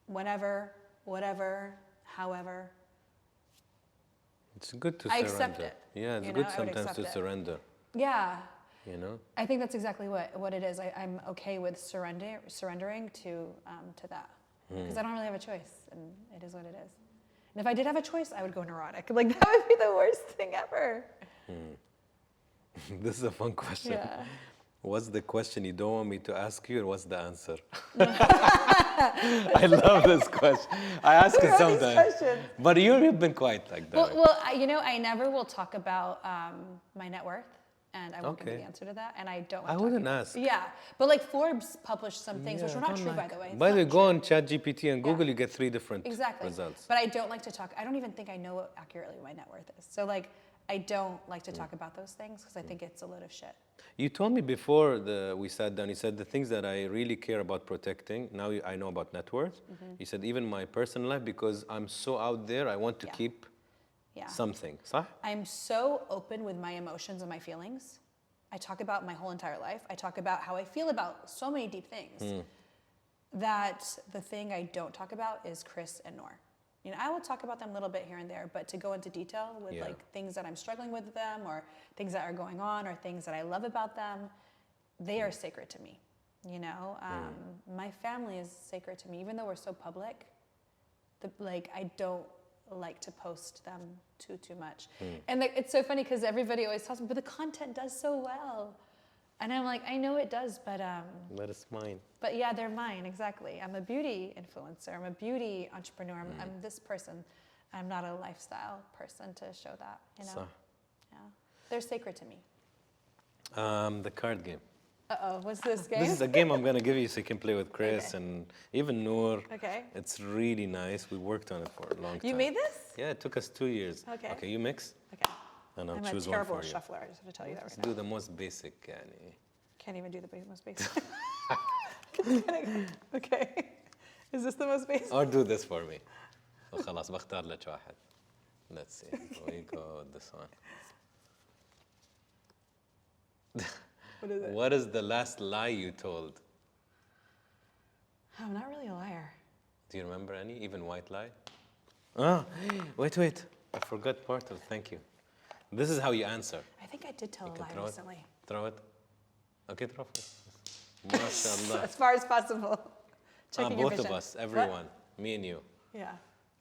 whenever, whatever, however. It's good to I surrender. accept it. Yeah, it's good sometimes to surrender. Yeah. I think that's exactly what it is. I'm okay with surrendering to that because I don't really have a choice, and it is what it is. And if I did have a choice, I would go neurotic. Like that would be the worst thing ever. This is a fun question. Yeah. What's the question you don't want me to ask you, or what's the answer? I love this question. I ask it sometimes. But you've been quite like that. Well, I never will talk about my net worth, and I won't give the answer to that, and I don't. I wouldn't ask. Yeah, but like Forbes published some things which were not true, by the way. By the way, go on ChatGPT and Google, you get 3 different results. But I don't like to talk. I don't even think I know what accurately my net worth is. So like, I don't like to talk about those things because I think it's a load of shit. You told me before we sat down, you said the things that I really care about protecting, now I know about net worth. You said even my personal life, because I'm so out there, I want to keep something. صح? I'm so open with my emotions and my feelings. I talk about my whole entire life. I talk about how I feel about so many deep things that the thing I don't talk about is Chris and Noor. I will talk about them a little bit here and there, but to go into detail with like things that I'm struggling with them or things that are going on or things that I love about them, they are sacred to me. My family is sacred to me, even though we're so public. I don't like to post them too much. And it's so funny because everybody always tells me, but the content does so well. And I'm like, I know it does, but it's mine. But yeah, they're mine, exactly. I'm a beauty influencer. I'm a beauty entrepreneur. I'm this person. I'm not a lifestyle person to show that, So. Yeah. They're sacred to me. The card game. Uh-oh, what's this game? This is a game I'm going to give you so you can play with Chris and even Noor. Okay. It's really nice. We worked on it for a long time. You made this? Yeah, it took us 2 years. Okay. You mix? Okay. And I'll I'm choose a one terrible for you. shuffler, I just have to tell you that right now. Do the most basic. Can't even do the most basic. Okay. Is this the most basic? Or do this for me. خلاص بختار لك واحد. Let's see. We go with this one. What is it? What is the last lie you told? I'm not really a liar. Do you remember any? Even white lie? Ah, wait. I forgot part of thank you. This is how you answer. I think I did tell a lie recently. Throw it. Okay, throw it. MashaAllah. As far as possible. Checking your both vision. of us, everyone. What? Me and you. Yeah.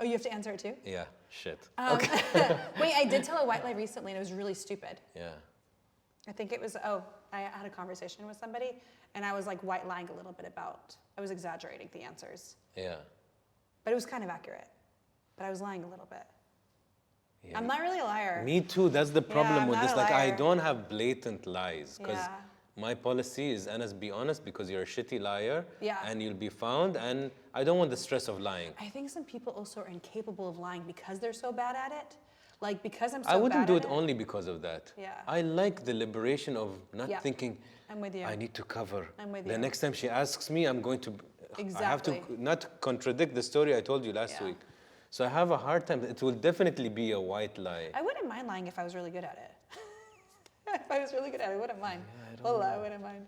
Oh, you have to answer it too? Yeah, shit. Wait, I did tell a white lie recently and it was really stupid. Yeah. I think it was, I had a conversation with somebody and I was like white lying a little bit about, I was exaggerating the answers. Yeah. But it was kind of accurate. But I was lying a little bit. Yeah. I'm not really a liar. Me too. That's the problem I'm with not this. a Like, I liar. don't have blatant lies because Yeah. my policy is, Anas, be honest because you're a shitty liar. Yeah. And you'll be found. And I don't want the stress of lying. I think some people also are incapable of lying because they're so bad at it. Like, because I'm so I wouldn't bad do at it only because of that. Yeah. I like the liberation of not Yeah. thinking, I'm with you. I need to cover. I'm with The you. next time she asks me, I'm going to, I have to Exactly. not contradict the story I told you last Yeah. week. So I have a hard time. It will definitely be a white lie. I wouldn't mind lying if I was really good at it. If I was really good at it, I wouldn't mind. I wouldn't mind.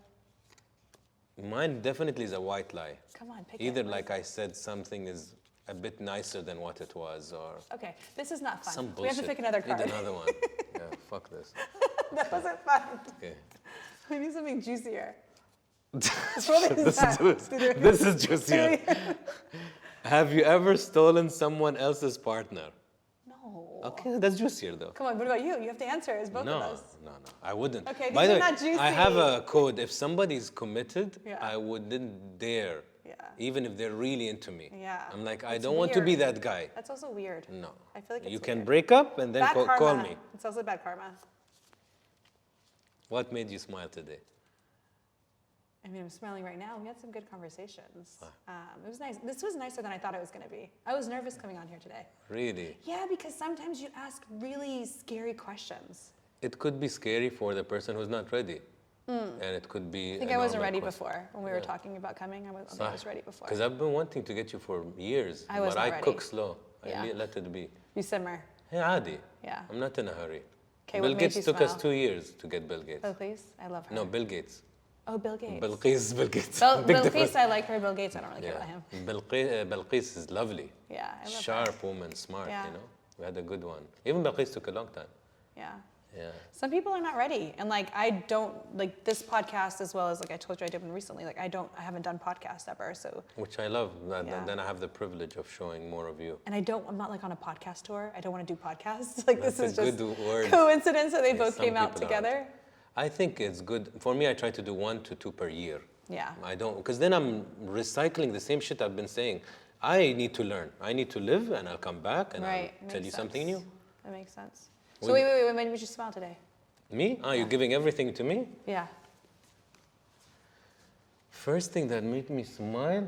Mine definitely is a white lie. Come on, pick Either it. like I said something is a bit nicer than what it was, or Okay, this is not fun. some We bullshit. have to pick another card. Need another one. Yeah, fuck this. That wasn't fun. Okay. We need something juicier. This is juicier. Have you ever stolen someone else's partner? No. Okay, that's juicier though. Come on, what about you? You have to answer as both of No, us. no, I wouldn't. Okay, By these the are way, not juicy. I have a code. If somebody's committed, Yeah. I wouldn't dare. Yeah. Even if they're really into me. Yeah. I'm like, I It's don't want to be weird. that guy. That's also weird. No. I feel like it's You can weird. break up and then Bad karma. call me. It's also bad karma. What made you smile today? I mean, I'm smiling right now. We had some good conversations. It was nice. This was nicer than I thought it was going to be. I was nervous coming on here today. Really? Yeah, because sometimes you ask really scary questions. It could be scary for the person who's not ready. And it could be. I think I wasn't ready before when we were talking about coming. I was ready before. Because I've been wanting to get you for years. I was but not I ready. cook slow. Yeah. I let it be. You simmer. Hey, Adi. Yeah. I'm not in a hurry. Okay, Bill what made Gates you took us smile? 2 years to get Bill Gates. Oh, please? I love her. No, Bill Gates. Oh, Bill Gates. Bill Gates. Bill Big difference. Gates, I like her. Bill Gates, I don't really care about him. Bilqis is lovely. Yeah, I love her. Sharp woman, smart, Yeah. you know. We had a good one. Even Bilqis took a long time. Yeah. Yeah. Some people are not ready. And like, I don't, like this podcast as well as like I told you I did one recently, like I haven't done podcast ever, so. Which I love. Yeah. Then I have the privilege of showing more of you. And I'm not like on a podcast tour. I don't want to do podcasts. Like That's this is a just good word. coincidence that they Yeah, both some came out people together. I think it's good. For me, I try to do 1 to 2 per year. Yeah. I don't, because then I'm recycling the same shit I've been saying. I need to learn. I need to live, and I'll come back and Right. I'll tell you something new. That makes sense. When- So wait, when did you smile today? Me? You're giving everything to me? Yeah. First thing that made me smile?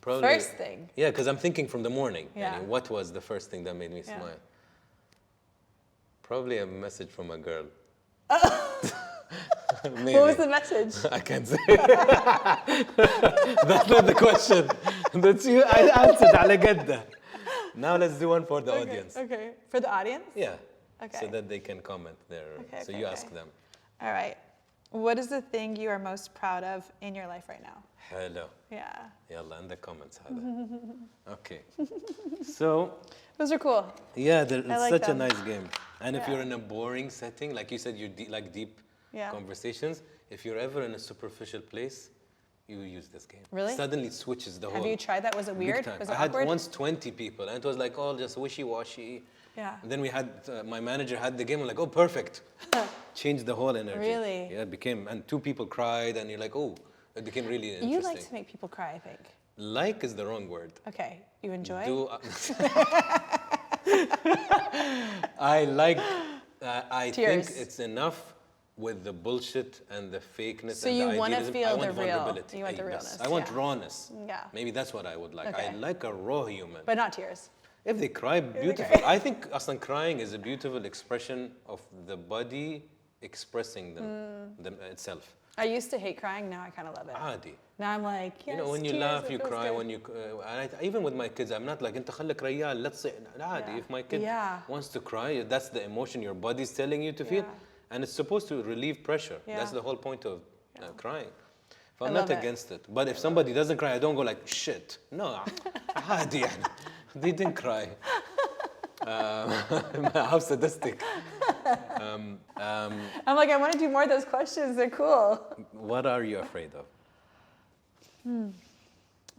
Probably. First thing. Yeah, because I'm thinking from the morning. Yeah. Yani, what was the first thing that made me Yeah. smile? Probably a message from a girl. Maybe. What was the message? I can't say. That's not the question. That's you. I answered على قدها. Now let's do one for the audience. Okay. For the audience? Yeah. Okay. So that they can comment there. Okay, So okay, you okay. ask them. All right. What is the thing you are most proud of in your life right now? Hello. Yeah. Yalla, in the comments. هذا. Okay. So, Those are cool. yeah, it's like such them. a nice game. And if Yeah. you're in a boring setting, like you said, you like deep Yeah. conversations. If you're ever in a superficial place, you use this game. Really? Suddenly it switches the whole. Have you tried that? Was it big weird? time. Was it I had awkward? once 20 people, and it was like all just wishy-washy. Yeah. And then we had my manager had the game. I'm like, oh, perfect. Changed the whole energy. Really? Yeah, it became, and 2 people cried, and you're like, oh, it became really interesting. You like to make people cry, I think. Like is the wrong word. Okay. You enjoy? I like. I Tears. think it's enough with the bullshit and the fakeness. So and you the wanna idealism. feel I want the real. vulnerability. You want the Yes. realness, I want yeah. rawness. Yeah. Maybe that's what I would like. Okay. I like a raw human. But not tears. If they cry, beautiful. I think aslan crying is a beautiful expression of the body expressing them itself. I used to hate crying. Now I kind of love it. عادي. Now I'm like, yes, You know, when you tears, laugh, it you feels cry. good. When you, even with my kids, I'm not like, أنت خلك ريال, let's say, عادي. Yeah. If my kid Yeah. wants to cry, that's the emotion your body's telling you to feel. Yeah. And it's supposed to relieve pressure. Yeah. That's the whole point of crying. I'm not against it. But if somebody doesn't cry, I don't go like, shit. No, عادي يعني. They didn't cry. How sadistic. I'm like, I want to do more of those questions. They're cool. What are you afraid of?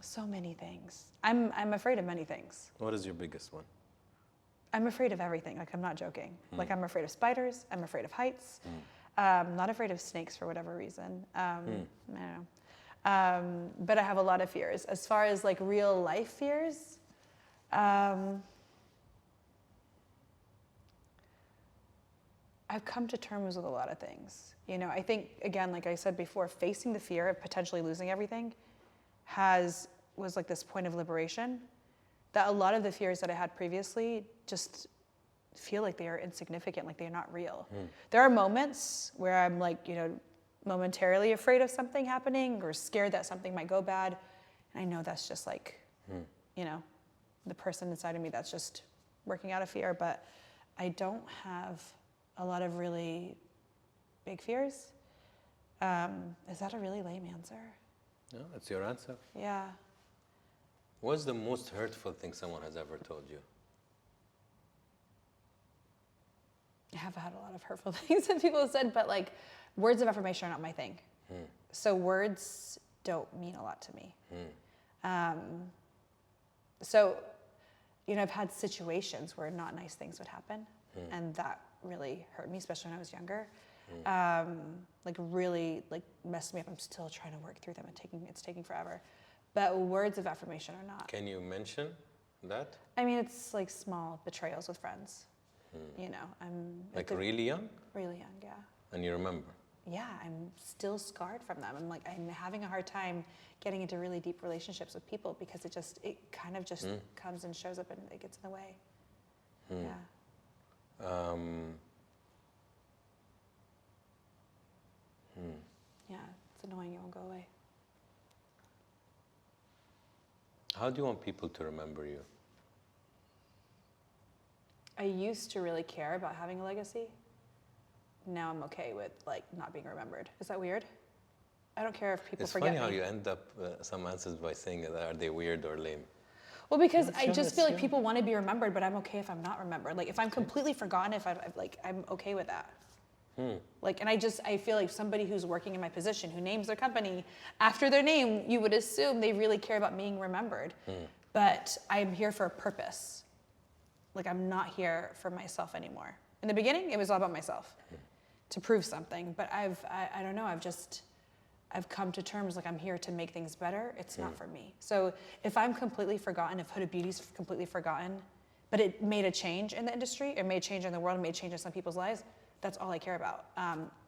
So many things. I'm afraid of many things. What is your biggest one? I'm afraid of everything. Like, I'm not joking. Like, I'm afraid of spiders. I'm afraid of heights. Not afraid of snakes for whatever reason. I don't know. But I have a lot of fears. As far as like real life fears, I've come to terms with a lot of things. You know, I think, again, like I said before, facing the fear of potentially losing everything was like this point of liberation, that a lot of the fears that I had previously just feel like they are insignificant, like they're not real. There are moments where I'm like, you know, momentarily afraid of something happening or scared that something might go bad. And I know that's just like, you know, the person inside of me that's just working out of fear, but I don't have a lot of really big fears. Is that a really lame answer? No, that's your answer. Yeah. What's the most hurtful thing someone has ever told you? I have had a lot of hurtful things that people have said, but like words of affirmation are not my thing. So words don't mean a lot to me. So, you know, I've had situations where not nice things would happen, and that really hurt me, especially when I was younger. Like really like messed me up. I'm still trying to work through them, and it's taking forever. But words of affirmation are not. Can you mention that? I mean, it's like small betrayals with friends. You know, I'm like really young? Really young, yeah. And you remember? Yeah, I'm still scarred from them. I'm having a hard time getting into really deep relationships with people because it kind of just comes and shows up and it gets in the way. Yeah. Yeah, it's annoying. It won't go away. How do you want people to remember you? I used to really care about having a legacy. Now I'm okay with like not being remembered. Is that weird? I don't care if people forget me. It's funny how you end up some answers by saying, are they weird or lame? Well, because I just feel like people want to be remembered, but I'm okay if I'm not remembered. Like if I'm completely forgotten, I'm okay with that. Like, and I feel like somebody who's working in my position, who names their company after their name, you would assume they really care about being remembered. But I'm here for a purpose. Like I'm not here for myself anymore. In the beginning, it was all about myself to prove something. But I don't know, I've come to terms like I'm here to make things better. It's not for me. So if I'm completely forgotten, if Huda Beauty's completely forgotten, but it made a change in the industry, it made a change in the world, it made a change in some people's lives, that's all I care about.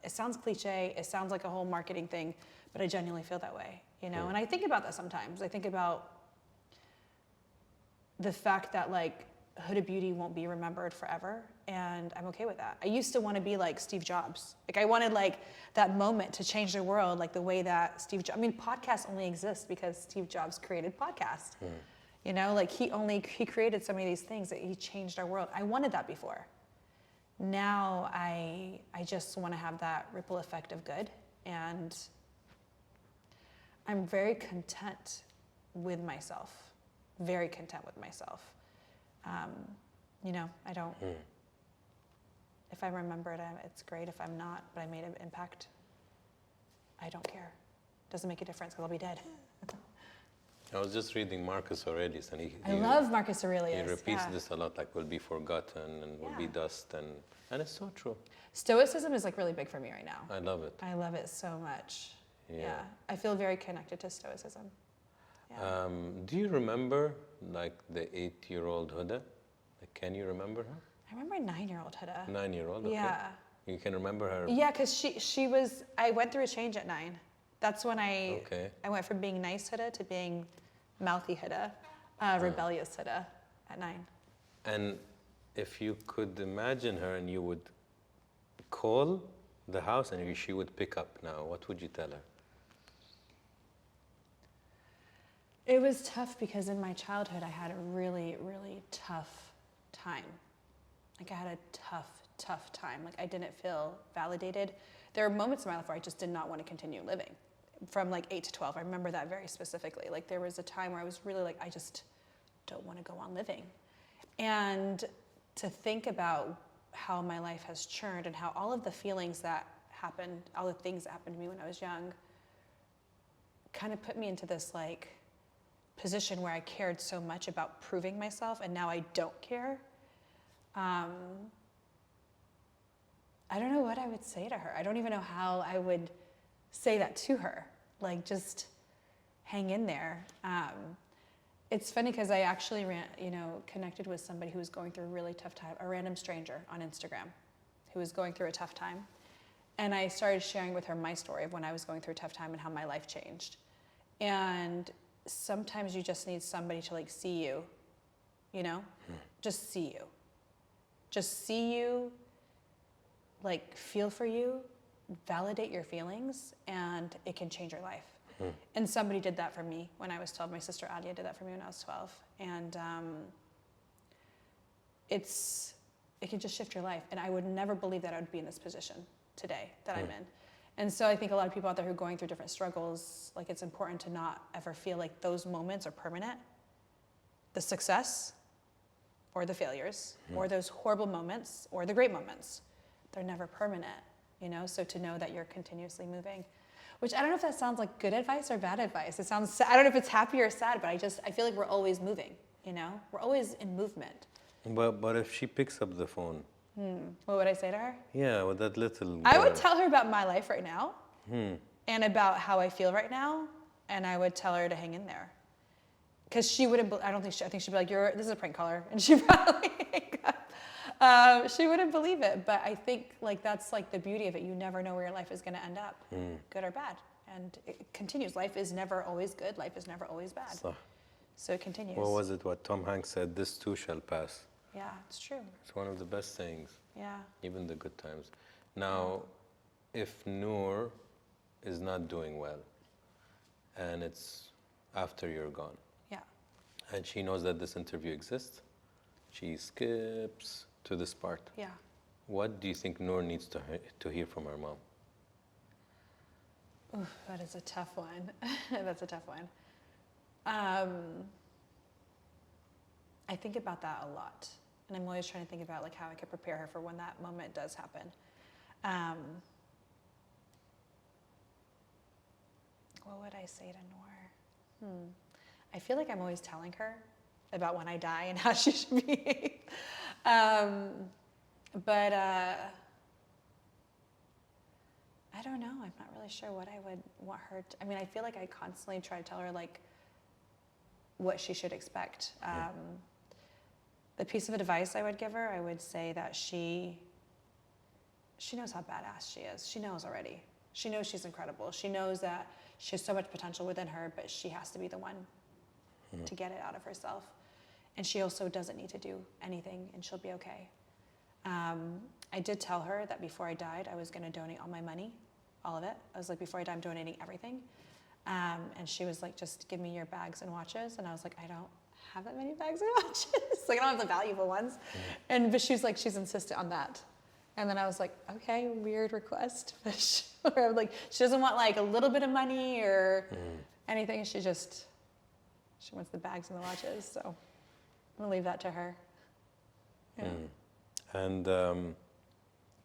It sounds cliche, it sounds like a whole marketing thing, but I genuinely feel that way, you know? And I think about that sometimes. I think about the fact that like Huda Beauty won't be remembered forever, and I'm okay with that. I used to want to be like Steve Jobs. Like I wanted like that moment to change the world, like the way that podcasts only exist because Steve Jobs created podcasts. You know, like he created so many of these things that he changed our world. I wanted that before. Now I just want to have that ripple effect of good, and I'm very content with myself. Very content with myself. You know, I don't, if I'm remembered, it's great. If I'm not, but I made an impact, I don't care. Doesn't make a difference because I'll be dead. I was just reading Marcus Aurelius, and I love Marcus Aurelius. He repeats this a lot, like will be forgotten and will be dust, and it's so true. Stoicism is like really big for me right now. I love it. I love it so much. Yeah. I feel very connected to Stoicism. Yeah. Do you remember like the 8-year-old Huda? Like, can you remember her? I remember a 9-year-old Huda. 9-year-old, okay. Yeah. You can remember her? Yeah, because I went through a change at 9. That's when I went from being nice Huda to being mouthy Huda, rebellious Huda at 9. And if you could imagine her and you would call the house and she would pick up now, what would you tell her? It was tough because in my childhood, I had a really, really tough time. Like I had a tough time. Like I didn't feel validated. There were moments in my life where I just did not want to continue living. from like 8 to 12. I remember that very specifically. Like there was a time where I was really like, I just don't want to go on living. And to think about how my life has churned and how all of the feelings that happened, all the things that happened to me when I was young, kind of put me into this like position where I cared so much about proving myself, and now I don't care. I don't know what I would say to her. I don't even know how I would say that to her. Like, just hang in there. It's funny because I actually connected with somebody who was going through a really tough time, a random stranger on Instagram who was going through a tough time. And I started sharing with her my story of when I was going through a tough time and how my life changed. And sometimes you just need somebody to like see you, just see you. Just see you, like feel for you, validate your feelings, and it can change your life. And somebody did that for me when I was 12. My sister Adia did that for me when I was 12. And it can just shift your life. And I would never believe that I would be in this position today that I'm in. And so I think a lot of people out there who are going through different struggles, like it's important to not ever feel like those moments are permanent. The success or the failures or those horrible moments or the great moments, they're never permanent, So to know that you're continuously moving, which I don't know if that sounds like good advice or bad advice. It sounds, I don't know if it's happy or sad, but I feel like we're always moving, We're always in movement. But if she picks up the phone, What would I say to her? yeah, with that little I girl. would tell her about my life right now and about how I feel right now, and I would tell her to hang in there. Because she wouldn't, I think she'd be like, this is a prank caller, and she'd probably hang up. She wouldn't believe it, but I think like that's like the beauty of it. You never know where your life is going to end up, good or bad. And it continues. Life is never always good. Life is never always bad. So it continues. What was it, what Tom Hanks said, this too shall pass. Yeah, it's true. It's one of the best sayings. Yeah. Even the good times. Now, if Noor is not doing well, and it's after you're gone, and she knows that this interview exists, she skips to this part. Yeah. What do you think Noor needs to hear from her mom? Oof, that is a tough one. That's a tough one. I think about that a lot. And I'm always trying to think about like how I could prepare her for when that moment does happen. What would I say to Noor? I feel like I'm always telling her about when I die and how she should behave. But I don't know. I'm not really sure what I would want her to. I mean, I feel like I constantly try to tell her like what she should expect. The piece of advice I would give her, I would say that she knows how badass she is. She knows already. She knows she's incredible. She knows that she has so much potential within her, but she has to be the one to get it out of herself. And she also doesn't need to do anything, and she'll be okay. I did tell her that before I died, I was going to donate all my money, all of it. I was like, before I die, I'm donating everything. And she was like, just give me your bags and watches. And I was like, I don't have that many bags and watches. Like, I don't have the valuable ones. But she was like, she's insistent on that. And then I was like, okay, weird request. But like, she doesn't want like a little bit of money or anything. She wants the bags and the watches. So I'm gonna leave that to her. Yeah. And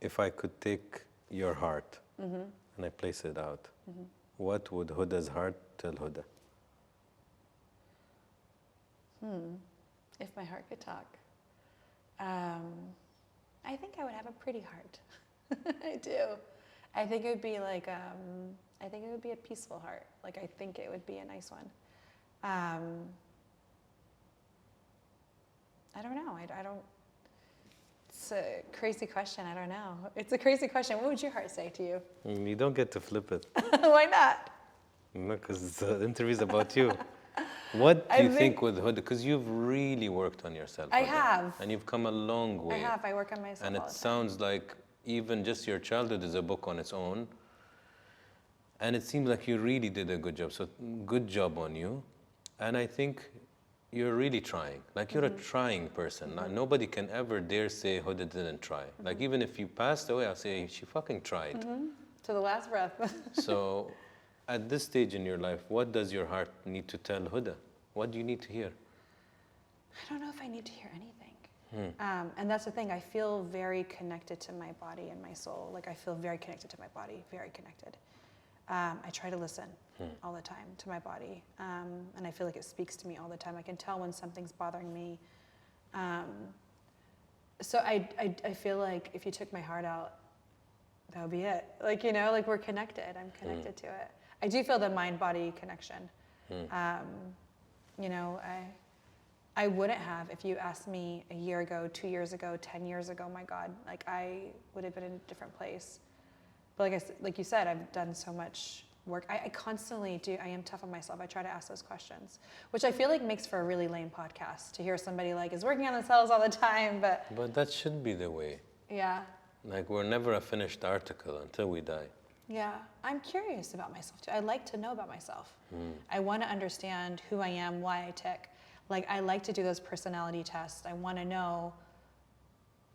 if I could take your heart and I place it out, what would Huda's heart tell Huda? If my heart could talk. I think I would have a pretty heart. I do. I think it would be like, I think it would be a peaceful heart. Like, I think it would be a nice one. I don't know. I don't, it's a crazy question. I don't know. It's a crazy question. What would your heart say to you? You don't get to flip it. Why not? No, because the interview's about you. What do you think with Huda? Because you've really worked on yourself. I Huda, have. And you've come a long way. I have. I work on myself And all it the time. sounds like even just your childhood is a book on its own. And it seems like you really did a good job. So good job on you. And I think you're really trying. Like, you're a trying person. Like, nobody can ever dare say Huda didn't try. Like, even if you passed away, I'll say she fucking tried. To the last breath. So At this stage in your life, what does your heart need to tell Huda? What do you need to hear? I don't know if I need to hear anything. And that's the thing. I feel very connected to my body and my soul. Like I feel very connected to my body, very connected. I try to listen all the time to my body. And I feel like it speaks to me all the time. I can tell when something's bothering me. So I feel like if you took my heart out, that would be it. Like, you know, like we're connected. I'm connected to it. I do feel the mind-body connection. You know, I wouldn't have if you asked me a year ago, 2 years ago, 10 years ago, my God, like I would have been in a different place. But like you said, I've done so much work. I constantly do, I am tough on myself. I try to ask those questions, which I feel like makes for a really lame podcast to hear somebody like is working on themselves all the time, but that should be the way. Yeah. Like we're never a finished article until we die. Yeah, I'm curious about myself too. I like to know about myself. I want to understand who I am, why I tick. Like I like to do those personality tests. I want to know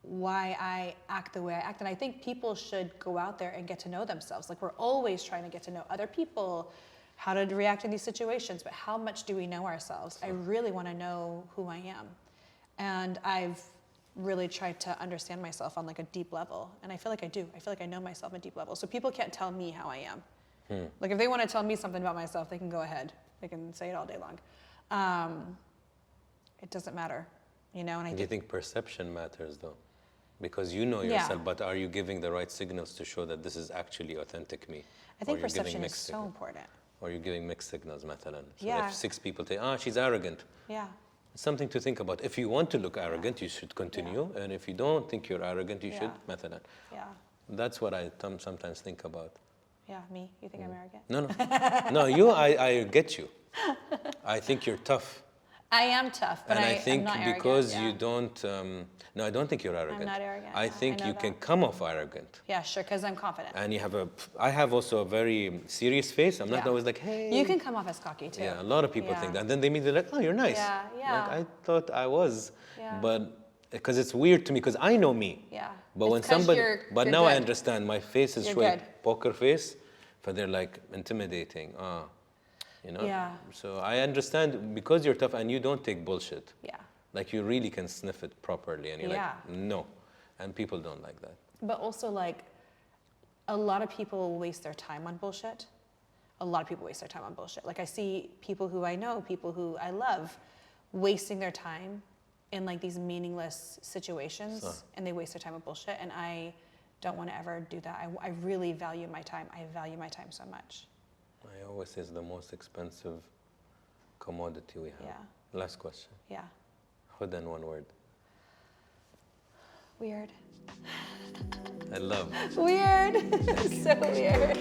why I act the way I act. And I think people should go out there and get to know themselves. Like we're always trying to get to know other people, how to react in these situations, but how much do we know ourselves? I really want to know who I am. And I've really tried to understand myself on like a deep level. And I feel like I do. I feel like I know myself on a deep level. So people can't tell me how I am. Like if they want to tell me something about myself, they can go ahead. They can say it all day long. It doesn't matter, you know? And Do you think perception matters though? Because you know yourself, but are you giving the right signals to show that this is actually authentic me? I think perception is so important. Or you're giving mixed signals, مثلا. So Yeah. if 6 people say, she's arrogant. Yeah. It's something to think about. If you want to look arrogant, you should continue. And if you don't think you're arrogant, you should, مثلا. Yeah. That's what I sometimes think about. Yeah, me? You think I'm arrogant? No, I get you. I think you're tough. I am tough, but and I think I'm not arrogant, because you don't, no, I don't think you're arrogant. I'm not arrogant. I think you can come off arrogant. Yeah, sure, because I'm confident. And I have also a very serious face. I'm not always like, hey. You can come off as cocky too. Yeah, a lot of people think that. And then they meet, they're like, oh, you're nice. Yeah, yeah. Like, I thought I was. Yeah. But, because it's weird to me, because I know me. Yeah. But It's when 'cause somebody, you're now I good. understand, my face is You're showing good. poker face, but they're like intimidating. You know? Yeah. So I understand because you're tough and you don't take bullshit. Yeah. Like you really can sniff it properly and you're Yeah. like, no. And people don't like that. But also like, a lot of people waste their time on bullshit. A lot of people waste their time on bullshit. Like I see people who I know, people who I love, wasting their time in like these meaningless situations, and they waste their time on bullshit. And I don't want to ever do that. I really value my time. I value my time so much. I always say it's the most expensive commodity we have. Yeah. Last question. Yeah. Huda in one word. Weird. I love. Weird. So weird.